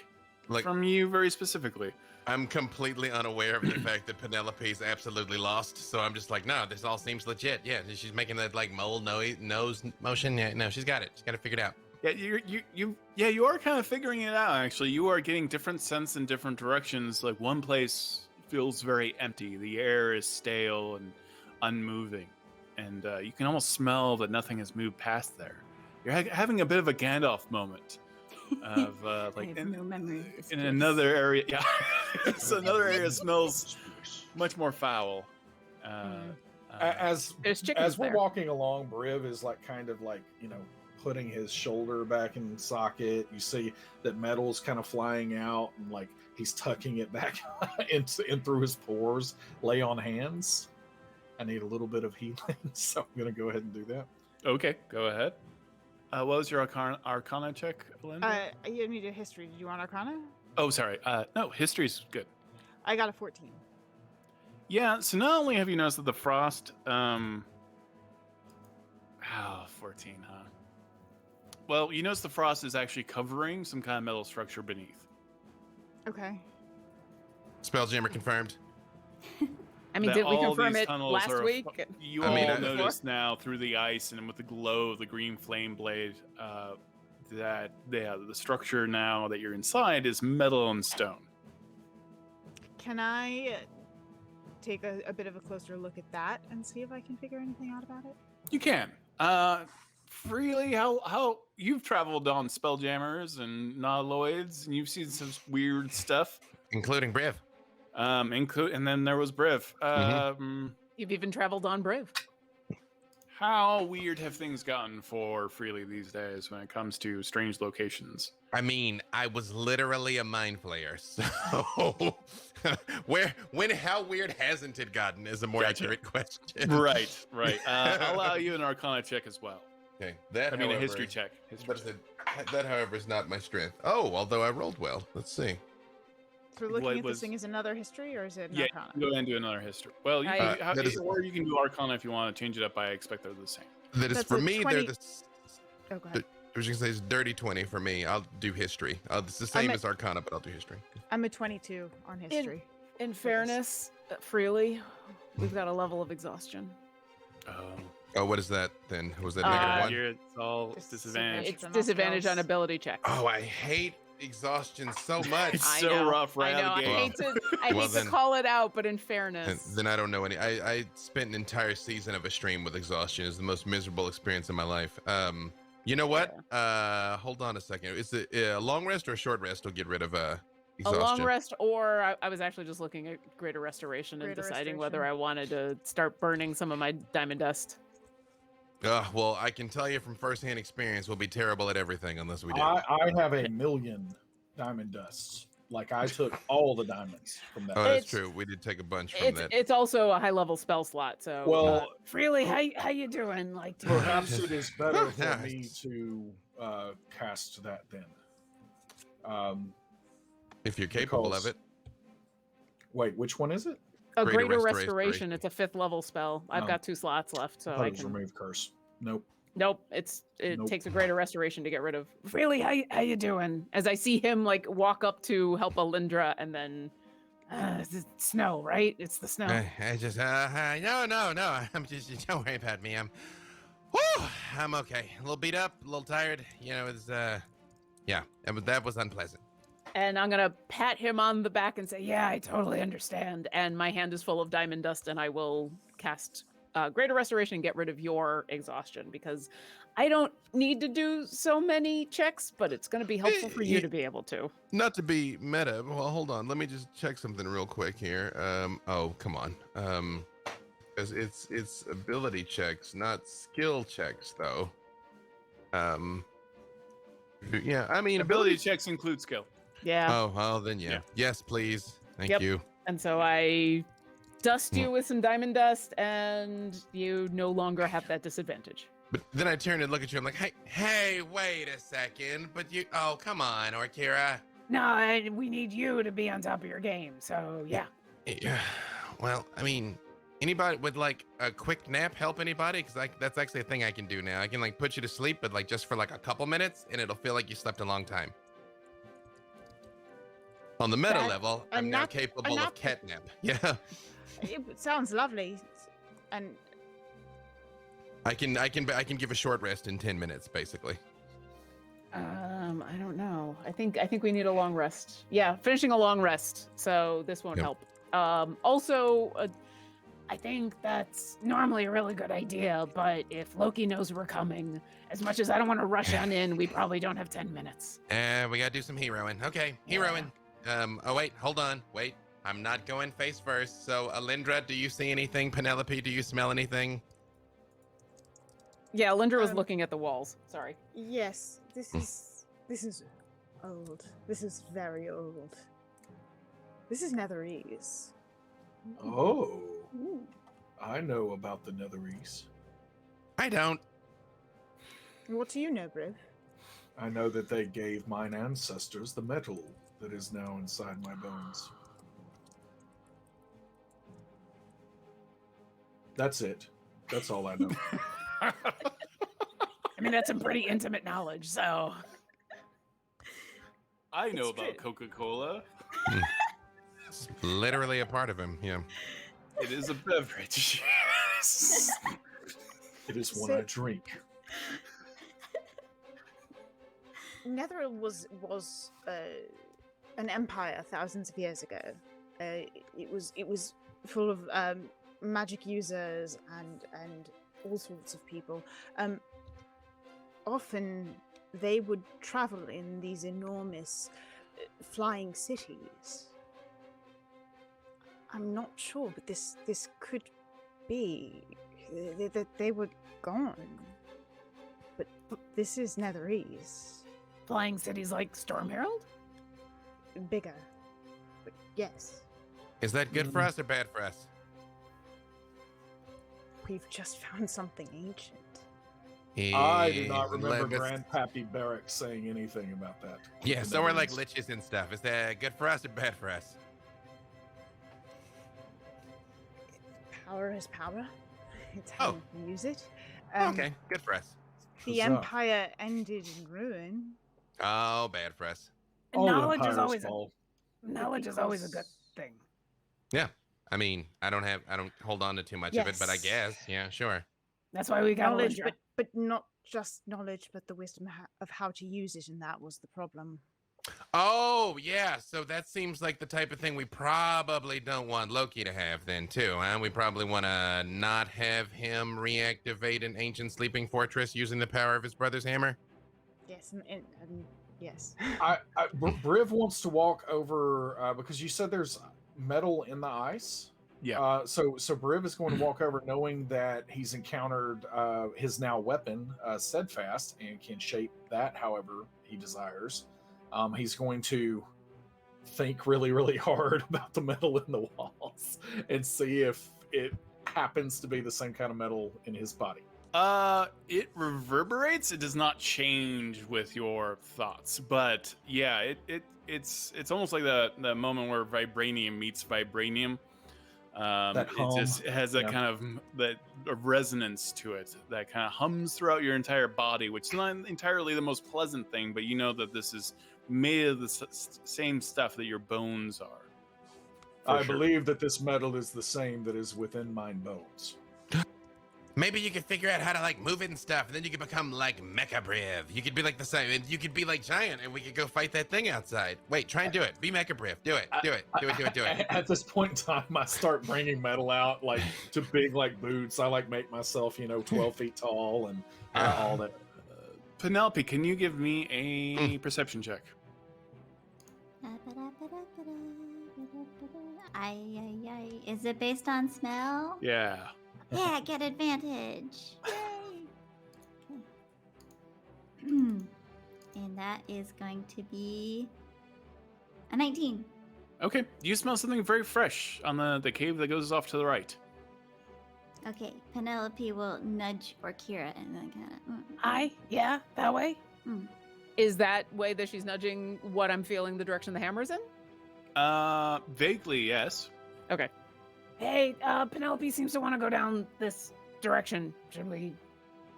Speaker 9: Like,
Speaker 6: from you very specifically.
Speaker 9: I'm completely unaware of the fact that Penelope's absolutely lost. So I'm just like, no, this all seems legit. Yeah, she's making that like mole nose motion. Yeah, no, she's got it. She's got it figured out.
Speaker 6: Yeah, you are kind of figuring it out. Actually, you are getting different scents in different directions. Like one place feels very empty. The air is stale and unmoving, and you can almost smell that nothing has moved past there. You're having a bit of a Gandalf moment. Of like
Speaker 3: no memory.
Speaker 6: in another area, yeah. So another area smells much more foul.
Speaker 2: As
Speaker 10: There's chickens
Speaker 2: we're
Speaker 10: there.
Speaker 2: walking along, Briv is like kind of like, putting his shoulder back in the socket. You see that metal's kind of flying out, and like he's tucking it back in through his pores. Lay on hands. I need a little bit of healing, so I'm gonna go ahead and do that.
Speaker 6: Okay, go ahead. What was your Arcana check, Alyndra?
Speaker 7: You need a history. Did you want Arcana?
Speaker 6: Oh, sorry. No, history's good.
Speaker 7: I got a 14.
Speaker 6: Yeah, so not only have you noticed that the frost, 14, huh? Well, you notice the frost is actually covering some kind of metal structure beneath.
Speaker 7: Okay.
Speaker 9: Spelljammer confirmed.
Speaker 10: I mean,
Speaker 6: That
Speaker 10: did we
Speaker 6: all
Speaker 10: confirm
Speaker 6: these
Speaker 10: it
Speaker 6: tunnels
Speaker 10: last
Speaker 6: are-
Speaker 10: week?
Speaker 6: You
Speaker 9: I mean,
Speaker 6: all
Speaker 9: I-
Speaker 6: notice now through the ice and with the glow of the green flame blade that the structure now that you're inside is metal and stone.
Speaker 7: Can I take a bit of a closer look at that and see if I can figure anything out about it?
Speaker 6: You can. Freely, how you've traveled on spelljammers and nautiloids, and you've seen some weird stuff.
Speaker 9: Including Briv.
Speaker 6: And then there was Briv.
Speaker 10: You've even traveled on Briv.
Speaker 6: How weird have things gotten for Freely these days when it comes to strange locations?
Speaker 9: I mean, I was literally a mind flayer, so how weird hasn't it gotten is a more
Speaker 6: Gotcha.
Speaker 9: accurate question.
Speaker 6: Right. I'll allow you an Arcana check as well.
Speaker 9: Okay,
Speaker 6: A history check.
Speaker 9: That, however, is not my strength. Oh, although I rolled well. Let's see.
Speaker 7: So we're looking
Speaker 6: What
Speaker 7: at
Speaker 6: was-
Speaker 7: this thing as another history, or is it an
Speaker 6: Yeah,
Speaker 7: Arcana?
Speaker 6: you can go ahead and do another history. Well,
Speaker 9: that is-
Speaker 6: or you can do Arcana if you want to change it up. I expect they're the same.
Speaker 9: That is
Speaker 7: That's
Speaker 9: for
Speaker 7: a
Speaker 9: me.
Speaker 7: 20
Speaker 9: They're the.
Speaker 7: Oh, go ahead.
Speaker 9: I was just gonna say it's dirty 20 for me. I'll do history. It's the same
Speaker 7: at-
Speaker 9: as Arcana, but I'll do history.
Speaker 7: I'm a 22 on history.
Speaker 10: In fairness, Freely, we've got a level of exhaustion.
Speaker 9: Oh, what is that then? Was that
Speaker 10: Uh,
Speaker 9: -1?
Speaker 6: It's all disadvantage.
Speaker 10: It's
Speaker 7: on
Speaker 10: disadvantage
Speaker 7: spells.
Speaker 10: on ability checks.
Speaker 9: Oh, I hate exhaustion so much.
Speaker 6: It's
Speaker 10: I
Speaker 6: so
Speaker 10: know,
Speaker 6: rough right
Speaker 10: I know.
Speaker 6: out of the
Speaker 10: I
Speaker 6: gate.
Speaker 10: hate to, I
Speaker 9: Well,
Speaker 10: hate to
Speaker 9: then-
Speaker 10: call it out, but in
Speaker 9: And
Speaker 10: fairness,
Speaker 9: then I don't know any. I spent an entire season of a stream with exhaustion. It's the most miserable experience in my life. You know what? Hold on a second. Is it a long rest or a short rest will get rid of
Speaker 10: a
Speaker 9: exhaustion?
Speaker 10: long rest, or I was actually just looking at greater restoration and
Speaker 7: Greater
Speaker 10: deciding whether
Speaker 7: restoration.
Speaker 10: I wanted to start burning some of my diamond dust.
Speaker 9: Well, I can tell you from firsthand experience, we'll be terrible at everything unless we do.
Speaker 2: I have 1,000,000 diamond dusts. Like I took all the diamonds from that.
Speaker 9: Oh, that's
Speaker 10: It's-
Speaker 9: true. We did take a bunch from that.
Speaker 10: It's also a high level spell slot. So
Speaker 2: Well,
Speaker 3: Freely, how you doing? Like, do you
Speaker 2: perhaps it is better for
Speaker 9: Yeah.
Speaker 2: me to cast that then.
Speaker 9: If you're capable of
Speaker 2: because-
Speaker 9: it.
Speaker 2: Wait, which one is it?
Speaker 10: a
Speaker 9: Greater
Speaker 10: greater
Speaker 9: restoration.
Speaker 10: restoration. It's a 5th level spell. I've
Speaker 2: Oh.
Speaker 10: got 2 slots left,
Speaker 2: I
Speaker 10: so
Speaker 2: thought
Speaker 10: I
Speaker 2: it was
Speaker 10: can.
Speaker 2: remove curse. Nope.
Speaker 10: Nope, it
Speaker 2: Nope.
Speaker 10: takes a greater restoration to get rid of.
Speaker 3: Freely, how you doing?
Speaker 10: As I see him like walk up to help Alyndra, and then
Speaker 3: It's snow, right? It's the snow.
Speaker 9: I just no. I'm just don't worry about me. I'm okay. A little beat up, a little tired. You know, it's yeah, that was unpleasant.
Speaker 10: and I'm gonna pat him on the back and say, "Yeah, I totally understand." And my hand is full of diamond dust, and I will cast greater restoration and get rid of your exhaustion because I don't need to do so many checks, but it's gonna be helpful for you to be able to.
Speaker 9: Not to be meta. Well, hold on. Let me just check something real quick here. Oh, come on. Because it's ability checks, not skill checks, though. Yeah, I mean
Speaker 6: Ability checks include skill.
Speaker 10: Yeah.
Speaker 9: Oh, then yeah.
Speaker 6: Yeah.
Speaker 9: Yes, please. Thank
Speaker 10: Yep.
Speaker 9: you.
Speaker 10: And so I dust you with some diamond dust, and you no longer have that disadvantage.
Speaker 9: But then I turn and look at you. I'm like, hey, wait a second. But you, oh, come on, Orkira.
Speaker 3: No, we need you to be on top of your game. So yeah.
Speaker 9: Yeah. Well, I mean, anybody would like a quick nap help anybody? Because that's actually a thing I can do now. I can like put you to sleep, but like just for like a couple minutes, and it'll feel like you slept a long time. On the meta
Speaker 7: That-
Speaker 9: level,
Speaker 7: a
Speaker 9: I'm now
Speaker 7: nap- a
Speaker 9: capable of
Speaker 7: nap-
Speaker 9: catnap. Yeah,
Speaker 7: It sounds lovely, and
Speaker 9: I can give a short rest in 10 minutes, basically.
Speaker 10: I don't know. I think we need a long rest. Yeah, finishing a long rest. So this won't
Speaker 9: Yep.
Speaker 10: help. Also,
Speaker 3: I think that's normally a really good idea, but if Loki knows we're coming, as much as I don't want to rush on in, we probably don't have 10 minutes.
Speaker 9: We gotta do some heroing. Okay, heroing. Oh wait, hold on. Wait, I'm not going face first. So, Alyndra, do you see anything? Penelope, do you smell anything?
Speaker 10: yeah, Alyndra was looking at the walls. Sorry.
Speaker 7: yes, this is old. This is very old. This is Netherese.
Speaker 2: Oh, I know about the Netherese.
Speaker 9: I don't.
Speaker 7: What do you know, Briv?
Speaker 2: I know that they gave mine ancestors the metal that is now inside my bones. That's it. That's all I know.
Speaker 3: I mean, that's some pretty intimate knowledge, so.
Speaker 6: I know
Speaker 3: It's
Speaker 6: about
Speaker 3: true.
Speaker 6: Coca-Cola.
Speaker 9: It's literally a part of him. Yeah.
Speaker 6: It is a beverage.
Speaker 2: It is one
Speaker 7: So-
Speaker 2: I drink.
Speaker 7: Netheril was an empire thousands of years ago. It was full of magic users and all sorts of people. Often they would travel in these enormous flying cities. I'm not sure, but this could be that they were gone. But this is Netherese.
Speaker 3: Flying cities like Storm Herald?
Speaker 7: Bigger. But yes,
Speaker 9: Is that good for us or bad for us?
Speaker 7: we've just found something ancient.
Speaker 2: I do not remember
Speaker 9: Let's-
Speaker 2: Grandpappy Barrack saying anything about that.
Speaker 9: Yeah,
Speaker 2: The
Speaker 9: so we're like
Speaker 2: Netherese.
Speaker 9: liches and stuff. Is that good for us or bad for us?
Speaker 7: Power is power. It's how
Speaker 9: Oh.
Speaker 7: you use it.
Speaker 9: Okay, good for us.
Speaker 7: The
Speaker 2: Huzzah.
Speaker 7: empire ended in ruin.
Speaker 9: Oh, bad for us.
Speaker 2: All
Speaker 3: Knowledge is
Speaker 2: empires
Speaker 3: always
Speaker 2: fall.
Speaker 3: knowledge is always a good thing.
Speaker 9: Yeah. I mean, I don't hold on to too much of it, but I
Speaker 7: Yes.
Speaker 9: guess, yeah, sure.
Speaker 3: That's why we got
Speaker 7: Knowledge,
Speaker 3: Alyndra.
Speaker 7: but not just knowledge, but the wisdom of how to use it, and that was the problem.
Speaker 9: Oh, yeah. So that seems like the type of thing we probably don't want Loki to have then, too, huh? We probably want to not have him reactivate an ancient sleeping fortress using the power of his brother's hammer.
Speaker 7: Yes, and yes.
Speaker 2: Briv wants to walk over because you said there's metal in the ice.
Speaker 6: Yeah.
Speaker 2: So Briv is going to walk over knowing that he's encountered his now weapon, Steadfast, and can shape that however he desires. He's going to think really, really hard about the metal in the walls and see if it happens to be the same kind of metal in his body.
Speaker 6: It reverberates. It does not change with your thoughts, but yeah, it's almost like the moment where vibranium meets vibranium.
Speaker 2: That hum.
Speaker 6: It just has that kind of that resonance to it that kind of hums throughout your entire body, which is not entirely the most pleasant thing, but you know that this is made of the same stuff that your bones are.
Speaker 2: I believe that this metal is the same that is within mine bones.
Speaker 9: Maybe you could figure out how to like move it and stuff, and then you could become like Mecha Briv. You could be like the same, and you could be like giant, and we could go fight that thing outside. Wait, try and do it. Be Mecha Briv. Do it. Do it. Do it. Do it. Do it.
Speaker 2: At this point in time, I start bringing metal out like to big like boots. I like make myself 12 feet tall and all that.
Speaker 6: Penelope, can you give me a perception check?
Speaker 5: Is it based on smell?
Speaker 6: Yeah.
Speaker 5: Yeah, get advantage. Yay! And that is going to be a 19.
Speaker 6: Okay, you smell something very fresh on the cave that goes off to the right.
Speaker 5: Okay, Penelope will nudge Orkira and then kind of.
Speaker 3: Hi, yeah, that way.
Speaker 10: Is that way that she's nudging what I'm feeling the direction the hammer's in?
Speaker 6: Vaguely, yes.
Speaker 10: Okay.
Speaker 3: Hey, Penelope seems to want to go down this direction. Should we?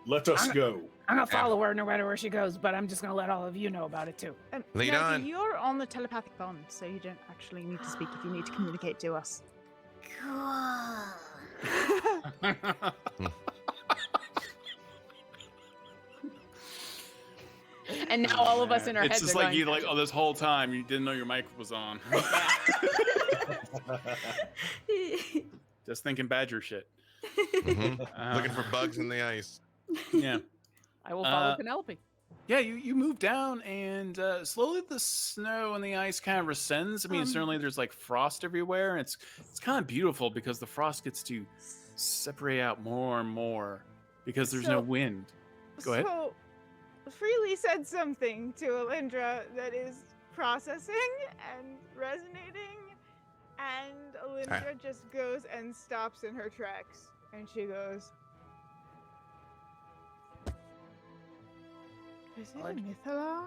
Speaker 2: Let us go.
Speaker 3: I'm gonna follow her no matter where she goes, but I'm just gonna let all of you know about it too.
Speaker 9: Lead
Speaker 7: Maggie,
Speaker 9: on.
Speaker 7: You're on the telepathic bond, so you don't actually need to speak if you need to communicate to us.
Speaker 5: Cool.
Speaker 10: And now all of us in our
Speaker 6: it's
Speaker 10: heads
Speaker 6: just
Speaker 10: are
Speaker 6: like
Speaker 10: going,
Speaker 6: you this whole time you didn't know your mic was on. Just thinking badger shit.
Speaker 9: Looking for bugs in the ice.
Speaker 6: Yeah.
Speaker 10: I will follow Penelope.
Speaker 6: Yeah, you move down and slowly the snow and the ice kind of rescinds. I mean, certainly there's like frost everywhere, and it's kind of beautiful because the frost gets to separate out more and more because there's no wind. Go ahead.
Speaker 7: So, Freely said something to Alyndra that is processing and resonating, and Alyndra just goes and stops in her tracks, and she goes, "Is it a Mythala?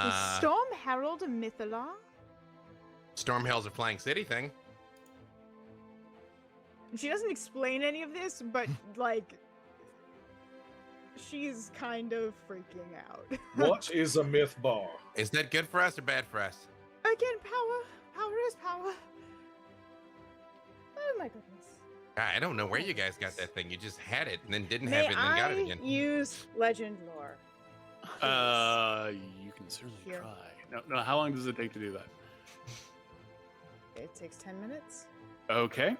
Speaker 7: Is Storm Herald a Mythala?"
Speaker 9: Stormhell's a flying city thing.
Speaker 7: She doesn't explain any of this, but like, she's kind of freaking out.
Speaker 2: What is a myth bar?
Speaker 9: Is that good for us or bad for us?
Speaker 7: Again, power is power. Oh my goodness.
Speaker 9: I don't know where you guys got that thing. You just had it and then didn't have it and then got it again.
Speaker 7: Use legend lore?
Speaker 6: You can certainly try. No, how long does it take to do that?
Speaker 7: It takes 10 minutes.
Speaker 6: Okay.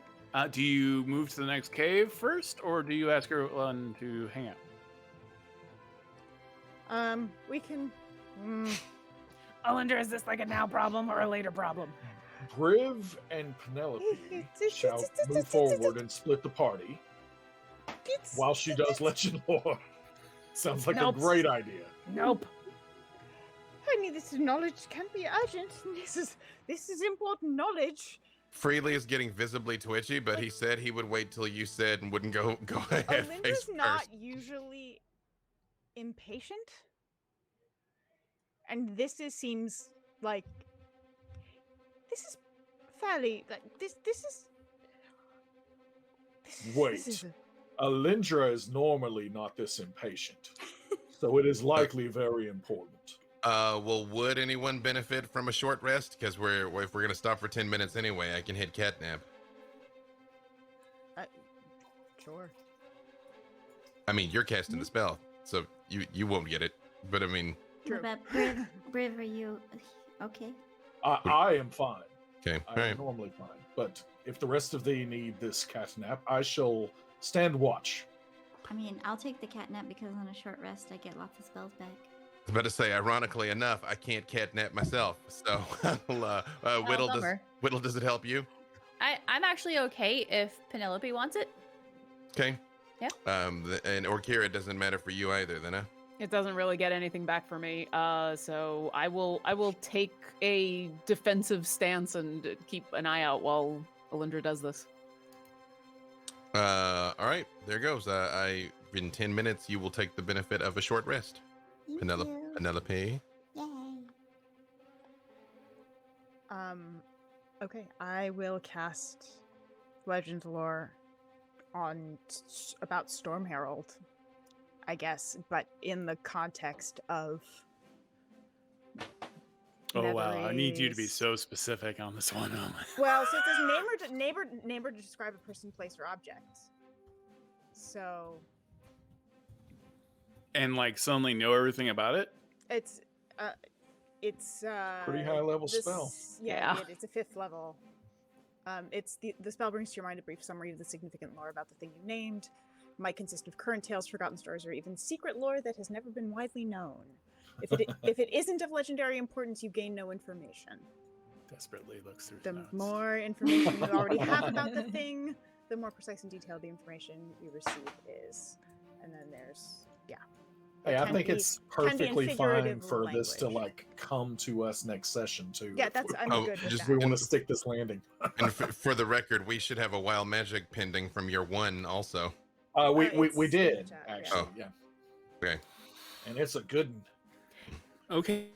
Speaker 6: Do you move to the next cave first, or do you ask everyone to hang out?
Speaker 7: We can.
Speaker 3: Alyndra, is this like a now problem or a later problem?
Speaker 2: Briv and Penelope shall move forward and split the party while she does legend lore. Sounds like a great idea.
Speaker 3: Nope.
Speaker 7: I mean, this knowledge can be urgent. This is important knowledge.
Speaker 9: Freely is getting visibly twitchy, but he said he would wait till you said and wouldn't go ahead.
Speaker 7: Alyndra's not usually impatient, and seems like this is fairly like this is.
Speaker 2: Wait, Alyndra is normally not this impatient, so it is likely very important.
Speaker 9: Well, would anyone benefit from a short rest? Because if we're gonna stop for 10 minutes anyway, I can hit catnap.
Speaker 7: Sure.
Speaker 9: I mean, you're casting the spell, so you won't get it. But I mean,
Speaker 5: What about Briv, are you okay?
Speaker 2: I am fine.
Speaker 9: Okay,
Speaker 2: I am normally fine. But if the rest of thee need this catnap, I shall stand watch.
Speaker 5: I mean, I'll take the catnap because on a short rest I get lots of spells back.
Speaker 9: I was about to say, ironically enough, I can't catnap myself. So, Widdle, does it help you?
Speaker 11: I'm actually okay if Penelope wants it.
Speaker 9: Okay.
Speaker 11: Yeah.
Speaker 9: And Orkira doesn't matter for you either, then, huh?
Speaker 10: It doesn't really get anything back for me. So I will take a defensive stance and keep an eye out while Alyndra does this.
Speaker 9: All right, there goes. In 10 minutes, you will take the benefit of a short rest.
Speaker 5: Thank
Speaker 9: Penelope.
Speaker 5: you.
Speaker 9: Penelope.
Speaker 5: Yay.
Speaker 7: Okay, I will cast Legend Lore on about Storm Herald, I guess, but in the context of.
Speaker 6: Oh wow! I need you to be
Speaker 7: Memories.
Speaker 6: so specific on this one.
Speaker 7: Well, so it says name or to describe a person, place, or object. So
Speaker 6: And like suddenly know everything about it.
Speaker 7: it's
Speaker 2: Pretty high level spell.
Speaker 7: Yeah, it's a 5th level. It's the spell brings to your mind a brief summary of the significant lore about the thing you named. Might consist of current tales, forgotten stories, or even secret lore that has never been widely known. If it isn't of legendary importance, you gain no information.
Speaker 6: Desperately looks through
Speaker 7: The
Speaker 6: notes.
Speaker 7: more information you already have about the thing, the more precise and detailed the information you receive is. And then there's
Speaker 2: Hey, I
Speaker 7: can
Speaker 2: think
Speaker 7: be-
Speaker 2: it's
Speaker 7: can be in
Speaker 2: perfectly fine
Speaker 7: figurative
Speaker 2: for this to
Speaker 7: language.
Speaker 2: like come to us next session too.
Speaker 7: Yeah,
Speaker 2: if
Speaker 7: I'm
Speaker 9: Oh,
Speaker 7: good with
Speaker 2: just
Speaker 7: that.
Speaker 2: we want to stick this landing.
Speaker 9: And for the record, we should have a wild magic pending from year 1 also.
Speaker 2: We
Speaker 7: It's
Speaker 2: did
Speaker 7: in the chat, yeah.
Speaker 2: actually,
Speaker 9: Oh.
Speaker 2: yeah.
Speaker 9: Okay.
Speaker 2: And it's a good one.
Speaker 6: Okay.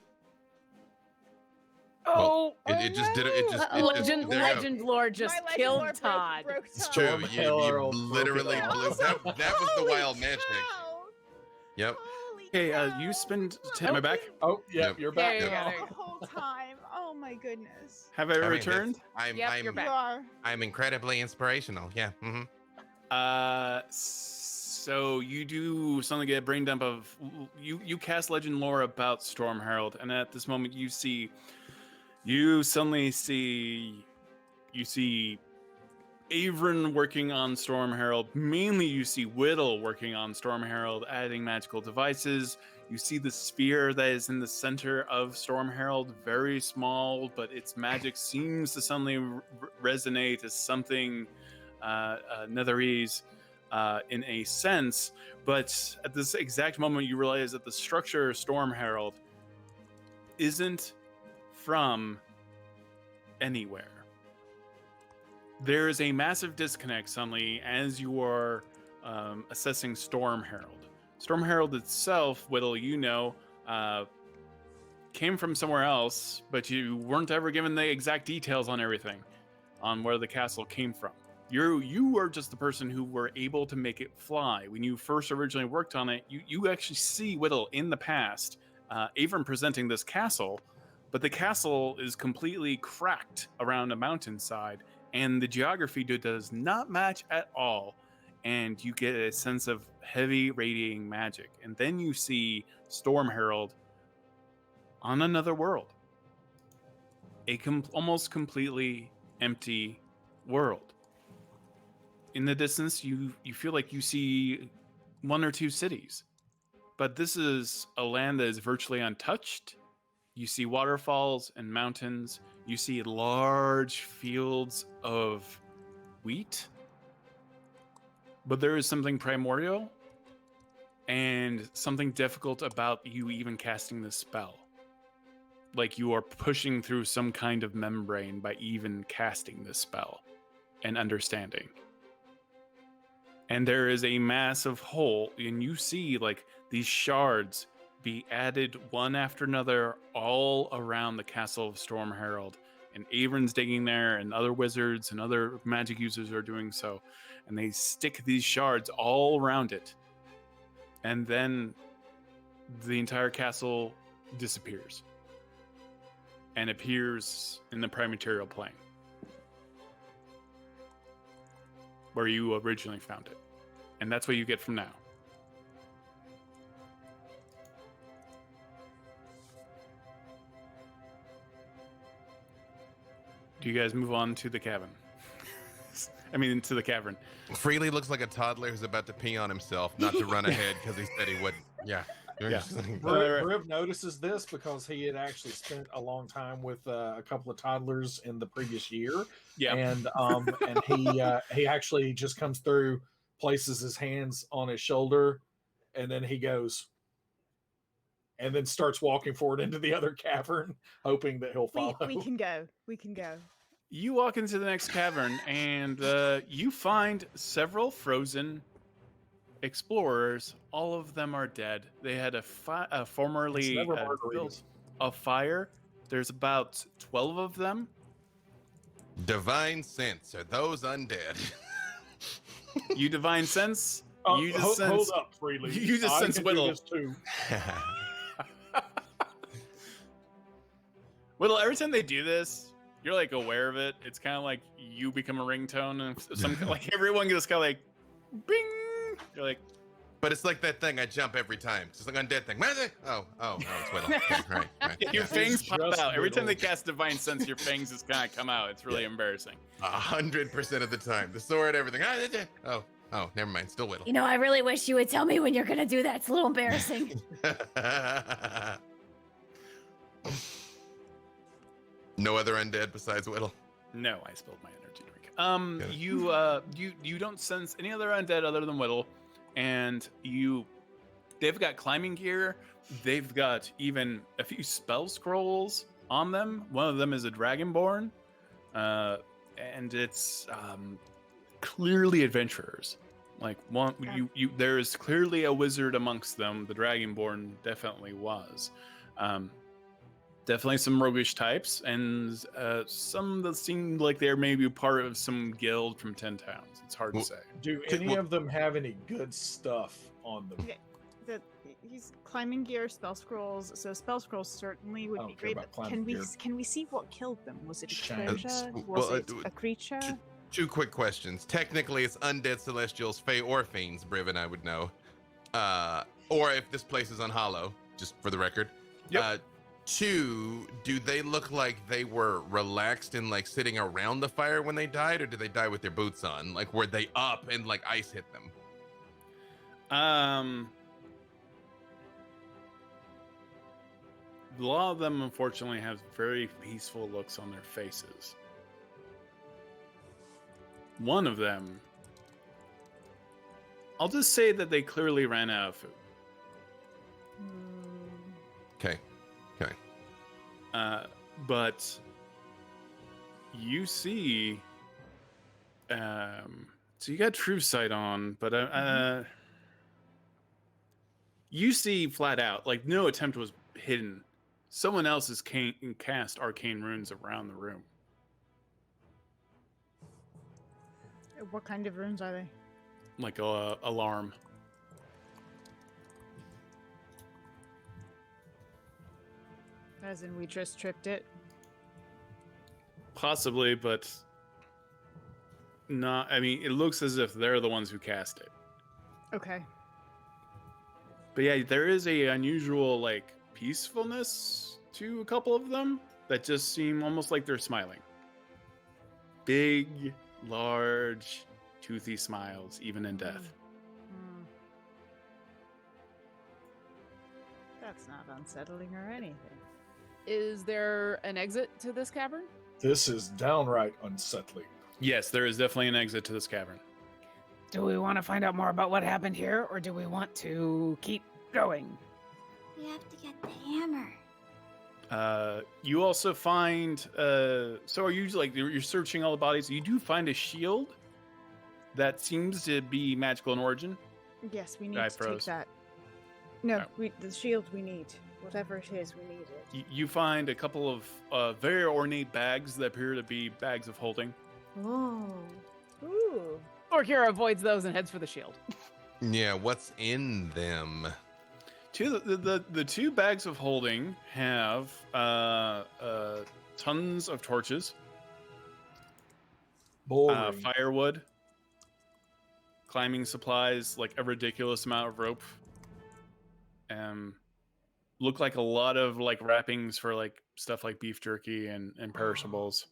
Speaker 10: Oh,
Speaker 9: It just did it. It just. It just
Speaker 10: Legend
Speaker 9: there you go.
Speaker 10: Legend Lore just
Speaker 7: My Legend
Speaker 10: killed
Speaker 7: Lore
Speaker 10: Todd.
Speaker 7: broke
Speaker 9: It's
Speaker 7: Todd.
Speaker 9: true.
Speaker 2: Storm
Speaker 9: You
Speaker 2: Herald
Speaker 9: literally
Speaker 2: broke it
Speaker 9: blew.
Speaker 2: off.
Speaker 9: That was the
Speaker 7: Holy
Speaker 9: wild magic.
Speaker 7: cow!
Speaker 9: Yep.
Speaker 7: Holy
Speaker 6: Okay.
Speaker 7: cow.
Speaker 6: You spend. Am I back?
Speaker 2: Oh, yeah,
Speaker 9: Yep.
Speaker 2: you're
Speaker 10: There
Speaker 2: back.
Speaker 10: you
Speaker 2: now.
Speaker 10: go.
Speaker 7: The whole time. Oh my goodness.
Speaker 6: Have I
Speaker 9: I mean,
Speaker 6: returned?
Speaker 9: I'm.
Speaker 10: Yep,
Speaker 9: I'm.
Speaker 10: you're back.
Speaker 7: You are.
Speaker 9: I'm incredibly inspirational. Yeah. Mm-hmm.
Speaker 6: So you do something get a brain dump of you cast Legend Lore about Storm Herald, and at this moment you suddenly see Avron working on Storm Herald. Mainly you see Widdle working on Storm Herald, adding magical devices. You see the sphere that is in the center of Storm Herald, very small, but its magic seems to suddenly resonate as something netherese in a sense. But at this exact moment, you realize that the structure of Storm Herald isn't from anywhere. There is a massive disconnect suddenly as you are assessing Storm Herald. Storm Herald itself, Widdle, came from somewhere else, but you weren't ever given the exact details on everything, on where the castle came from. You are just the person who were able to make it fly. When you first originally worked on it, you actually see Widdle in the past, Avron presenting this castle, but the castle is completely cracked around a mountainside, and the geography does not match at all. And you get a sense of heavy radiating magic. And then you see Storm Herald on another world. Almost completely empty world. In the distance, you feel like you see 1 or 2 cities. But this is a land that is virtually untouched. You see waterfalls and mountains. You see large fields of wheat. But there is something primordial and something difficult about you even casting this spell. Like you are pushing through some kind of membrane by even casting this spell and understanding. And there is a massive hole, and you see like these shards be added one after another all around the castle of Storm Herald. And Avron's digging there, and other wizards and other magic users are doing so. And they stick these shards all around it. And then the entire castle disappears and appears in the prime-material plane where you originally found it. And that's what you get from now. Do you guys move on to the cabin? I mean, to the cavern.
Speaker 9: Freely looks like a toddler who's about to pee on himself, not to run ahead because he said he wouldn't. Yeah.
Speaker 6: Yeah.
Speaker 2: Briv notices this because he had actually spent a long time with a couple of toddlers in the previous year.
Speaker 6: Yeah.
Speaker 2: And he actually just comes through, places his hands on his shoulder, and then he goes, and then starts walking forward into the other cavern, hoping that he'll follow.
Speaker 7: We can go. We can go.
Speaker 6: You walk into the next cavern, and you find several frozen explorers. All of them are dead. They had formerly
Speaker 2: never
Speaker 6: built a fire. There's about 12 of them.
Speaker 9: Divine sense. Are those undead?
Speaker 6: You divine sense. You just
Speaker 2: hold,
Speaker 6: sense.
Speaker 2: hold up, Freely.
Speaker 6: You just
Speaker 2: I
Speaker 6: sense
Speaker 2: can do
Speaker 6: Widdle.
Speaker 2: this too.
Speaker 6: Widdle, every time they do this, you're like aware of it. It's kind of like you become a ringtone, and some like everyone gets kind of like, bing. You're like,
Speaker 9: But it's like that thing. I jump every time. It's like undead thing. Oh, it's Widdle. Okay, right.
Speaker 6: your
Speaker 9: Yeah.
Speaker 6: fangs pop
Speaker 2: just
Speaker 6: out every time they
Speaker 2: Widdle.
Speaker 6: cast divine sense. Your fangs just kind of come out. It's really embarrassing.
Speaker 9: 100% of the time. The sword, everything. Oh, never mind. Still Widdle.
Speaker 11: You know, I really wish you would tell me when you're gonna do that. It's a little embarrassing.
Speaker 9: No other undead besides Widdle.
Speaker 6: No, I spilled my energy drink. You don't sense any other undead other than Widdle, and they've got climbing gear. They've got even a few spell scrolls on them. One of them is a dragonborn, and it's clearly adventurers. Like one, there is clearly a wizard amongst them. The dragonborn definitely was. Definitely some roguish types, and some that seem like they're maybe part of some guild from 10 Towns. It's hard to say.
Speaker 2: Do any of them have any good stuff on them?
Speaker 7: Yeah. He's climbing gear, spell scrolls. So spell scrolls certainly would
Speaker 2: I
Speaker 7: be
Speaker 2: don't care
Speaker 7: great.
Speaker 2: about
Speaker 7: But
Speaker 2: climbing gear.
Speaker 7: can we see what killed them? Was it a
Speaker 2: Shines.
Speaker 7: treasure? Was
Speaker 9: Well,
Speaker 7: it a creature?
Speaker 9: Two quick questions. Technically, it's undead celestials, fae, or fiends. Briv and I would know. Or if this place is on Hollow, just for the record.
Speaker 6: Yep.
Speaker 9: Two, do they look like they were relaxed and like sitting around the fire when they died, or did they die with their boots on? Like, were they up and like ice hit them?
Speaker 6: A lot of them, unfortunately, have very peaceful looks on their faces. One of them, I'll just say that they clearly ran out of food.
Speaker 9: Okay.
Speaker 6: But you see, so you got True Sight on, but you see flat out, like no attempt was hidden. Someone else has cast arcane runes around the room.
Speaker 7: What kind of runes are they?
Speaker 6: Like a alarm.
Speaker 7: As in, we just tripped it.
Speaker 6: Possibly, but not. I mean, it looks as if they're the ones who cast it.
Speaker 7: Okay.
Speaker 6: But yeah, there is a unusual like peacefulness to a couple of them that just seem almost like they're smiling. Big, large, toothy smiles, even in death.
Speaker 7: That's not unsettling or anything.
Speaker 10: Is there an exit to this cavern?
Speaker 2: This is downright unsettling.
Speaker 6: Yes, there is definitely an exit to this cavern.
Speaker 3: Do we want to find out more about what happened here, or do we want to keep going?
Speaker 5: We have to get the hammer.
Speaker 6: You also find. So are you like you're searching all the bodies? You do find a shield that seems to be magical in origin.
Speaker 7: Yes, we need
Speaker 6: I
Speaker 7: to
Speaker 6: froze.
Speaker 7: take that. No,
Speaker 6: Oh.
Speaker 7: the shield we need. Whatever it is, we need it.
Speaker 6: You find a couple of very ornate bags that appear to be bags of holding.
Speaker 5: Oh.
Speaker 7: Ooh.
Speaker 10: Orkira avoids those and heads for the shield.
Speaker 9: Yeah, what's in them?
Speaker 6: The two bags of holding have tons of torches,
Speaker 2: Boring.
Speaker 6: firewood, climbing supplies, like a ridiculous amount of rope. Look like a lot of like wrappings for like stuff like beef jerky and perishables.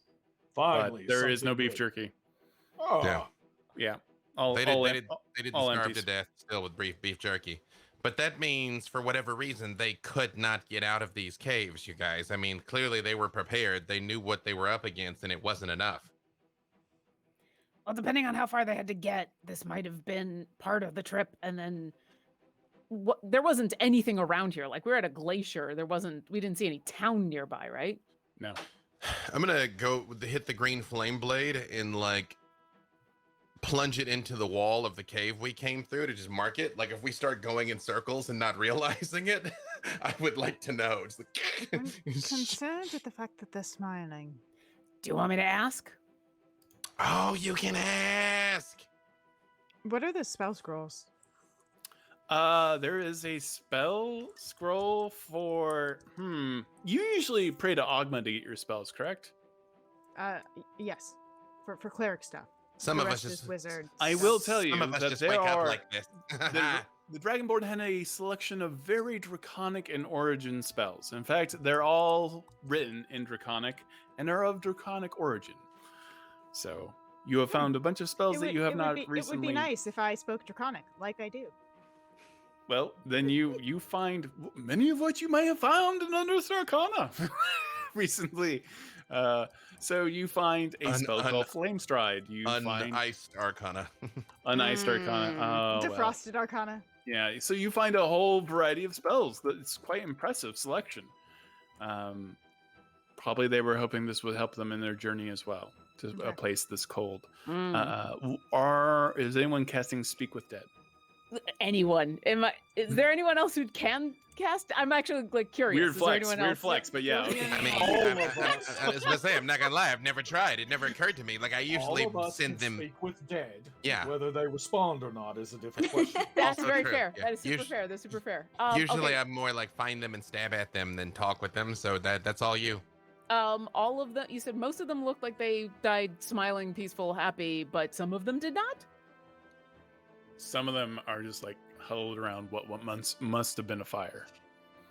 Speaker 2: Finally,
Speaker 6: But there is
Speaker 2: something
Speaker 6: no beef
Speaker 2: good.
Speaker 6: jerky.
Speaker 2: Oh,
Speaker 9: Yeah.
Speaker 6: Yeah. All,
Speaker 9: They
Speaker 6: all
Speaker 9: didn't
Speaker 6: all
Speaker 9: starve
Speaker 6: empties.
Speaker 9: to death still with beef jerky. But that means, for whatever reason, they could not get out of these caves, you guys. I mean, clearly they were prepared. They knew what they were up against, and it wasn't enough.
Speaker 3: Well, depending on how far they had to get, this might have been part of the trip, and then
Speaker 10: there wasn't anything around here. Like we're at a glacier. We didn't see any town nearby, right?
Speaker 6: No.
Speaker 9: I'm gonna go hit the green flame blade and like plunge it into the wall of the cave we came through to just mark it. Like if we start going in circles and not realizing it, I would like to know. It's like
Speaker 7: I'm concerned with the fact that they're smiling.
Speaker 3: Do you want me to ask?
Speaker 9: Oh, you can ask.
Speaker 7: What are the spell scrolls?
Speaker 6: There is a spell scroll for You usually pray to Ogma to get your spells, correct?
Speaker 7: Yes, for cleric stuff.
Speaker 9: Some
Speaker 7: The
Speaker 9: of us
Speaker 7: rest is
Speaker 9: just
Speaker 7: wizard.
Speaker 6: I
Speaker 7: stuff.
Speaker 6: will tell you
Speaker 9: some of us
Speaker 6: that
Speaker 9: just
Speaker 6: there
Speaker 9: wake
Speaker 6: are
Speaker 9: up like this.
Speaker 6: the Dragonborn had a selection of very draconic and origin spells. In fact, they're all written in draconic and are of draconic origin. So you have found a bunch of spells that you have not recently.
Speaker 7: It would be nice if I spoke draconic, like I do.
Speaker 6: Well, then you find many of what you may have found in Unearthed Arcana recently. So you find a spell called Flame Stride. You find
Speaker 9: Uniced Arcana.
Speaker 6: Uniced Arcana. Oh,
Speaker 7: Defrosted Arcana.
Speaker 6: Yeah, so you find a whole variety of spells. It's quite impressive selection. Probably they were hoping this would help them in their journey as well to a place this cold. Is anyone casting Speak with Dead?
Speaker 10: Anyone? Is there anyone else who can cast? I'm actually like curious.
Speaker 6: Weird flex, but yeah. Okay.
Speaker 9: I mean, I was gonna say, I'm not gonna lie, I've never tried. It never occurred to me. Like I usually
Speaker 2: All of us
Speaker 9: send
Speaker 2: can
Speaker 9: them.
Speaker 2: speak with dead.
Speaker 9: Yeah.
Speaker 2: Whether they respond or not is a different question.
Speaker 10: That's
Speaker 9: Also
Speaker 10: very
Speaker 9: true,
Speaker 10: fair.
Speaker 9: yeah.
Speaker 10: That is super fair. That's super fair.
Speaker 9: Usually,
Speaker 10: okay.
Speaker 9: I'm more like find them and stab at them than talk with them. So that's all you.
Speaker 10: All of them. You said most of them looked like they died smiling, peaceful, happy, but some of them did not.
Speaker 6: Some of them are just like huddled around what must have been a fire.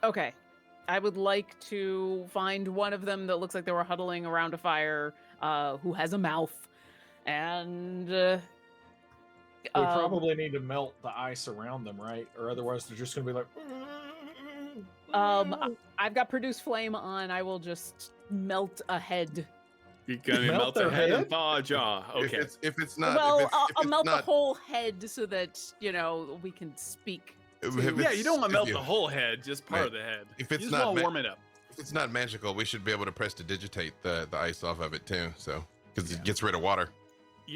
Speaker 10: Okay. I would like to find one of them that looks like they were huddling around a fire, who has a mouth, and
Speaker 2: We probably need to melt the ice around them, right? Or otherwise they're just gonna be like.
Speaker 10: I've got produce flame on. I will just melt a head.
Speaker 6: You're gonna melt their head and thaw a jaw. Okay.
Speaker 9: If it's not.
Speaker 10: Well,
Speaker 9: if
Speaker 10: I'll
Speaker 9: it's
Speaker 10: melt
Speaker 9: not,
Speaker 10: the whole head so that we can speak.
Speaker 6: Yeah, you don't want to melt the whole head, just part of the head.
Speaker 9: If it's
Speaker 6: you just
Speaker 9: not
Speaker 6: want to warm it up.
Speaker 9: If it's not magical, we should be able to prestidigitate the ice off of it too. So because it gets rid of water.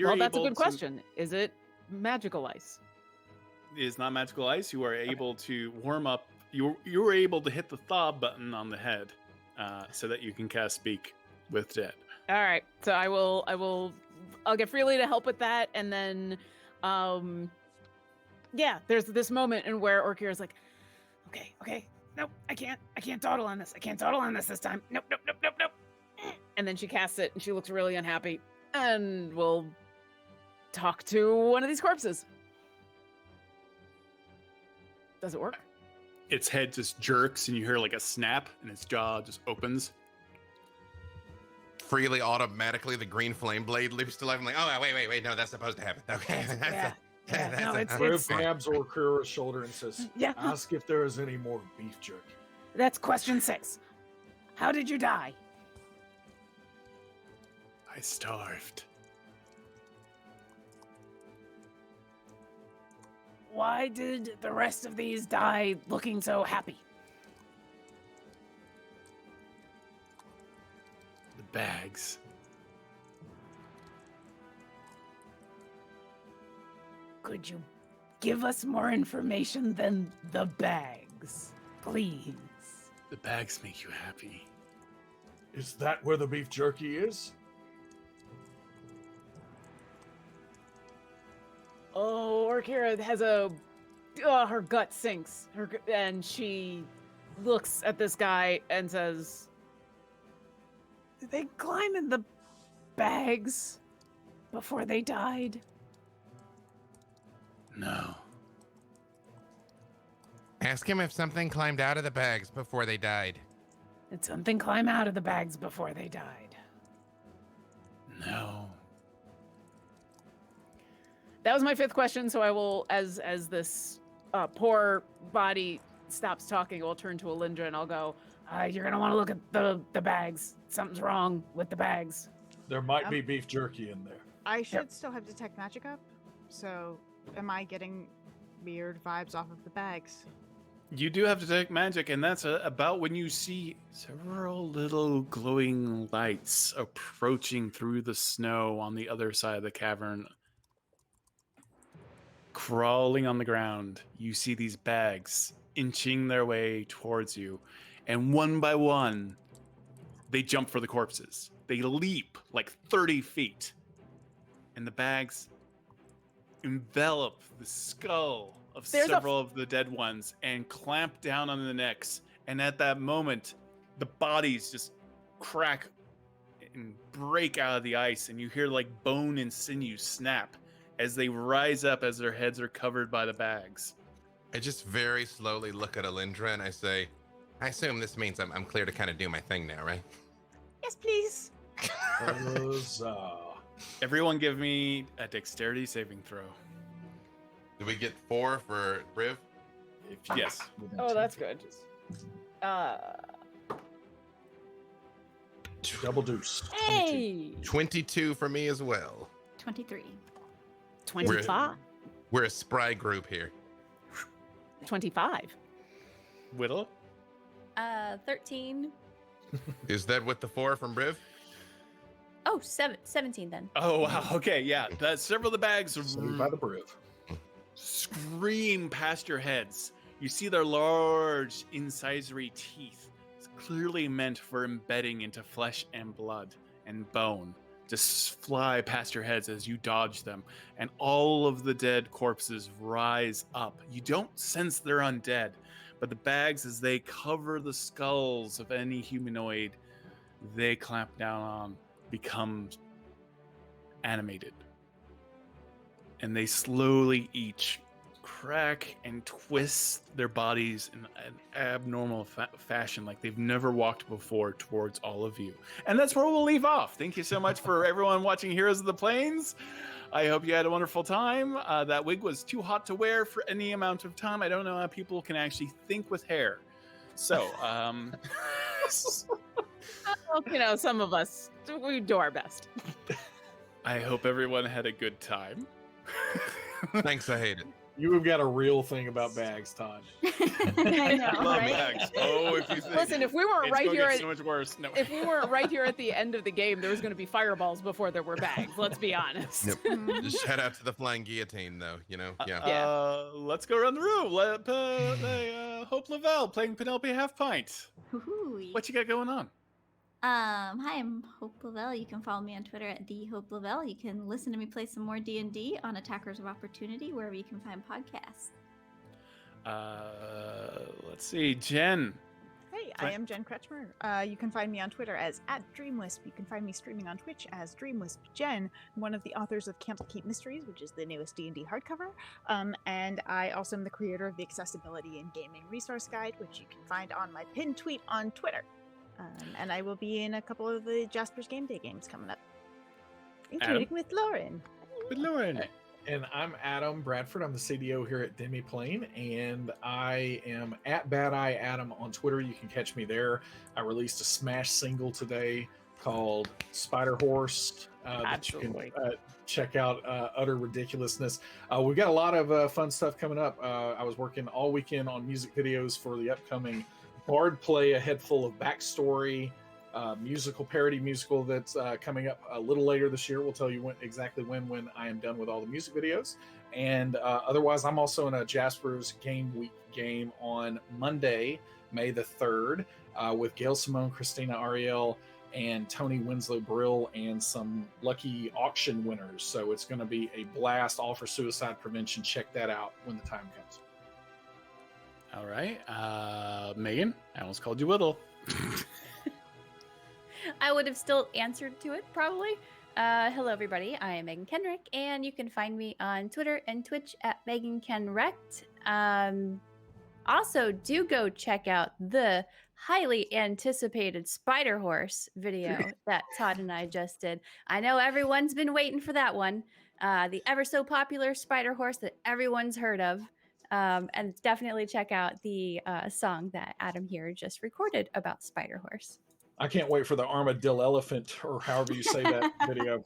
Speaker 10: Well, that's a good question. Is it magical ice?
Speaker 6: It is not magical ice. You are able to warm up. You were able to hit the thaw button on the head, so that you can cast Speak with Dead.
Speaker 10: All right, so I'll get Freely to help with that, and then, there's this moment in where Orkira's like, okay, nope, I can't dawdle on this. I can't dawdle on this time. Nope. And then she casts it, and she looks really unhappy, and we'll talk to one of these corpses. Does it work?
Speaker 6: Its head just jerks, and you hear like a snap, and its jaw just opens.
Speaker 9: Freely, automatically, the green flame blade leaps to life. I'm like, oh, wait, no, that's supposed to happen. Okay,
Speaker 2: Briv grabs Orkira's shoulder and says, ask if there is any more beef jerky.
Speaker 3: That's question 6. How did you die?
Speaker 6: I starved.
Speaker 3: Why did the rest of these die looking so happy?
Speaker 6: The bags.
Speaker 3: Could you give us more information than the bags, please?
Speaker 6: The bags make you happy.
Speaker 2: Is that where the beef jerky is?
Speaker 10: Oh, Orkira has her gut sinks, and she looks at this guy and says,
Speaker 3: Did they climb in the bags before they died?
Speaker 6: No.
Speaker 9: Ask him if something climbed out of the bags before they died.
Speaker 3: Did something climb out of the bags before they died?
Speaker 6: No.
Speaker 10: That was my 5th question, so I will, as this poor body stops talking, I'll turn to Alyndra and I'll go,
Speaker 3: you're gonna want to look at the bags. Something's wrong with the bags.
Speaker 2: There might be beef jerky in there.
Speaker 7: I should still have detect magic up. So, am I getting weird vibes off of the bags.
Speaker 6: You do have to take magic, and that's about when you see several little glowing lights approaching through the snow on the other side of the cavern. Crawling on the ground, you see these bags inching their way towards you, and one by one, they jump for the corpses. They leap like 30 feet, and the bags envelop the skull of several of the dead ones and clamp down on the necks. And at that moment, the bodies just crack and break out of the ice, and you hear like bone and sinew snap as they rise up as their heads are covered by the bags.
Speaker 9: I just very slowly look at Alyndra and I say, I assume this means I'm clear to kind of do my thing now, right?
Speaker 7: Yes, please.
Speaker 6: Everyone give me a dexterity saving throw.
Speaker 9: Do we get 4 for Briv?
Speaker 6: Yes.
Speaker 10: Oh, that's good.
Speaker 2: Double deuce.
Speaker 10: Hey!
Speaker 9: 22 for me as well.
Speaker 11: 23.
Speaker 10: 25.
Speaker 9: We're a spry group here.
Speaker 10: 25.
Speaker 6: Widdle?
Speaker 11: 13.
Speaker 9: Is that with the 4 from Briv?
Speaker 11: Oh, 17 then.
Speaker 6: Oh, wow. Okay, yeah. Several of the bags
Speaker 2: Saved by the Briv.
Speaker 6: scream past your heads. You see their large incisory teeth. It's clearly meant for embedding into flesh and blood and bone. Just fly past your heads as you dodge them, and all of the dead corpses rise up. You don't sense they're undead, but the bags, as they cover the skulls of any humanoid they clamp down on, become animated. And they slowly each crack and twist their bodies in an abnormal fashion, like they've never walked before, towards all of you. And that's where we'll leave off. Thank you so much for everyone watching Heroes of the Plains. I hope you had a wonderful time. That wig was too hot to wear for any amount of time. I don't know how people can actually think with hair. So,
Speaker 10: Well, you know, some of us, we do our best.
Speaker 6: I hope everyone had a good time.
Speaker 9: Thanks, I hate it.
Speaker 2: You've got a real thing about bags, Todd.
Speaker 7: I know,
Speaker 6: Love
Speaker 7: right?
Speaker 6: bags. Oh, if you think
Speaker 10: Listen, if we weren't
Speaker 6: it's
Speaker 10: right
Speaker 6: gonna
Speaker 10: here
Speaker 6: get
Speaker 10: at,
Speaker 6: so much worse. No.
Speaker 10: if we weren't right here at the end of the game, there was going to be fireballs before there were bags. Let's be honest.
Speaker 9: Yep. Just shout out to the flying guillotine, though. You know, yeah.
Speaker 6: Let's go around the room. Hope LaVelle playing Penelope Half-Pint.
Speaker 5: Woohoo.
Speaker 6: What you got going on?
Speaker 5: Hi, I'm Hope LaVelle. You can follow me on Twitter at @thehopelavelle. You can listen to me play some more D&D on Attackers of Opportunity, wherever you can find podcasts.
Speaker 6: Let's see, Jen.
Speaker 7: Hey, I am Jen Kretchmer. You can find me on Twitter as @DreamWisp. You can find me streaming on Twitch as DreamWispJen, one of the authors of Candlekeep Mysteries, which is the newest D&D hardcover. And I also am the creator of the Accessibility in Gaming Resource Guide, which you can find on my pinned tweet on Twitter. And I will be in a couple of the Jasper's Game Day games coming up, including with Lauren.
Speaker 6: With Lauren.
Speaker 2: And I'm Adam Bradford. I'm the CDO here at Demiplane, and I am at Bad Eye Adam on Twitter. You can catch me there. I released a Smash single today called Spider Horse that you can check out. Utter ridiculousness. We've got a lot of fun stuff coming up. I was working all weekend on music videos for the upcoming Bard Play, a head full of backstory parody musical that's coming up a little later this year. We'll tell you exactly when I am done with all the music videos. And otherwise, I'm also in a Jasper's Game Week game on Monday, May the 3rd, with Gail Simone, Christina Ariel, and Tony Winslow Brill, and some lucky auction winners. So it's going to be a blast, all for suicide prevention. Check that out when the time comes.
Speaker 6: All right. Meagan, I almost called you Widdle.
Speaker 11: I would have still answered to it, probably. Hello, everybody. I am Meagan Kenreck, and you can find me on Twitter and Twitch at Meagan Kenreck. Also, do go check out the highly anticipated Spider Horse video that Todd and I just did. I know everyone's been waiting for that one. The ever so popular Spider Horse that everyone's heard of. And definitely check out the song that Adam here just recorded about Spider Horse.
Speaker 2: I can't wait for the Armadillo Elephant, or however you say that video.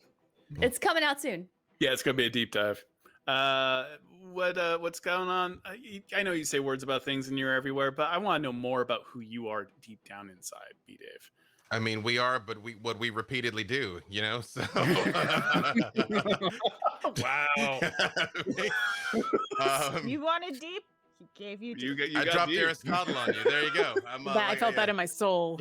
Speaker 11: It's coming out soon.
Speaker 6: Yeah, it's going to be a deep dive. what's going on? I know you say words about things and you're everywhere, but I want to know more about who you are deep down inside, B. Dave.
Speaker 9: I mean, we are, but what we repeatedly do, you know. So.
Speaker 6: Wow.
Speaker 7: You wanted deep. He gave you deep.
Speaker 6: You
Speaker 9: I
Speaker 6: got
Speaker 9: dropped
Speaker 6: deep.
Speaker 9: Aristotle on you. There you go.
Speaker 10: I felt that in my soul.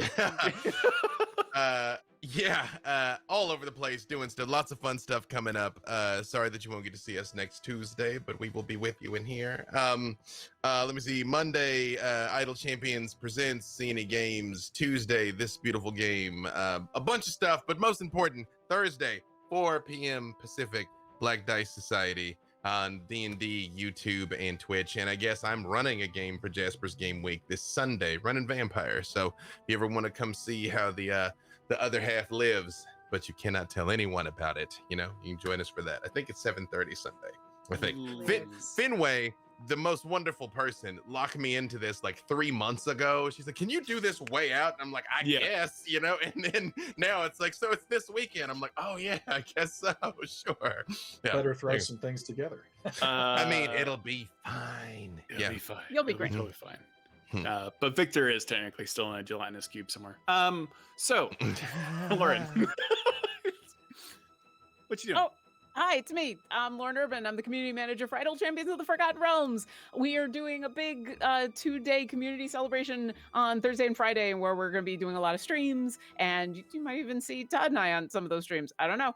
Speaker 9: All over the place doing stuff. Lots of fun stuff coming up. Sorry that you won't get to see us next Tuesday, but we will be with you in here. Let me see. Monday, Idle Champions presents CNE Games. Tuesday, This Beautiful Game. A bunch of stuff, but most important, Thursday, 4 p.m. Pacific, Black Dice Society on D&D, YouTube, and Twitch. And I guess I'm running a game for Jasper's Game Week this Sunday, running Vampire. So if you ever want to come see how the other half lives, but you cannot tell anyone about it, you know, you can join us for that. I think it's 7:30 Sunday. I think Finway, the most wonderful person, locked me into this like 3 months ago. She's like, "Can you do this way out?" And I'm like, "I guess," you know. And then now it's like, "So it's this weekend." I'm like, "Oh yeah, I guess so. Sure." Yeah.
Speaker 2: Better throw some things together.
Speaker 9: I mean, it'll be fine.
Speaker 6: It'll be fine.
Speaker 10: You'll be great.
Speaker 6: It'll be fine. But Victor is technically still in a gelatinous cube somewhere. So, Lauren, what you doing?
Speaker 10: Oh, hi, it's me. I'm Lauren Urban. I'm the community manager for Idle Champions of the Forgotten Realms. We are doing a big 2-day community celebration on Thursday and Friday, where we're going to be doing a lot of streams, and you might even see Todd and I on some of those streams. I don't know.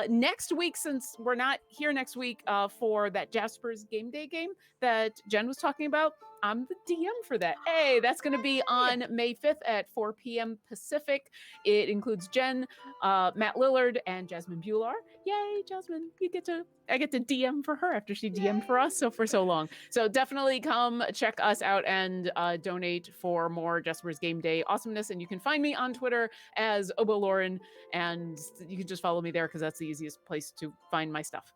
Speaker 10: Next week, since we're not here next week for that Jasper's Game Day game that Jen was talking about, I'm the DM for that. Hey, that's going to be on May 5th at 4 p.m. Pacific. It includes Jen, Matt Lillard, and Jasmine Bular. Yay, Jasmine! I get to DM for her after she DM'd for us for so long. So definitely come check us out and donate for more Jasper's Game Day awesomeness. And you can find me on Twitter as OboLauren, and you can just follow me there because that's the easiest place to find my stuff.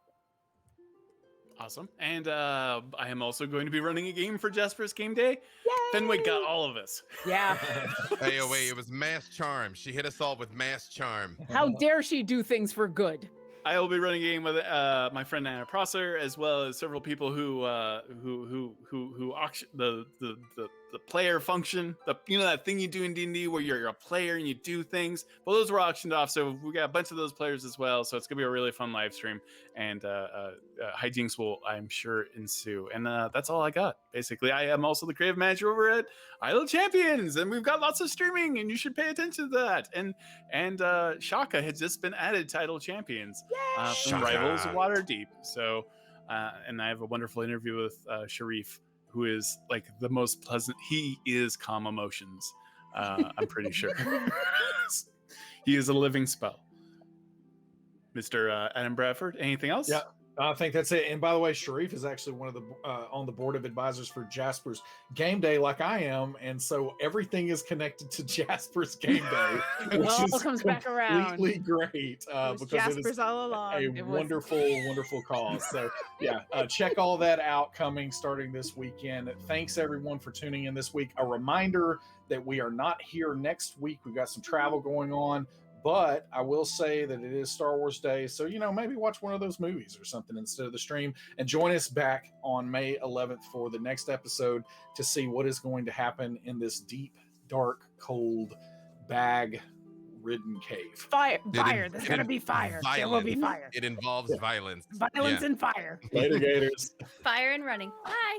Speaker 6: Awesome. And I am also going to be running a game for Jasper's Game Day. Yay! Fenway got all of us.
Speaker 10: Yeah.
Speaker 9: Hey, oh, wait, it was mass charm. She hit us all with mass charm.
Speaker 10: How dare she do things for good?
Speaker 6: I will be running a game with my friend Anna Prosser, as well as several people who auction the player function, that thing you do in D&D where you're a player and you do things. Well, those were auctioned off, so we got a bunch of those players as well. So it's gonna be a really fun live stream, and hijinks will, I'm sure, ensue. And that's all I got. Basically, I am also the creative manager over at Idle Champions, and we've got lots of streaming, and you should pay attention to that. And Shaka has just been added to Idle Champions from Rivals Waterdeep. So, and I have a wonderful interview with Sharif, who is like the most pleasant. He is calm emotions. I'm pretty sure. He is a living spell. Mr. Adam Bradford, anything else?
Speaker 2: Yeah, I think that's it. And by the way, Sharif is actually one of the on the board of advisors for Jasper's Game Day, like I am, and so everything is connected to Jasper's Game Day, which
Speaker 10: all
Speaker 2: is
Speaker 10: comes back around.
Speaker 2: completely great because
Speaker 7: Jasper's
Speaker 2: it is
Speaker 7: all along.
Speaker 2: a wonderful cause. So yeah, check all that out coming starting this weekend. Thanks everyone for tuning in this week. A reminder that we are not here next week. We've got some travel going on. But I will say that it is Star Wars Day, so, maybe watch one of those movies or something instead of the stream, and join us back on May 11th for the next episode to see what is going to happen in this deep, dark, cold, bag-ridden cave.
Speaker 3: Fire. There's going to be fire. There will be fire.
Speaker 9: It involves violence.
Speaker 3: Violence and fire.
Speaker 2: Later, Gators.
Speaker 11: Fire and running. Bye.